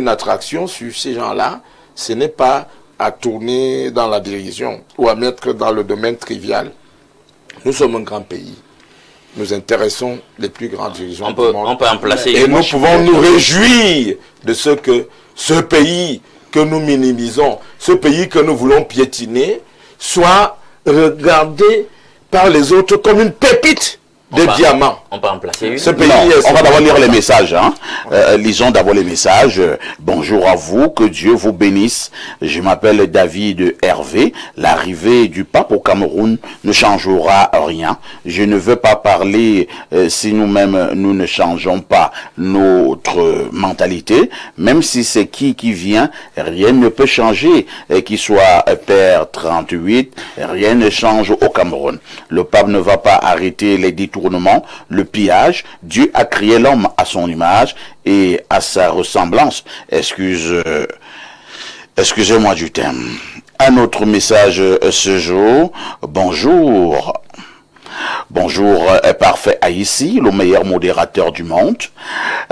attraction sur ces gens-là, ce n'est pas à tourner dans la dérision ou à mettre dans le domaine trivial. Nous sommes un grand pays. Nous intéressons les plus grands dirigeants du monde. On peut en placer. Et nous pouvons nous réjouir de ce que ce pays que nous minimisons, ce pays que nous voulons piétiner, soit regardé par les autres comme une pépite de diamants. On peut en placer une. Ce pays on va d'abord lire les messages. Hein. Lisons d'abord les messages. Bonjour à vous, que Dieu vous bénisse. Je m'appelle David Hervé. L'arrivée du pape au Cameroun ne changera rien. Je ne veux pas parler si nous-mêmes nous ne changeons pas notre mentalité. Même si c'est qui vient, rien ne peut changer. Qu'il soit Père 38, rien ne change au Cameroun. Le pape ne va pas arrêter les détournements, le pillage. Dieu a créé l'homme à son image et à sa ressemblance. Excusez-moi du terme. Un autre message ce jour. Bonjour. Bonjour, parfait Haïti, le meilleur modérateur du monde.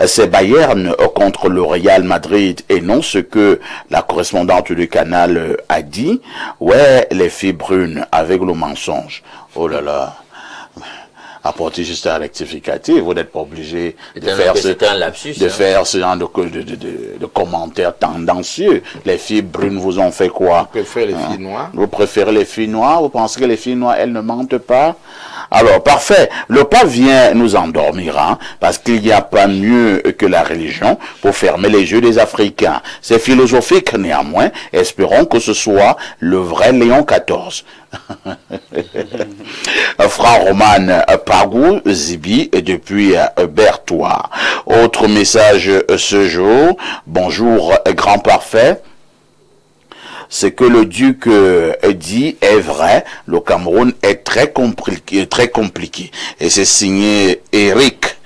C'est Bayern contre le Real Madrid et non ce que la correspondante du canal a dit. Ouais, les filles brunes avec le mensonge. Oh là là. apporter juste un rectificatif. Vous n'êtes pas obligé de faire ce genre de commentaires tendancieux. Les filles brunes vous ont fait quoi? Vous préférez les filles noires? Vous préférez les filles noires? Vous pensez que les filles noires, elles ne mentent pas? Alors, parfait. Le pape vient nous endormir, hein, parce qu'il n'y a pas mieux que la religion pour fermer les yeux des Africains. C'est philosophique, néanmoins. Espérons que ce soit le vrai Léon XIV. Franc Roman Pagou, Zibi, et depuis Berthois. Autre message ce jour. Bonjour, grand parfait. Ce que le duc dit est vrai. Le Cameroun est très compliqué. Et c'est signé Eric.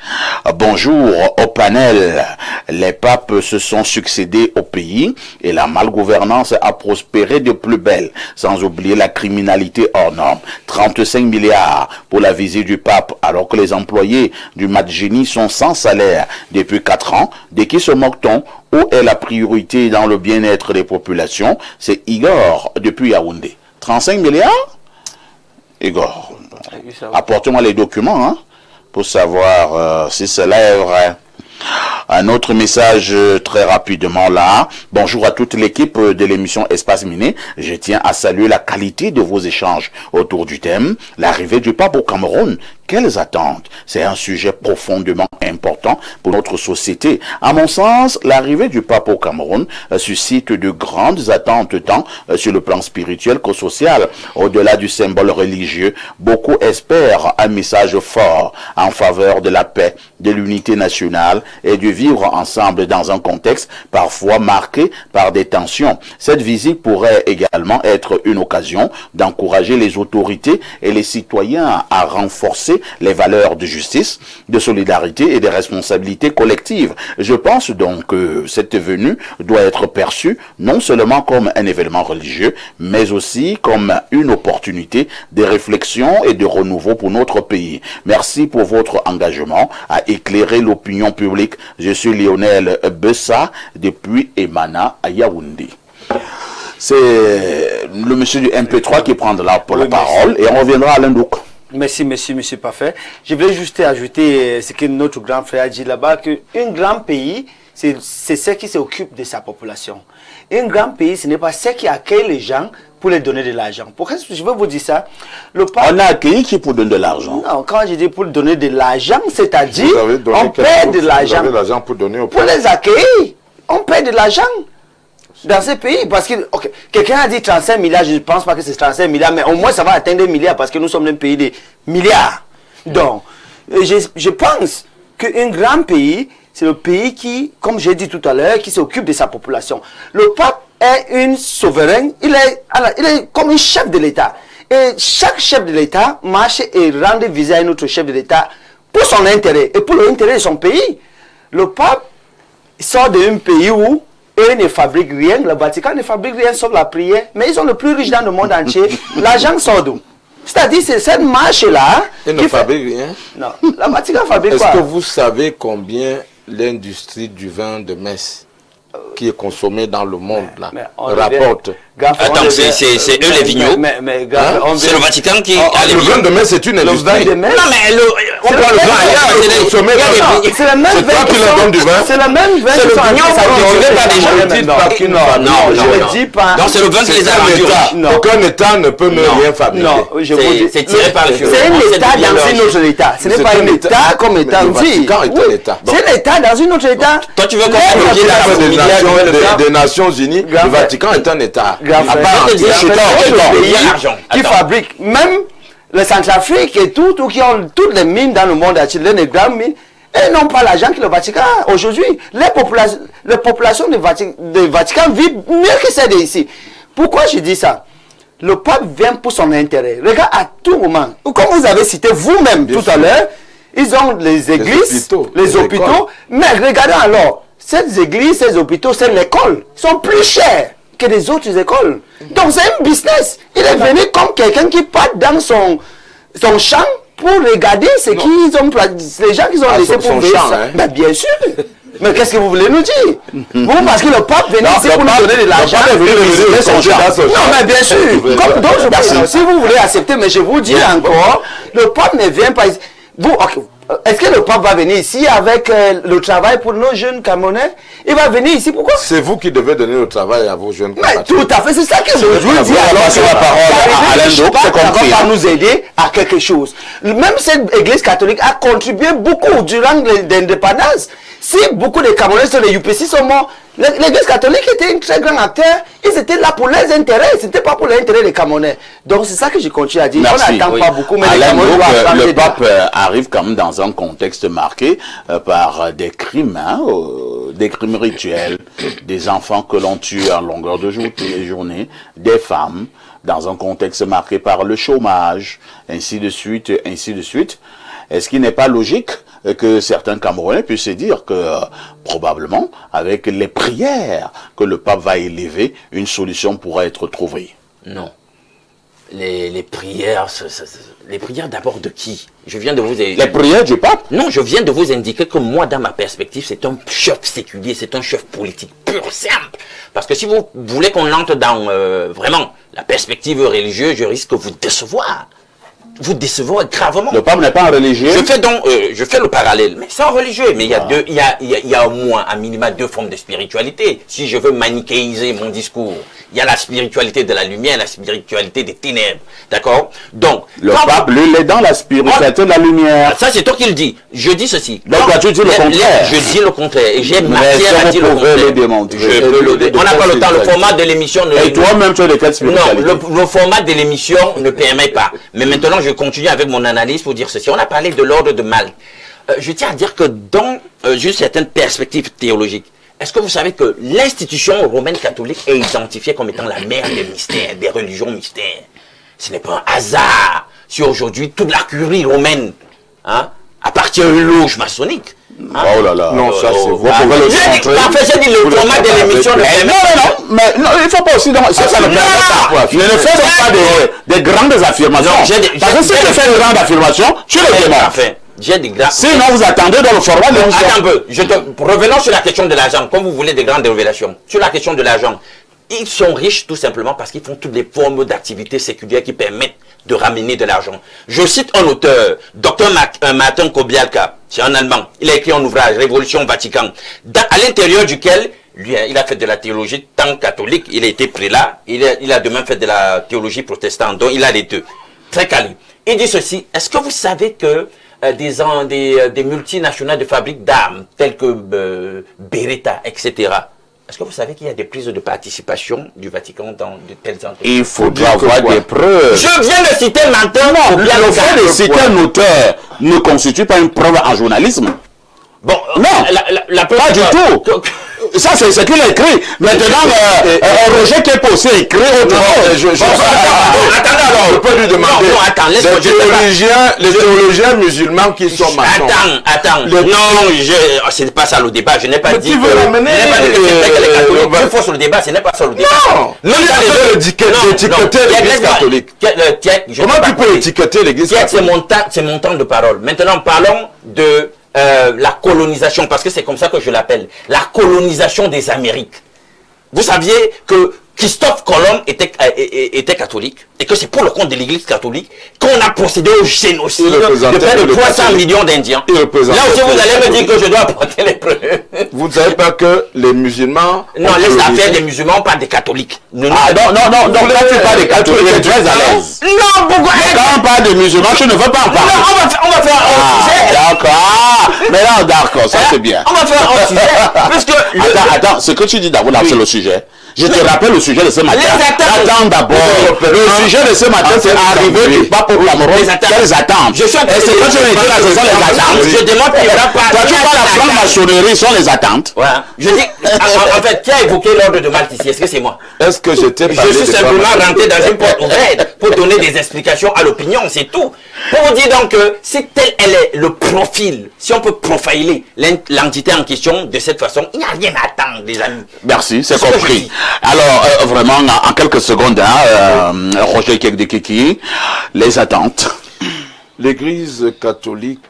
Bonjour au panel. Les papes se sont succédés au pays et la malgouvernance a prospéré de plus belle, sans oublier la criminalité hors norme. 35 milliards pour la visite du pape, alors que les employés du Matgeni sont sans salaire depuis 4 ans. De qui se moque-t-on? Où est la priorité dans le bien-être des populations? C'est Igor depuis Yaoundé. 35 milliards? Igor, apportez-moi les documents, hein, pour savoir si cela est vrai. Un autre message très rapidement là. Bonjour à toute l'équipe de l'émission Espace Miné. Je tiens à saluer la qualité de vos échanges autour du thème l'arrivée du pape au Cameroun. Quelles attentes? C'est un sujet profondément important pour notre société. À mon sens, l'arrivée du pape au Cameroun suscite de grandes attentes tant sur le plan spirituel que social. Au-delà du symbole religieux, beaucoup espèrent un message fort en faveur de la paix, de l'unité nationale et du vivre ensemble dans un contexte parfois marqué par des tensions. Cette visite pourrait également être une occasion d'encourager les autorités et les citoyens à renforcer les valeurs de justice, de solidarité et de responsabilité collective. Je pense donc que cette venue doit être perçue non seulement comme un événement religieux, mais aussi comme une opportunité de réflexion et de renouveau pour notre pays. Merci pour votre engagement à éclairer l'opinion publique. Je suis Lionel Bessa depuis Emana à Yaoundé. C'est le monsieur du MP3 qui prend la parole et on reviendra à l'Indouk. Merci, monsieur Parfait. Je voulais juste ajouter ce que notre grand frère a dit là-bas, qu'un grand pays, c'est ce qui s'occupe de sa population. Un grand pays, ce n'est pas ce qui accueille les gens pour les donner de l'argent. Pourquoi je veux vous dire ça? On a accueilli qui pour donner de l'argent? Non, quand je dis pour donner de l'argent, c'est-à-dire on paie de l'argent pour donner au pour les accueillir. On paie de l'argent dans ces pays, parce que quelqu'un a dit 35 milliards, je ne pense pas que c'est 35 milliards, mais au moins ça va atteindre 1 milliard, parce que nous sommes un pays de milliards. Donc, je pense qu'un grand pays, c'est le pays qui, comme j'ai dit tout à l'heure, qui s'occupe de sa population. Le pape est un souverain, il est comme un chef de l'État. Et chaque chef de l'État marche et rend visite à un autre chef de l'État pour son intérêt et pour l'intérêt de son pays. Le pape sort d'un pays où eux ne fabriquent rien, le Vatican ne fabrique rien sauf la prière, mais ils sont les plus riches dans le monde entier. L'argent sort d'où? C'est-à-dire, c'est cette marche-là. Ils ne fabriquent rien? Non, le Vatican fabrique quoi? Est-ce que vous savez combien l'industrie du vin de Metz, qui est consommée dans le monde, rapporte? Attends, c'est eux les vignobles. C'est le Vatican qui a les vignobles. Le vin de Metz, c'est une industrie. Non, mais on prend le vin ailleurs, c'est le même vin qui donne du vin. C'est le même vin qui sont Non, je dis pas. Donc c'est le vin qui les a endurés. Aucun État ne peut ne rien fabriquer. Non, je vous dis. C'est tiré par les cheveux. C'est un État dans un autre État. Ce n'est pas un État comme État dit. C'est un État dans un autre État. Toi tu veux qu'on fasse des Nations Unies, le Vatican est un État. Qui fabrique même le Centrafrique et tout qui ont toutes les mines dans le monde entier, les grandes mines, et n'ont pas l'argent que le Vatican a. Aujourd'hui, les populations du Vatican vivent mieux que celles d'ici. Pourquoi je dis ça? Le pape vient pour son intérêt. Regarde, à tout moment, comme vous avez cité vous-même tout à l'heure, ils ont les églises, les hôpitaux, mais regardez alors, ces églises, ces hôpitaux, ces écoles sont plus chères que les autres écoles. Donc c'est un business. Il est venu comme quelqu'un qui part dans son champ pour regarder ce qu'ils ont, les gens qu'ils ont laissé pour vivre ça. Mais bien sûr. Mais qu'est-ce que vous voulez nous dire? Vous, parce que le pape venait ici pour nous donner de l'argent. Non, mais bien sûr. Comme d'autres, si vous voulez accepter, mais je vous dis encore, le pape ne vient pas ici. Est-ce que le pape va venir ici avec le travail pour nos jeunes Camerounais? Il va venir ici, pourquoi? C'est vous qui devez donner le travail à vos jeunes Mais tout à fait, c'est ça que je veux dire. Alors, c'est la parole à Alain Doc, c'est compris. Ça va nous aider à quelque chose. Même cette église catholique a contribué beaucoup durant l'indépendance. Si beaucoup de Camerounais sur les UPC sont morts, l'église catholique était un très grand acteur. Ils étaient là pour leurs intérêts, c'était pas pour l'intérêt des Camerounais. Donc c'est ça que je continue à dire. Merci. On n'attend pas beaucoup, mais Alain les Camerounais doivent changer le de- pape arrive quand même dans un contexte marqué par des crimes, des crimes rituels, des enfants que l'on tue en longueur de journée, des femmes, dans un contexte marqué par le chômage, ainsi de suite, ainsi de suite. Est-ce qu'il n'est pas logique que certains Camerounais puissent se dire que probablement, avec les prières que le pape va élever, une solution pourra être trouvée? Non. Les prières, les prières d'abord de qui? Je viens de vous... Les prières du pape? Non, je viens de vous indiquer que moi, dans ma perspective, c'est un chef séculier, c'est un chef politique pur, simple. Parce que si vous voulez qu'on entre dans vraiment la perspective religieuse, je risque de vous décevoir. Vous décevez gravement. Le pape n'est pas un religieux. Je fais le parallèle, mais c'est un religieux. Mais il y a au moins, à minima, deux formes de spiritualité. Si je veux manichéiser mon discours, il y a la spiritualité de la lumière et la spiritualité des ténèbres. D'accord? Donc, le pape, lui, il est dans la spiritualité de la lumière. Ça, c'est toi qui le dis. Je dis ceci. Donc, tu dis le contraire. Je dis le contraire. Et j'ai matière à dire le contraire. On n'a pas le temps. Le format de l'émission... Et toi-même, tu es de quelle spiritualité? Non, le format de l'émission ne permet pas. Mais maintenant, je continue avec mon analyse pour dire ceci. On a parlé de l'ordre de Malte. Je tiens à dire que dans juste certaines perspectives théologiques, est-ce que vous savez que l'institution romaine catholique est identifiée comme étant la mère des mystères, des religions mystères? Ce n'est pas un hasard si aujourd'hui toute la curie romaine appartient à une loge maçonnique. Oh là là. Non, ça c'est vous. J'ai dit le format de l'émission. Non, il ne faut pas aussi... Ça ne permet pas. Ne fais pas des grandes affirmations. Parce que si tu fais des grandes affirmations, tu les démontres. Sinon, vous attendez dans le format de l'émission. Attends un peu. Revenons sur la question de l'argent. Comme vous voulez des grandes révélations. Sur la question de l'argent. Ils sont riches tout simplement parce qu'ils font toutes les formes d'activités séculières qui permettent de ramener de l'argent. Je cite un auteur, Dr Martin Kobialka, c'est un Allemand. Il a écrit un ouvrage, Révolution Vatican, à l'intérieur duquel lui, il a fait de la théologie tant catholique, il a été prélat, il a demain fait de la théologie protestante, donc il a les deux. Très calé. Il dit ceci, est-ce que vous savez que des multinationales de fabriques d'armes, telles que Beretta, etc., est-ce que vous savez qu'il y a des prises de participation du Vatican dans de telles entreprises? Il faudra avoir des preuves. Je viens de citer maintenant. Le fait de citer un auteur ne constitue pas une preuve en journalisme. Bon, non, pas du tout. Ça, c'est ce qu'il a écrit. Maintenant, Roger Kepo aussi a écrit autre chose. Attendez, alors, on peut lui demander. Non, attends, les théologiens musulmans qui sont maçons. Attends. Non, c'est pas ça le débat. Je n'ai pas dit que les catholiques. Je force le débat, ce n'est pas ça le débat. Non, étiqueter l'église catholique. Comment tu peux étiqueter l'église catholique? C'est mon temps de parole. Maintenant, parlons de la colonisation, parce que c'est comme ça que je l'appelle, la colonisation des Amériques. Vous saviez que Christophe Colomb était catholique, et que c'est pour le compte de l'église catholique qu'on a procédé au génocide de près de 300 millions d'Indiens. Là aussi, vous allez me dire que je dois apporter les preuves. Vous ne savez pas que les musulmans... Non, laisse affaire des musulmans, pas des catholiques. Non, quand tu parles des catholiques, tu es très à l'aise. Non, pourquoi? Quand on parle de musulmans, tu ne veux pas en parler. Non, on va faire un sujet. D'accord. Mais là, d'accord, ça c'est bien. On va faire un sujet. Parce que attends, ce que tu dis d'abord, c'est le sujet. Je te rappelle le sujet de ce matin. Attends d'abord. Le sujet de ce matin, c'est arrivé du pape au Cameroun. Quelles attentes? Et c'est quand tu as dit là, ce sont les attentes. Je demande qu'il n'y aura pas. Toi, tu vois la franc-maçonnerie, sont les attentes. Voilà. Je dis, en fait, qui a évoqué l'ordre de Malte ici? Est-ce que c'est moi? Est-ce que je suis simplement rentré dans une porte ouverte pour donner des explications à l'opinion, c'est tout. Pour vous dire donc que si tel est le profil, si on peut profiler l'entité en question de cette façon, il n'y a rien à attendre, les amis. Merci, c'est compris. Alors, vraiment, en quelques secondes, Roger Kekdekiki, les attentes. L'Église catholique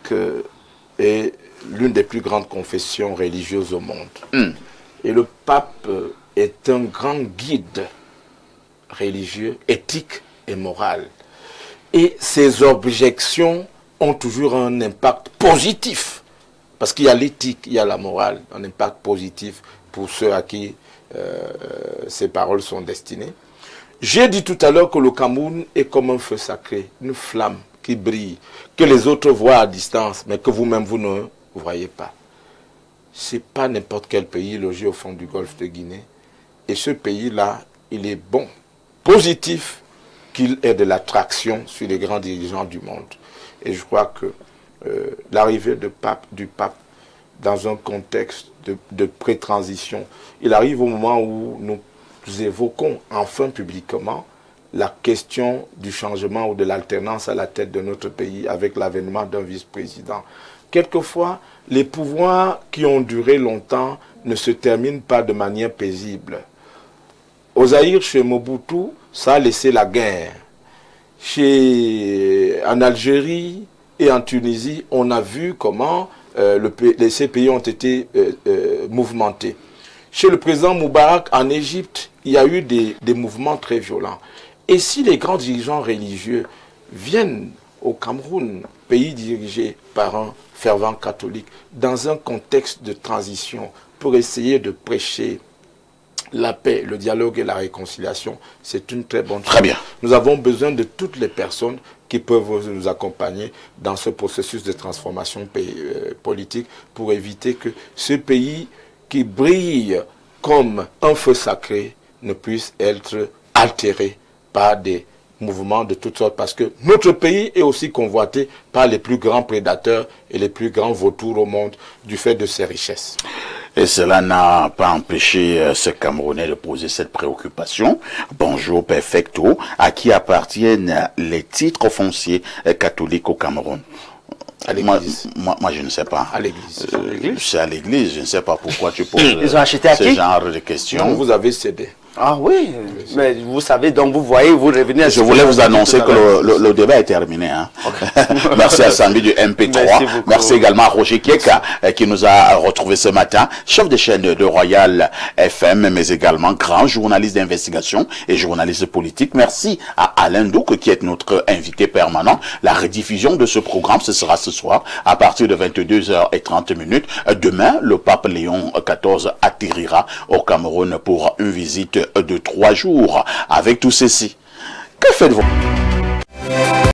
est l'une des plus grandes confessions religieuses au monde. Et le pape est un grand guide religieux, éthique et moral. Et ses objections ont toujours un impact positif. Parce qu'il y a l'éthique, il y a la morale, un impact positif pour ceux à qui ces paroles sont destinées. J'ai dit tout à l'heure que le Cameroun est comme un feu sacré, une flamme qui brille, que les autres voient à distance, mais que vous-même, vous ne voyez pas. Ce n'est pas n'importe quel pays logé au fond du golfe de Guinée. Et ce pays-là, il est bon, positif, qu'il ait de l'attraction sur les grands dirigeants du monde. Et je crois que l'arrivée du pape dans un contexte de pré-transition, il arrive au moment où nous évoquons enfin publiquement la question du changement ou de l'alternance à la tête de notre pays avec l'avènement d'un vice-président. Quelquefois, les pouvoirs qui ont duré longtemps ne se terminent pas de manière paisible. Au Zaïre, chez Mobutu, ça a laissé la guerre. En Algérie et en Tunisie, on a vu comment ces pays ont été mouvementés. Chez le président Moubarak, en Égypte, il y a eu des mouvements très violents. Et si les grands dirigeants religieux viennent au Cameroun, pays dirigé par un fervent catholique, dans un contexte de transition, pour essayer de prêcher la paix, le dialogue et la réconciliation, c'est une très bonne chose. Très bien. Nous avons besoin de toutes les personnes qui peuvent nous accompagner dans ce processus de transformation politique pour éviter que ce pays qui brille comme un feu sacré ne puisse être altéré par des mouvements de toutes sortes, parce que notre pays est aussi convoité par les plus grands prédateurs et les plus grands vautours au monde du fait de ses richesses. Et cela n'a pas empêché ce Camerounais de poser cette préoccupation. Bonjour Perfecto, à qui appartiennent les titres fonciers catholiques au Cameroun? À l'église. Moi, je ne sais pas. À l'église. C'est à l'église, je ne sais pas pourquoi tu poses Ils ont acheté à ce qui? genre de questions. Non, vous avez cédé. Ah oui, mais vous savez, donc vous voyez, vous revenez à Je voulais vous annoncer que le débat est terminé. Hein. Okay. Merci à Sambi du MP3. Merci également à Roger Kieka qui nous a retrouvés ce matin, chef de chaîne de Royal FM, mais également grand journaliste d'investigation et journaliste politique. Merci à Alain Douk qui est notre invité permanent. La rediffusion de ce programme, ce sera ce soir à partir de 22h30. Demain, le pape Léon XIV atterrira au Cameroun pour une visite de 3 jours. Avec tout ceci, que faites-vous?